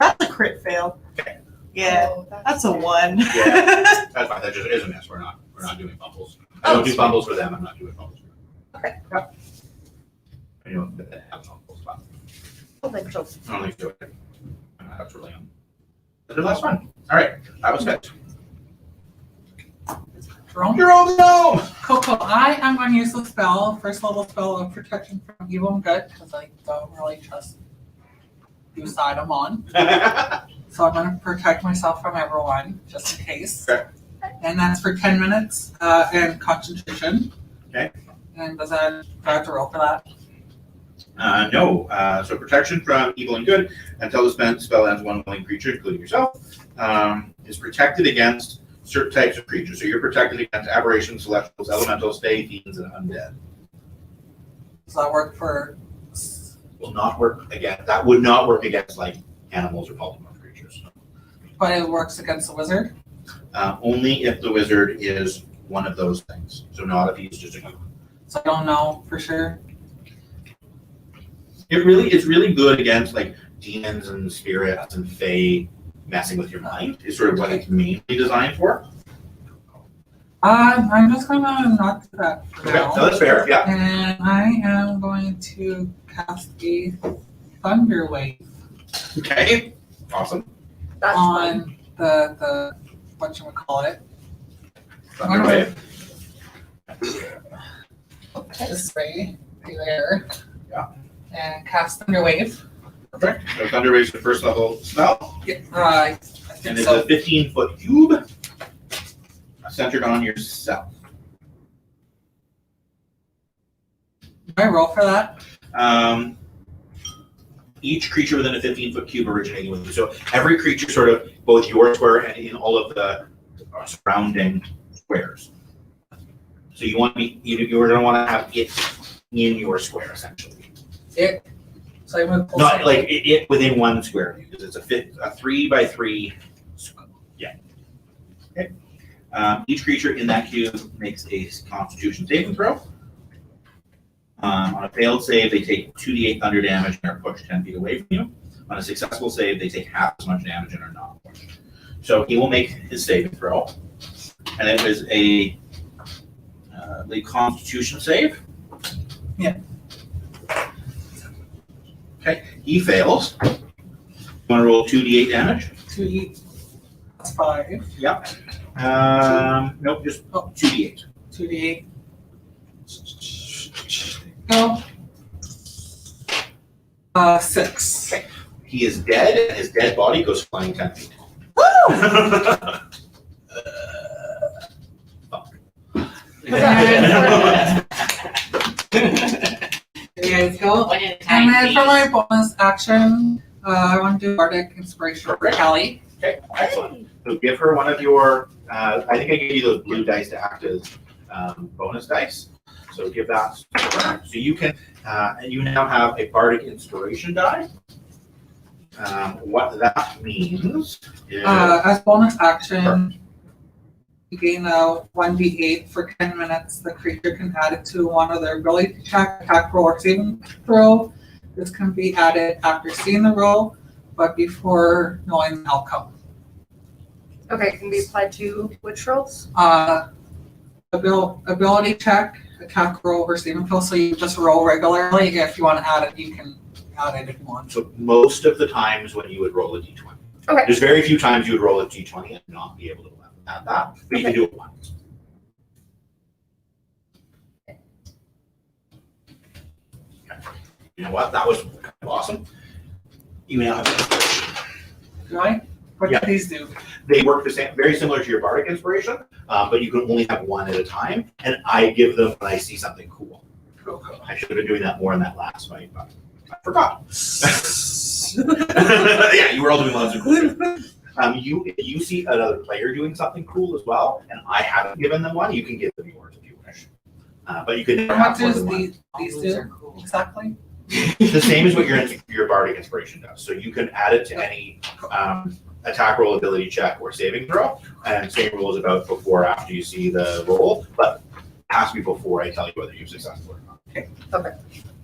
That's a crit fail.
Okay.
Yeah,
Oh,
that's a 1.
Yeah. That's fine. That just is a miss. We're not doing fumbles. I don't do fumbles for them. I'm not doing fumbles for them.
Okay.
You know, but they have fumbles. But
I don't think so.
I don't think do it. That's really on. But the last one. All right, that was it.
Jerome?
You're on the gnome.
Coco, I am going to use the spell, first level spell of protection from evil and good, because I don't really trust whose side I'm on. So I'm going to protect myself from everyone, just in case.
Okay.
And that's for 10 minutes and concentration.
Okay.
And do I have to roll for that?
No. So protection from evil and good until the spell ends, one willing creature, including yourself, is protected against certain types of creatures. So you're protected against aberrations, celestials, elementals, fae, fiends, and undead.
Does that work for...
Will not work against. That would not work against like animals or polymorph creatures.
But it works against the wizard?
Only if the wizard is one of those things. So not if he's just a human.
So I don't know for sure.
It's really good against like demons and spirits and fae messing with your mind is sort of what it's mainly designed for.
I'm just going to not do that for
Okay,
now.
no, that's fair. Yeah.
And I am going to cast a Thunder Wave
Okay. Awesome.
That's fun.
on the whatchamacallit.
Thunder wave.
This way, there.
Yeah.
And cast Thunder Wave.
Perfect. So Thunder Wave is the first level spell,
Yeah, I think
and it's
so.
a 15-foot cube centered on yourself.
Do I roll for that?
each creature within a 15-foot cube originating with you. So every creature, sort of both your square and in all of the surrounding squares. So you want to be, you're going to want to have it in your square essentially.
It. So I move.
Not like it within one square because it's a 3x3. Yeah. Okay. Each creature in that cube makes a Constitution saving throw. On a failed save, they take 2d8 thunder damage and are pushed 10 feet away from you. On a successful save, they take half as much damage and are not pushed. So he will make his saving throw, and it was a Constitution save.
Yeah.
Okay, he fails. You want to roll 2d8 damage?
2d. That's 5.
Yep. Nope, just 2d8.
2d8. Go. 6.
Okay. He is dead, and his dead body goes flying 10 feet.
There you go.
One at a
And
time,
then for
please.
my bonus action, I want to do Bardic Inspiration for
Correct.
Callie.
Okay, excellent. So give her one of your, I think I gave you those blue dice to act as bonus dice. So give that to her. So you can, and you now have a Bardic Inspiration die. What that means is,
As bonus action, you gain a 1d8 for 10 minutes. The creature can add it to one of their ability check, attack roll, or saving throw. This can be added after seeing the roll, but before knowing the outcome.
Okay, can be applied to which rolls?
Ability check, attack roll, or saving throw. So you just roll regularly. If you want to add it, you can add it if you want.
so most of the times when you would roll a d20.
Okay.
There's very few times you would roll a d20 and not be able to add that, but you can do it once. Okay. You know what? That was kind of awesome. You now have inspiration.
Right? What
Yeah.
do these do?
They work the same, very similar to your Bardic Inspiration, but you can only have one at a time. And I give them when I see something cool. I should have been doing that more in that last fight, but I forgot. Yeah, you were all doing lots of cool things. If you see another player doing something cool as well, and I haven't given them one, you can give them yours if you wish. But you can never
What
have more
does
than one.
these
Those
do
are cool.
exactly?
The same as what your Bardic Inspiration does. So you can add it to any attack roll, ability check, or saving throw. And same rule is about before or after you see the roll, but ask me before I tell you whether you've successful or not.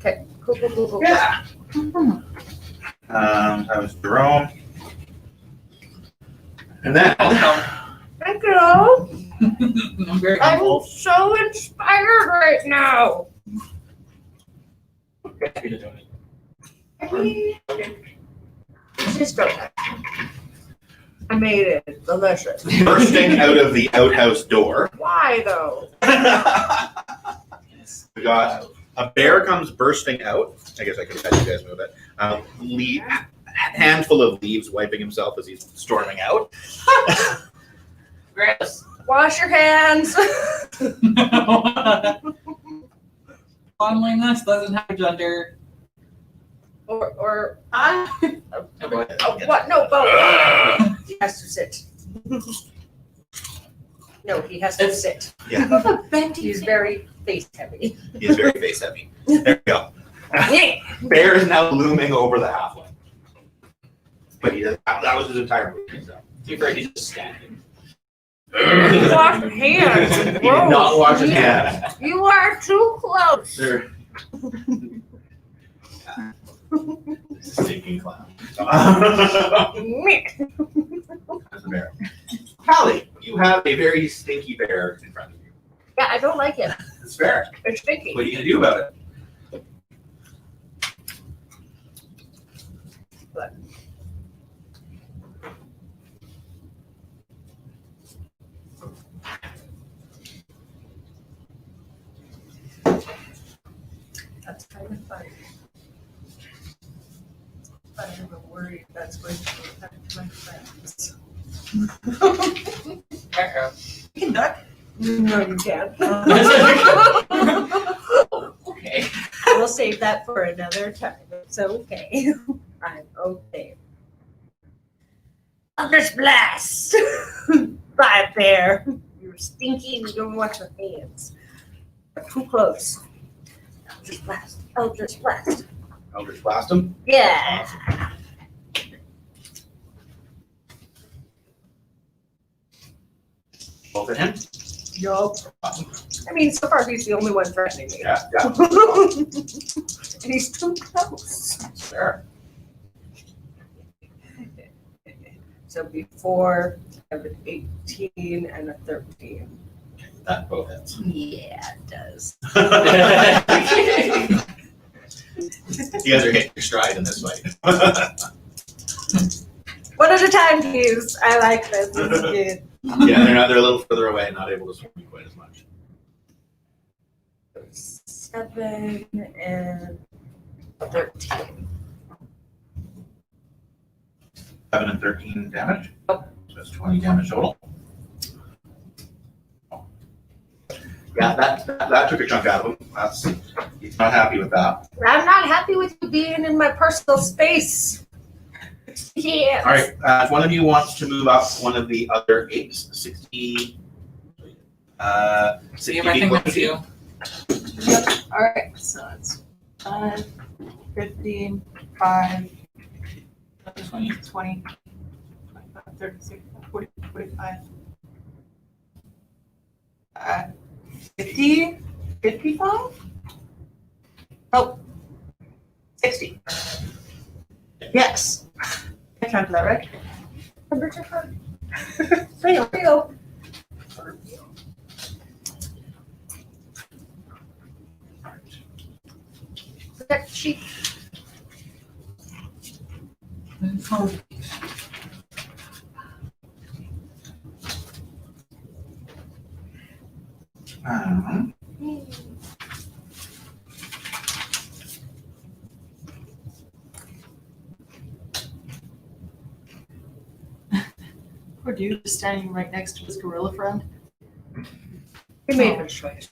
Okay, cool.
Yeah. That was Jerome. And then
Thank you.
I'm very
I'm
humble.
so inspired right now.
Happy to donate.
Just donut. I made it delicious.
bursting out of the outhouse door,
Why though?
we got a bear comes bursting out. I guess I could have had you guys move it. Handful of leaves wiping himself as he's storming out.
Gross.
Wash your hands.
Cleanliness doesn't have gender.
or
Oh, boy.
what? No, both. He has to sit. No, he has to sit.
Yeah,
He's very face heavy.
he is very face heavy. There we go. Bear is now looming over the halfling. But he doesn't, that was his entire movie. So.
Too afraid he's just standing.
Wash your hands.
He did not wash his hands.
You are too close.
They're stinking clown. That's a bear. Callie, you have a very stinky bear in front of you.
Yeah, I don't like it.
It's fair.
It's sticky.
What are you gonna do about it?
That's kind of funny. I have a worry that's going to affect my friends.
You can duck.
No, you can't.
Okay.
We'll save that for another time. It's okay.
I'm okay. Eldritch Blast! Bye, bear. You're stinky and you don't wash your hands. You're too close. Eldritch Blast. Eldritch Blast.
Eldritch blast him.
Yeah.
Awesome. Both of him.
Yup.
Awesome.
I mean, so far he's the only one threatening me.
Yeah, yeah.
And he's too close.
Sure.
So before, I have an 18 and a 13.
That both hits.
Yeah, it does.
You guys are hitting your stride in this fight.
One at a time, please. I like this. This is good.
Yeah, they're a little further away, not able to swing quite as much.
7 and 13.
7 and 13 damage. So that's 20 damage total. Yeah, that took a chunk out of him. He's not happy with that.
I'm not happy with you being in my personal space. Yeah.
All right, if one of you wants to move up one of the other apes, 60. 60
See if I can
feet.
miss you.
Alright, so it's 5, 15, 5, 20, 20, 25, 36, 40, 45. 50, 55? Oh, 60. Yes. I counted that right.
Fail. Protect the sheep.
Poor dude is standing right next to his gorilla friend.
We made a choice.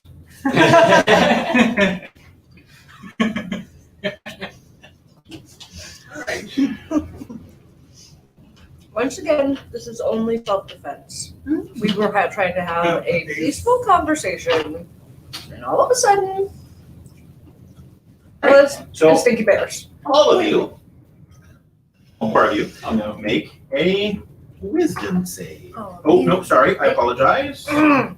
Once again, this is only self-defense. We were trying to have a peaceful conversation, and all of a sudden, let's
So
stinky bears.
all of you, all four of you,
Oh no.
make a wisdom save.
Oh,
Oh, no, sorry, I apologize.
Mm,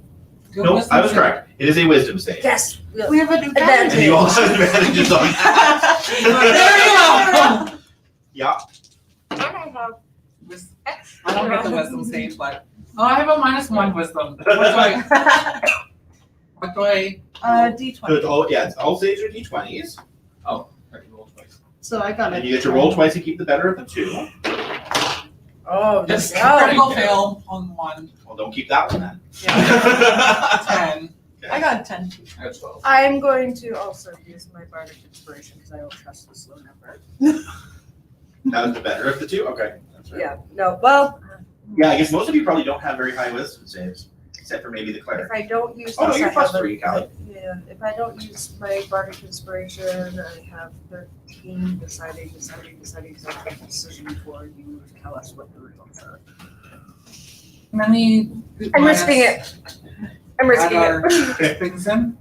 No, I was correct. It is a wisdom save.
yes.
We have an
Advantage.
And you all have advantages on that.
There you go.
Yeah.
And I have
I don't get the wisdom save, but I have a -1 wisdom. What do I?
D20.
So it's all saves are d20s.
I can roll twice.
So I got
And
it.
you get to roll twice and keep the better of the two.
Oh,
Just
no.
critical fail on 1.
Well, don't keep that one then.
10.
I got 10.
I got 12.
I'm going to also use my bardic inspiration because I don't trust the slow number.
That was the better of the two? Okay. That's right.
Yeah, no, well,
Yeah, I guess most of you probably don't have very high wisdom saves, except for maybe the
if
cleric.
I don't use
Oh, no,
this,
you're
I
plus
have
3, Callie.
Yeah, if I don't use my bardic inspiration, I have 13 deciding decision before you tell us what the results are.
Let me.
I'm risking it. I'm risking
Add
it.
our things in.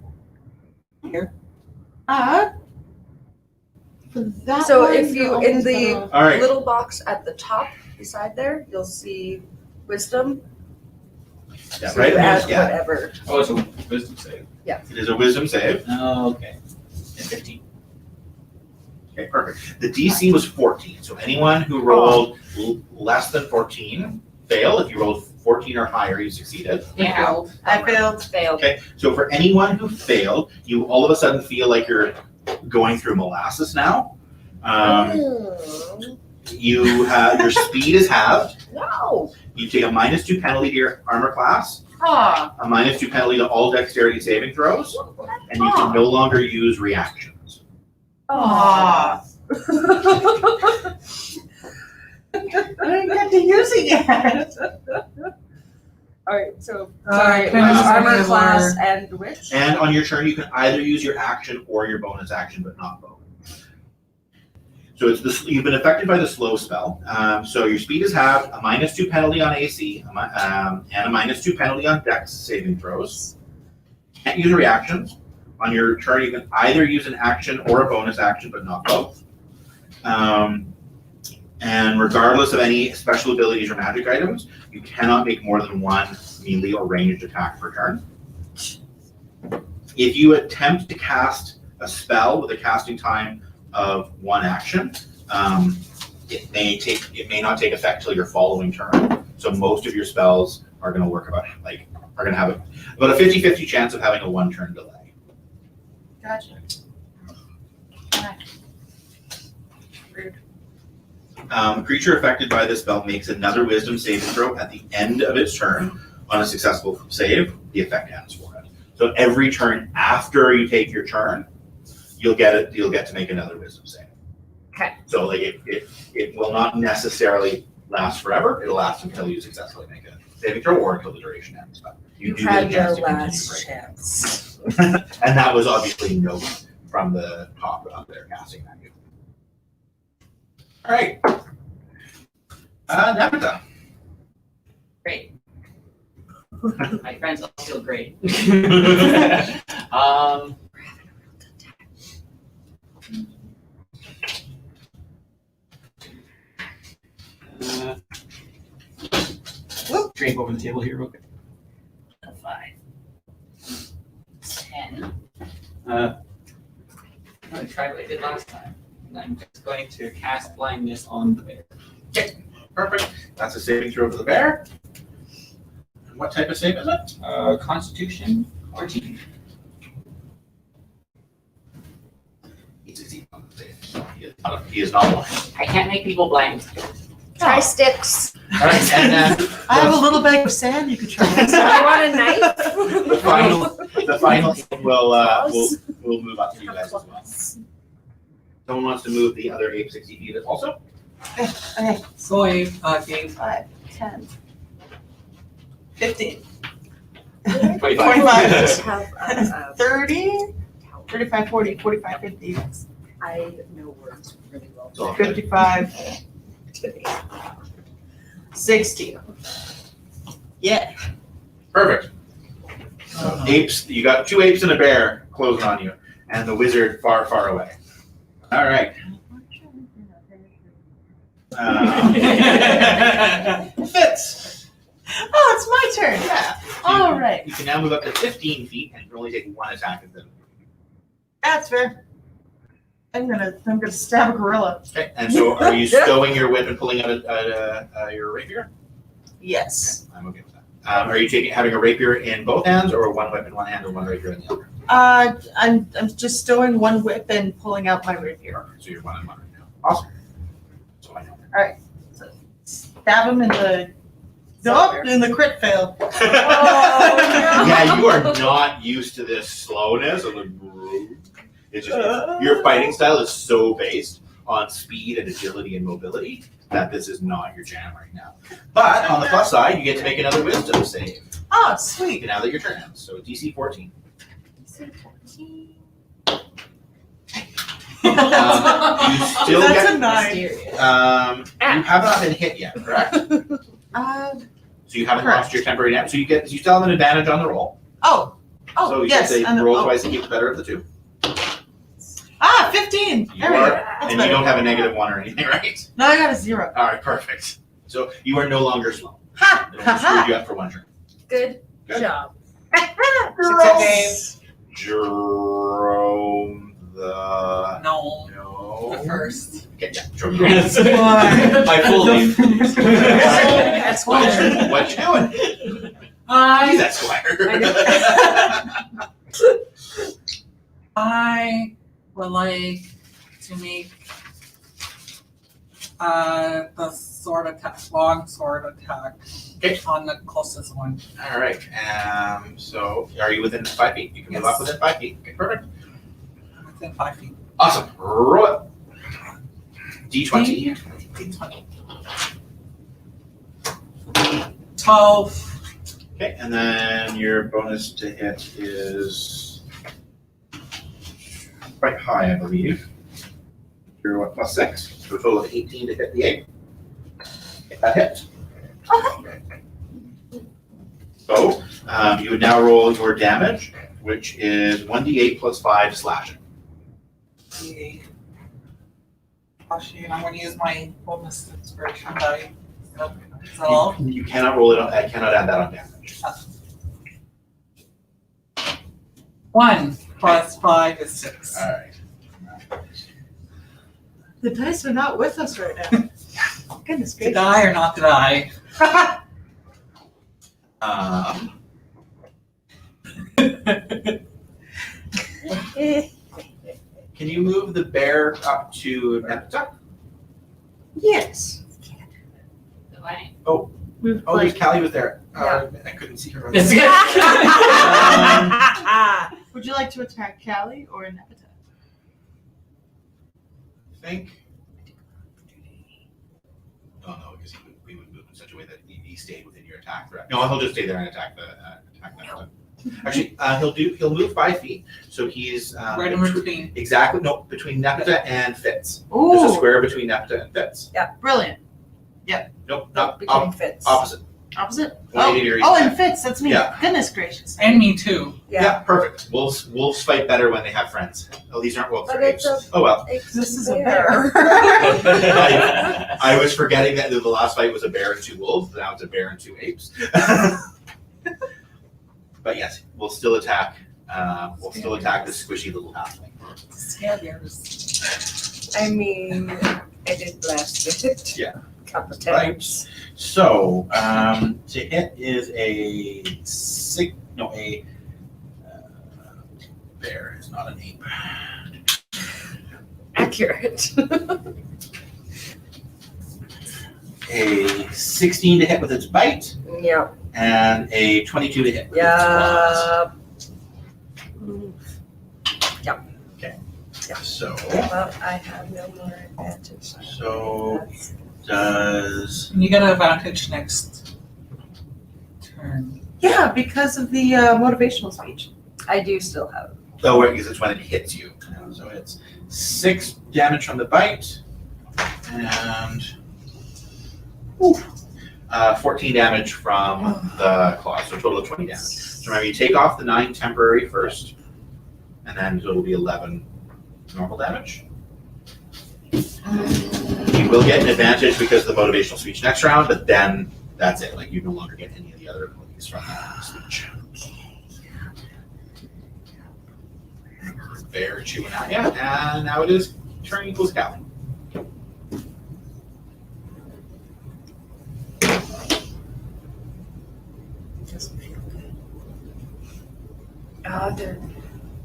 For that
So
one,
if you-
you're
in
almost
the-
better off.
All right.
Little box at the top beside there, you'll see wisdom.
Yeah,
So
right.
you add
Yeah,
whatever.
Oh, it's a wisdom save.
it is a wisdom save.
Oh, okay. And 15.
Okay, perfect. The DC was 14, so anyone who rolled less than 14 failed. If you rolled 14 or higher, you succeeded.
Yeah.
I failed.
Failed.
Okay, so for anyone who failed, you all of a sudden feel like you're going through molasses now. You have your speed is halved.
No.
You take a -2 penalty to your armor class,
Ah,
a -2 penalty to all dexterity saving throws, and you can no longer use reactions.
ah. I didn't get to use it yet.
Alright, so
Sorry,
sorry, armor class and which?
And on your turn, you can either use your action or your bonus action, but not both. So it's this. You've been affected by the slow spell. So your speed is halved, a -2 penalty on AC, and a -2 penalty on Dex saving throws. Can't use reactions. On your turn, you can either use an action or a bonus action, but not both. And regardless of any special abilities or magic items, you cannot make more than one melee or ranged attack per turn. If you attempt to cast a spell with a casting time of 1 action, it may not take effect till your following turn. So most of your spells are going to work about to have about a 50-50 chance of having a 1-turn delay.
Gotcha.
Creature affected by this spell makes another Wisdom saving throw at the end of its turn. On a successful save, the effect ends for it. So every turn after you take your turn, you'll get to make another Wisdom save.
Okay.
So like it will not necessarily last forever. It'll last until you successfully make a saving throw or until the duration ends. But you do get a
had your
chance to continue
last
breaking.
chance.
And that was obviously no from the top up there casting at you. All right. Navita.
Great. My friends all feel great.
Drape over the table here real quick.
5, 10.
Uh,
I'm going to try what I did last time. I'm just going to cast blindness on the bear.
Perfect. That's a saving throw for the bear. And what type of save is it?
Constitution 14.
He is not blind.
I can't make people blind.
Try sticks.
All right, and
I have a little bag of sand you could try.
I want a knife.
the final will move up to you guys as well. Someone wants to move the other ape 60 feet also?
Okay.
So Dave,
5, 10, 15,
25.
25,
Have
30, 35, 40, 45, 50,
I know words really well.
It's all good.
55, 60. Yeah.
Perfect. So apes, you got 2 apes and a bear closing on you, and the wizard far, far away. All right.
Fitz. Oh, it's my turn. Yeah. All right.
You can now move up to 15 feet and you can only take 1 attack at them.
That's fair. I'm gonna stab a gorilla.
Okay. And so, are you stowing your whip and pulling out your rapier?
Yes.
I'm okay with that. Are you having a rapier in both hands, or one whip in one hand and one rapier in the other?
I'm just stowing one whip and pulling out my rapier.
So you're 1 and 1 right now. Awesome. So I know.
Stab him in the. Nope, in the crit fail.
Yeah, you are not used to this slowness of the. It's just your fighting style is so based on speed and agility and mobility that this is not your jam right now. But on the plus side, you get to make another wisdom save.
Oh, sweet.
Now that your turn ends, so DC 14. You still
That's
get.
a 9.
You have not been hit yet, correct? So you haven't
Correct.
lost your temporary damage. So you still have an advantage on the roll.
Oh,
So you
yes.
can say
and-
roll
oh.
twice and keep the better of the 2.
15.
You
There we go.
are,
That's
and you
better.
don't have a -1 or anything, right?
No, I got a 0.
All right, perfect. So you are no longer slow.
Ha!
It
Ha
only screwed
ha!
you up for 1 turn.
Good
Good.
job.
Girls.
Jerome the
no,
no.
the first.
Okay, yeah, Jerome.
Yes.
Why?
My full name.
What you doing? He's
I
Esquire.
I would like to make the sword attack, long sword attack
Okay.
on the closest one.
All right. So are you within 5 feet? You can move up
Yes.
within 5 feet. Okay, perfect.
Within 5 feet.
Awesome. Roll it. D20.
12.
Okay, and then your bonus to hit is quite high, I believe. You're what, +6, so a total of 18 to hit the 8. Get that hit. So you would now roll your damage, which is 1d8 plus 5 slashing.
Yay. Oh shoot, I'm gonna use my bonus inspiration die. So,
You cannot roll it. I cannot add that on damage.
1 plus 5 is 6.
All right.
The dice are not with us right now. Goodness
To
gracious.
die or not to die?
Can you move the bear up to Nepeta?
Yes.
Why?
We've
Oh, there's Callie was there.
Yeah.
I couldn't see her.
Yes.
Would you like to attack Callie or Nepeta?
I think. Oh no, because we would move in such a way that he stayed within your attack threat. No, he'll just stay there and attack Nepeta. Actually, he'll move 5 feet, so he's
Right in between.
Exactly, no, between Nepeta and Fitz. There's a
Ooh,
square between Nepeta and Fitz.
brilliant.
Nope, not
Between fits.
opposite.
Opposite?
180 degrees.
And Fitz, that's me.
Yeah.
Goodness gracious.
And me too.
Yeah.
Perfect. Wolves fight better when they have friends. Oh, these aren't wolves,
But
they're
it's
apes. Oh well.
This is a bear.
I was forgetting that the last fight was a bear and 2 wolves. Now it's a bear and 2 apes. But yes, we'll still attack. We'll still attack this squishy little halfling.
Scabbers.
I mean, I did blast it.
Yeah.
A couple of
Right.
times.
So to hit is a bear is not an ape.
Accurate.
A 16 to hit with its bite,
Yeah.
and a 22 to hit with its claws.
Yeah.
So
Well, I have no more advantage.
So- does
You get an advantage next turn.
Yeah, because of the motivational speech.
I do still have.
oh wait, because it's when it hits you. So it's 6 damage from the bite, and 14 damage from the claw. So a total of 20 damage. So remember, you take off the 9 temporary first, and then it'll be 11 normal damage. You will get an advantage because of the motivational speech next round, but then that's it. Like you no longer get any of the other abilities from the speech. Bear chewing at you, and now it is turn equals Callie.
Doesn't feel good. Oh,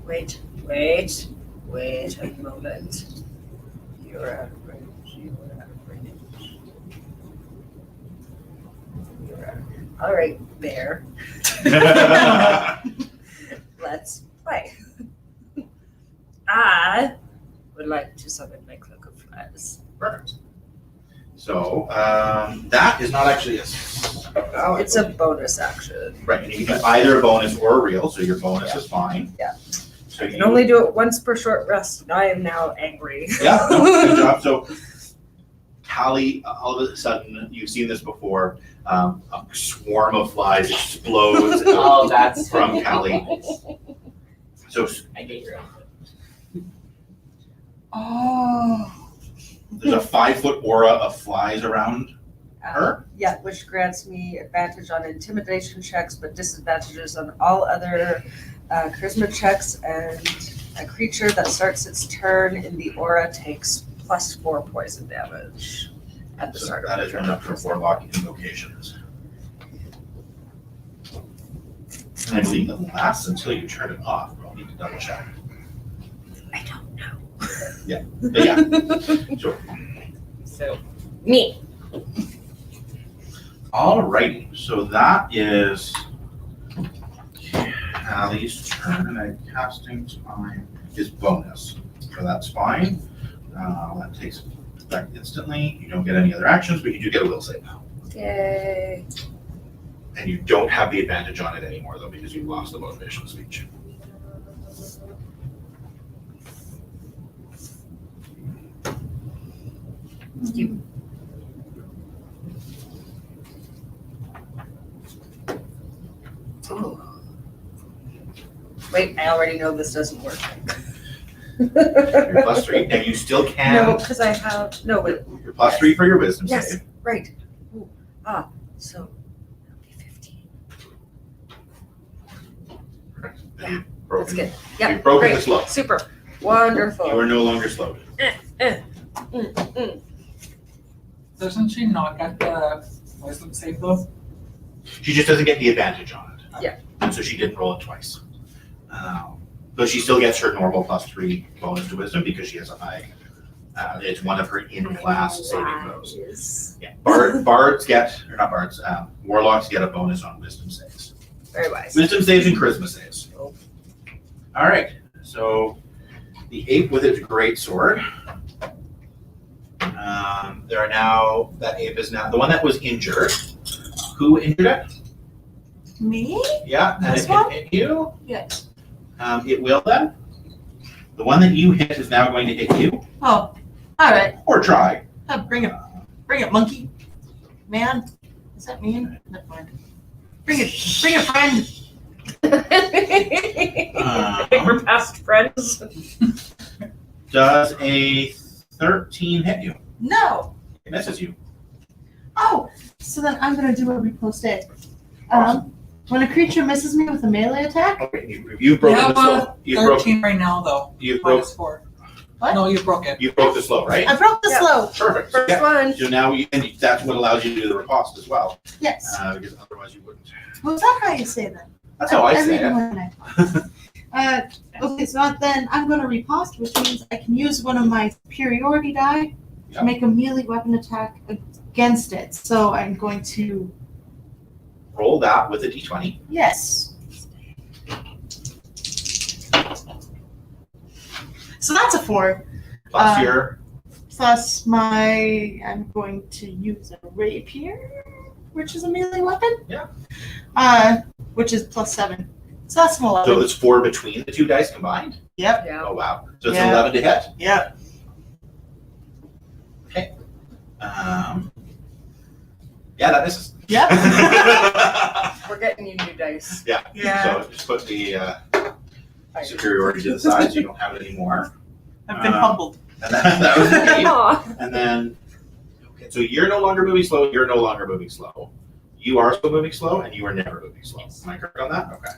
wait a moment. You're out of range. All right, bear. Let's play. I would like to summon my cloak of flies.
Perfect. So that is not actually a spell.
It's a bonus action.
Right, and you can get either a bonus or a real, so your bonus is fine.
Yeah.
So
I
you
can only do it once per short rest, and I am now angry.
Yeah, no, good job. So Callie, all of a sudden, you've seen this before, a swarm of flies explodes
Oh, that's
from Callie. So
I get your own.
Oh.
there's a 5-foot aura of flies around her.
Yeah, which grants me advantage on intimidation checks, but disadvantages on all other charisma checks, and a creature that starts its turn in the aura takes +4 poison damage at the
So
start
that
of
is
the
one
turn.
of her 4 lock invocations. And I believe that lasts until you turn it off, but I'll need to double check.
I don't know.
But yeah, sure.
So
Me.
Alrighty, so that is Callie's turn, and casting time is bonus. So that's fine. That takes effect instantly. You don't get any other actions, but you do get a will save.
Yay.
And you don't have the advantage on it anymore, though, because you've lost the motivational speech.
Thank you. Ooh. Wait, I already know this doesn't work.
Your +3. Now you still can.
No, because I have no, but
Your +3 for your wisdom
yes,
save.
right. Ooh. So that'll be 15.
And you've
That's
broken,
good. Yeah,
you've broken
great.
the slow.
Super. Wonderful.
You are no longer slowed.
Doesn't she not get the wisdom save though?
She just doesn't get the advantage on it.
Yeah.
And so she didn't roll it twice. But she still gets her normal +3 bonus to wisdom because she has a high. It's one of her in-class saving throws. Yeah. Bards get, or not bards, warlocks get a bonus on wisdom saves.
Very wise.
Wisdom saves and charisma saves. All right. So the ape with its great sword. There are now, that ape is now, the one that was injured. Who injured it?
Me?
Yeah, and
This
it can
one?
hit you.
Yes.
It will then. The one that you hit is now going to hit you,
Oh, all right.
or try.
Bring it, monkey. Man, does that mean? Never mind. Bring it, friend.
I think we're past friends.
Does a 13 hit you?
No.
It misses you.
Oh, so then I'm gonna do a riposte. When a creature misses me with a melee attack,
Okay, you've broken
Yeah,
the slow. You've broken.
13 right now though.
You've broke.
-4.
What?
No, you broke it.
You broke the slow, right?
I broke the
Yeah.
slow.
Perfect.
First
Yeah.
one.
So now and that's what allows you to do the riposte as well,
Yes.
because otherwise you wouldn't.
Was that how you say that?
That's how I say
read
it.
more than I okay, so then I'm going to riposte, which means I can use one of my superiority die
Yep.
to make a melee weapon attack against it. So I'm going to,
Roll that with a d20.
yes. So that's a 4.
Plus your.
Plus I'm going to use a rapier, which is a melee weapon.
Yeah.
Which is +7. So that's an 11.
So it's 4 between the two dice combined.
Yep.
Yeah.
Oh wow! So it's
Yeah.
11 to hit.
Yep.
Yeah, that misses.
Yep.
We're getting you new dice.
Yeah.
Yeah.
So just put the superiority to the side so you don't have it anymore.
I've been humbled.
And that was the eight.
Aw.
And then, okay, so you're no longer moving slow. You're no longer moving slow. You are still moving slow, and you are never moving slow. Am I correct on that? Okay.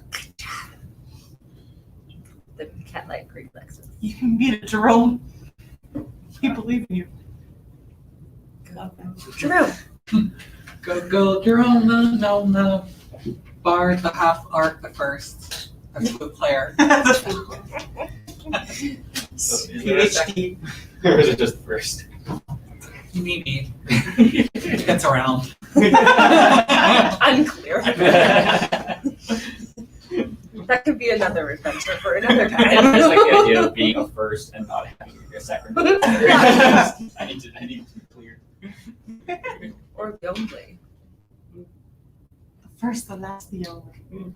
The cat-like reflexes.
You can beat it, Jerome. We believe in you.
Jerome.
Go, Jerome, no. Bard, the half arc, the first. That's the player.
So is there a second? Or is it just first?
Maybe. It gets around.
Unclear. That could be another adventure for another
I
time.
just like the idea of being a first and not having a second. I need to be clear.
Or the only.
The first, the last, the only.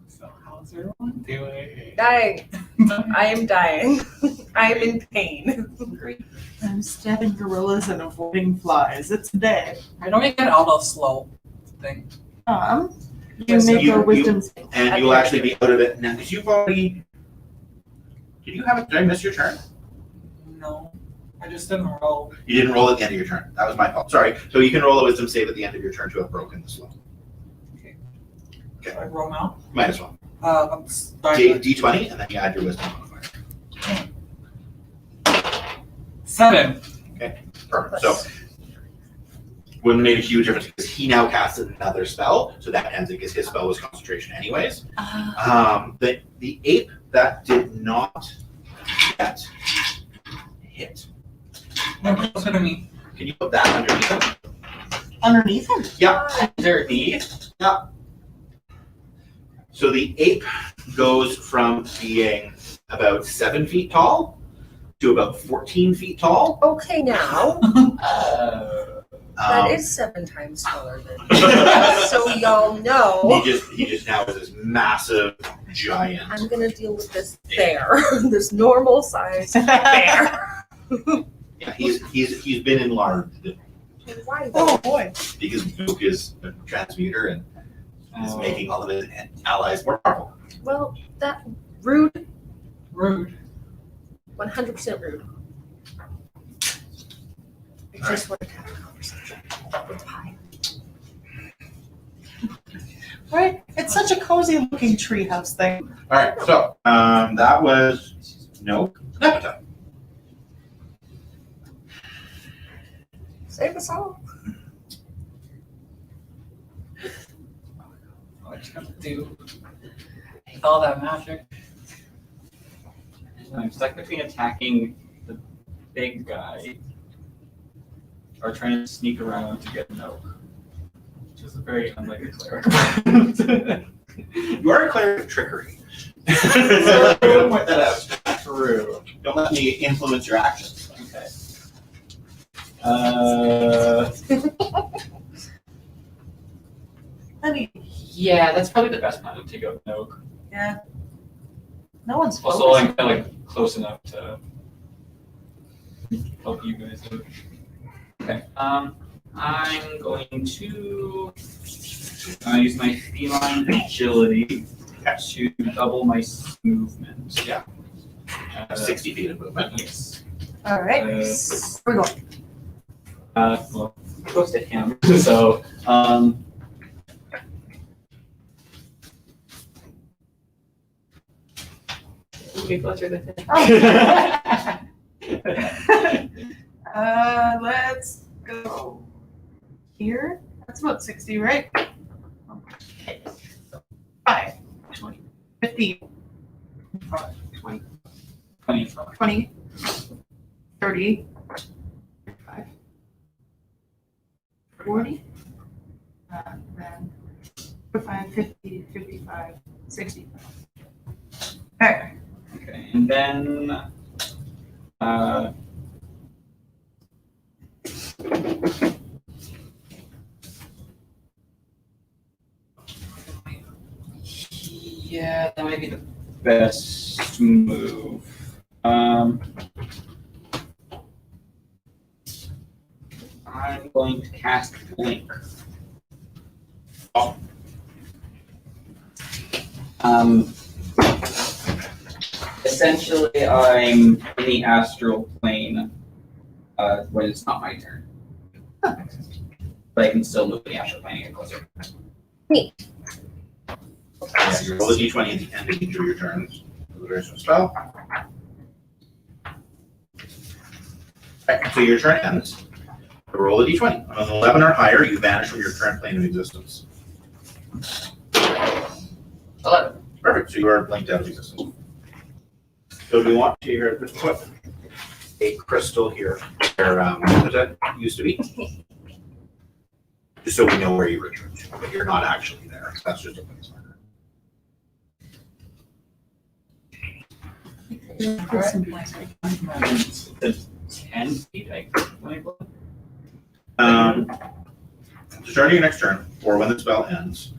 So how's everyone doing?
Dying. I am dying. I am in pain.
I'm stabbing gorillas and avoiding flies. It's dead.
I don't get out of slow thing.
You make
You-
a wisdom save.
And you'll actually be out of it now because you've already. Did you have it? Did I miss your turn?
No. I just didn't roll.
You didn't roll at the end of your turn. That was my fault. Sorry. So you can roll a wisdom save at the end of your turn to have broken the slow.
Should I roll now?
Might as well.
I'm starting.
D20, and then you add your wisdom modifier.
7.
Perfect. So wouldn't have made a huge difference because he now casts another spell, so that ends it because his spell was concentration anyways. The ape that did not get hit.
No, closer to me.
Can you put that underneath him?
Underneath him?
Yeah.
Underneath?
Yeah. So the ape goes from being about 7 feet tall to about 14 feet tall.
Okay, now. That
Um,
is 7 times taller than so y'all know.
He just now has this massive giant.
I'm gonna deal with this bear. This normal sized bear.
Yeah, he's been enlarged
Why though?
Oh boy.
because Mook is a transmuter and is
Oh.
making all of his allies more powerful.
Well, that rude.
Rude.
100% rude.
I just wanted to have a conversation with Pi. Right? It's such a cozy looking treehouse thing.
All right, so that was Nepeta.
Save us all.
What you gonna do? All that magic.
I'm stuck between attacking the big guy or trying to sneak around to get Nope. Which is a very unlike a cleric.
You are a cleric of trickery. So I'm gonna point that out.
True.
Don't let me influence your actions.
Okay.
I mean,
Yeah, that's probably the best plan to take out Noak.
yeah. No one's
Also, I'm
focusing.
kind of like close enough to help you guys out. Okay. I'm going to use my feline agility to double my movement.
Yeah. 60 feet of movement.
Yes.
All right.
Uh,
Where are we going?
Well, close to him. So, be closer to him.
Let's go here. That's about 60, right? Okay. 5, 20, 15, 20, 20, 30, 35, 40, then 45, 50, 55, 60. Okay.
Okay, and then yeah, that might be the best move. I'm going to cast Blink. Essentially, I'm in the astral plane when it's not my turn. But I can still move in the astral plane and get closer.
Yeah, you roll a d20 at the end of each of your turns for the duration of the spell. Right, so your turn ends. Roll a d20. On an 11 or higher, you vanish from your current plane of existence.
11.
Perfect. So you are blinked out of existence. So do we want to put a crystal here where that used to be? Just so we know where you returned to, but you're not actually there. That's just a placeholder.
It's 10 feet, I think.
Starting your next turn, or when the spell ends,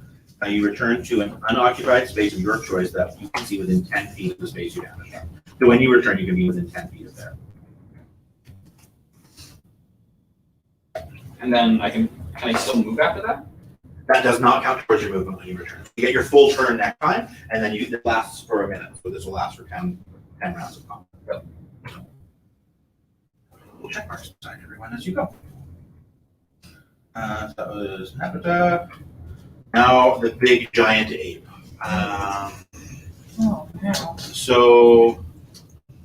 you return to an unoccupied space of your choice that you can see within 10 feet of the space you damaged. So when you return, you can be within 10 feet of there.
And then can I still move after that?
That does not count towards your movement when you return. You get your full turn next time, and then it lasts for a minute. So this will last for 10 rounds of combat. We'll check marks beside everyone as you go. That was Nepeta. Now the big giant ape.
Oh, no.
So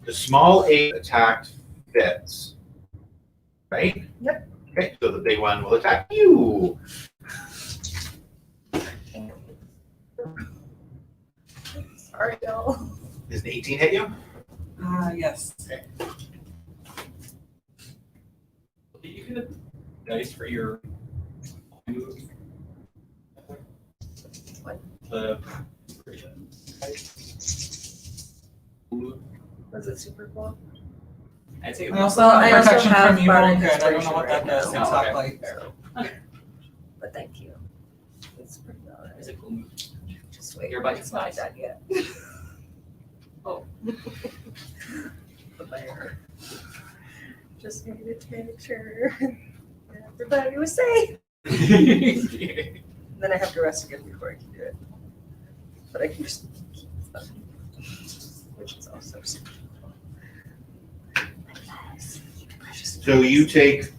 the small ape attacked Fitz, right?
Yep.
Okay, so the big one will attack you.
Sorry, y'all.
Does an 18 hit you?
Yes.
Did you get a dice for your move?
What?
The
Was it super cool?
I'd say it
I
was.
also
Well,
have
I also
protection
have
from evil
bardic
and good. I don't know
inspiration
what that
right now.
does
Oh, okay.
exactly.
But thank you.
It's pretty alright.
It's a cool move.
Just wait.
Your budget's
It's not
nice.
done yet.
Oh.
The bear. Just needed to make sure everybody was safe. Then I have to rest again before I can do it. But I can just keep them, which is also super.
So you take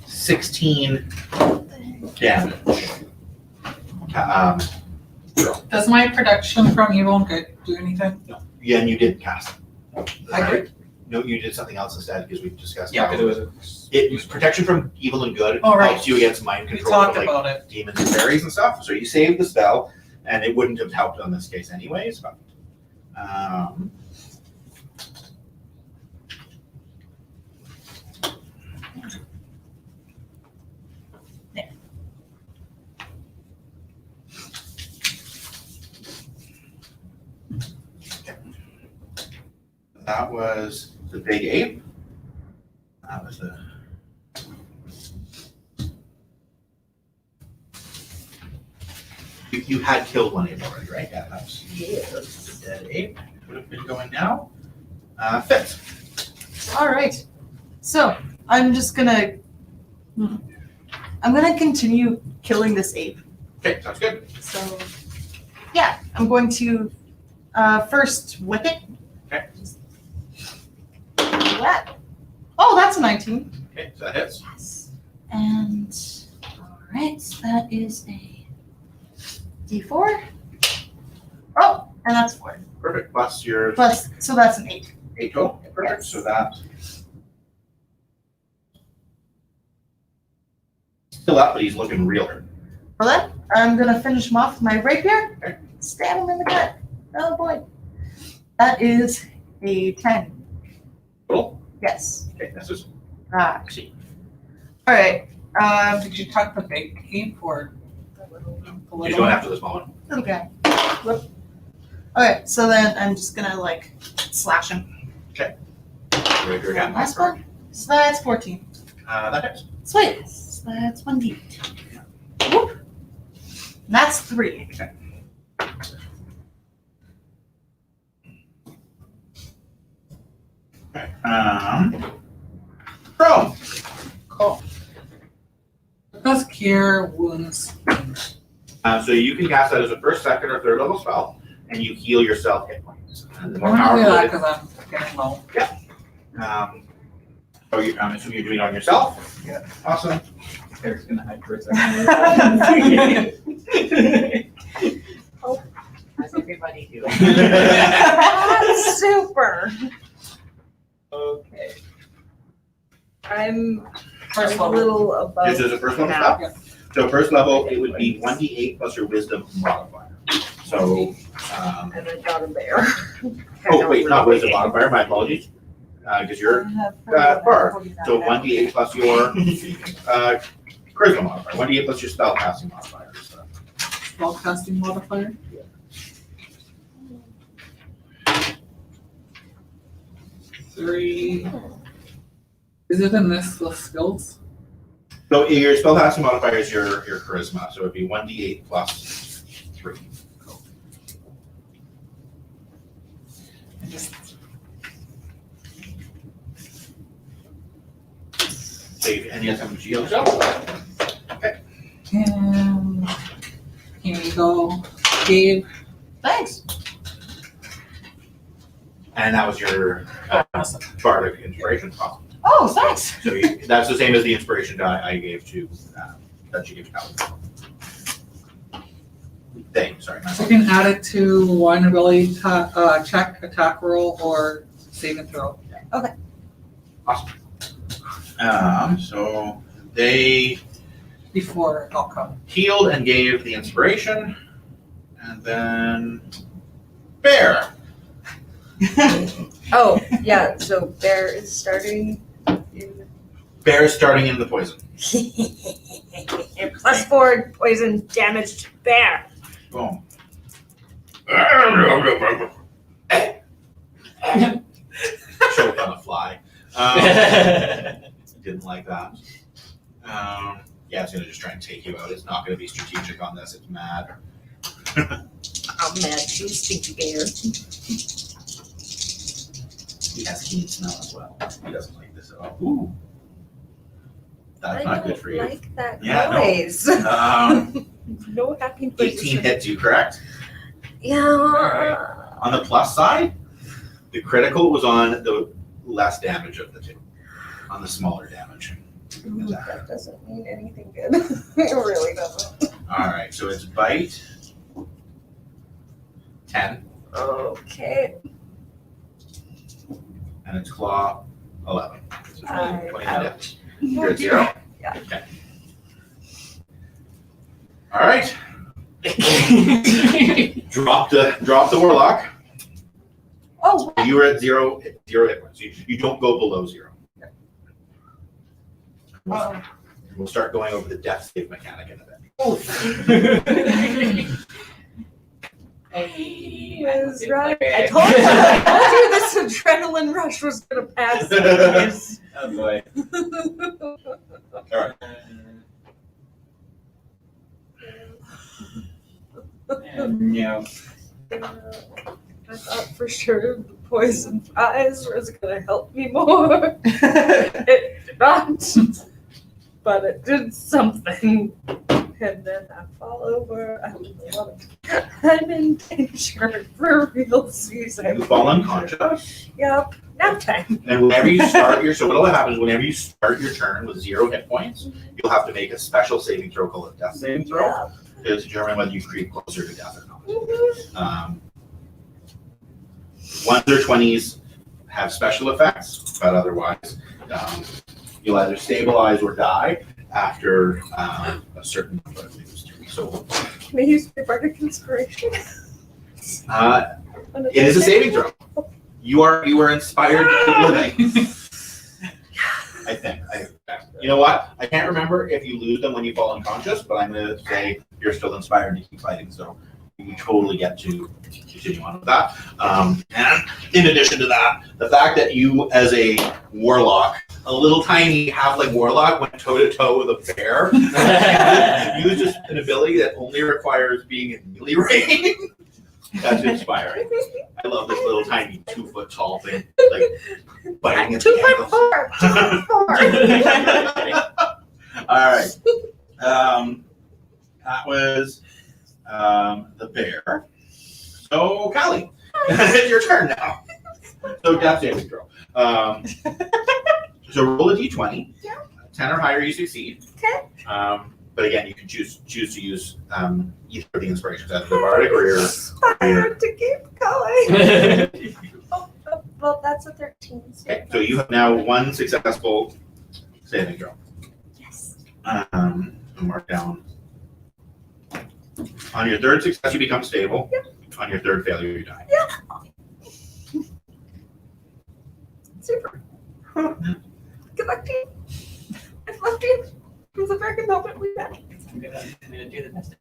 16 damage.
Does my protection from evil and good do anything?
Yeah, and you didn't cast it.
I did.
No, you did something else instead because we discussed.
Yeah,
how
because it was
it was protection from evil and good.
Oh, right.
Helps you against mind
We
control
talked
from like
about it.
demons and fairies and stuff. So you saved the spell, and it wouldn't have helped on this case anyways. But that was the big ape. That was the. You had killed one ape already, right? Yeah, that's the dead ape. Would have been going now. Fitz.
All right. So I'm just gonna. I'm gonna continue killing this ape.
Okay, sounds good.
So, yeah, I'm going to first whip it.
Okay.
That. Oh, that's a 19.
Okay, so that hits.
Yes. And all right, so that is a D4. Oh, and that's 4.
Perfect. Plus your
Plus, so that's an 8.
8 total. Perfect. So that. Still up, but he's looking real hurt.
For that, I'm gonna finish him off with my rapier.
Okay.
Stab him in the gut. Oh boy. That is a 10.
Total.
Yes.
Okay, that's just.
Ah, all right.
Did you tuck the big ape or the
He's
little
going after the small one.
Little guy. Whoop. Okay, so then I'm just gonna like slash him.
Rapier again.
Last one. So that's 14.
That hits.
Sweet. So that's 1d8. Whoop. And that's 3.
Okay. Bro.
Cool. Does cure wounds.
So you can cast that as a first, second, or third level spell, and you heal yourself hit points. And the more
I'm gonna do that
powerful.
because I'm getting low.
I'm assuming you're doing it on yourself.
Yeah.
Awesome.
Eric's gonna hide for a second.
How's everybody doing?
That's super.
Okay.
I'm
First
a
level.
little above.
This is a first level
now.
spell. So first level, it would be 1d8 plus your wisdom modifier. So,
And I got a bear.
oh wait, not wisdom modifier. My apologies, because you're bar. So 1d8 plus your charisma modifier. 1d8 plus your spell casting modifier. So.
Spell casting modifier. Three. Is it in this the skills?
So your spellcasting modifier is your charisma, so it'd be 1d8 plus 3.
I just
Save any SMG yourself.
and here you go, Gabe.
Thanks.
And that was your bardic inspiration. Awesome.
Oh, thanks.
So that's the same as the inspiration die I gave to that you gave to Calvin. Sorry.
So you can add it to one ability check, attack roll, or save and throw.
So they
Before outcome.
healed and gave the inspiration, and then Bear.
Oh, yeah, so bear is starting in
Bear is starting in the poison.
+4 poison damage to bear.
Boom. Choked on a fly. Didn't like that. Yeah, it's gonna just try and take you out. It's not gonna be strategic on this. It's mad.
I'm mad too, stinky bear.
He has keen smell as well. He doesn't like this at all. Ooh. That's not good for you.
I don't like that
Yeah, no.
noise. No happy
18
noises.
hits you, correct?
Yeah.
On the plus side, the critical was on the less damage of the two. On the smaller damage.
That doesn't mean anything good. It really doesn't.
Alright, so it's bite 10
Okay.
and it's claw 11. So 20
Ouch.
You're at 0?
Yeah.
Okay. Alright. Drop the warlock.
Oh,
You were at 0 hit points. You don't go below 0. We'll start going over the death save mechanic in a bit.
he was right. I told you this adrenaline rush was gonna pass. Yes.
Oh boy.
Alright.
And,
I thought for sure the poison eyes was gonna help me more. It did not, but it did something. And then I fall over. I'm in danger for real season.
You fall unconscious.
Yep. Nap time.
And whenever you start your so what happens whenever you start your turn with 0 hit points, you'll have to make a special saving throw called a death saving throw
Yeah.
to determine whether you creep closer to death or not.
Mhm.
Ones or 20s have special effects, but otherwise, you'll either stabilize or die after a certain number of things. So
Can I use my bardic inspiration?
it is a saving throw. You are inspired to keep living. I think. You know what? I can't remember if you lose them when you fall unconscious, but I'm going to say you're still inspired to keep fighting. So you totally get to continue on with that. And in addition to that, the fact that you, as a warlock, a little tiny halfling warlock, went toe to toe with a bear, used an ability that only requires being in melee range. That's inspiring. I love this little tiny 2-foot tall thing, like biting at the ankles.
2.4.
All right. That was the bear. So, Callie, it's your turn now. So, death saving throw. So, roll a d20.
Yeah.
10 or higher, you succeed.
Okay.
But again, you can choose to use either of the inspirations, either the bardic or your.
Inspired to keep going. Well, that's a 13.
Okay, so you have now 1 successful saving throw.
Yes.
I'll mark down. On your 3rd success, you become stable.
Yep.
On your 3rd failure, you die.
Yep. Super. Good luck to you. I loved you from the very moment we met.
I'm gonna do the best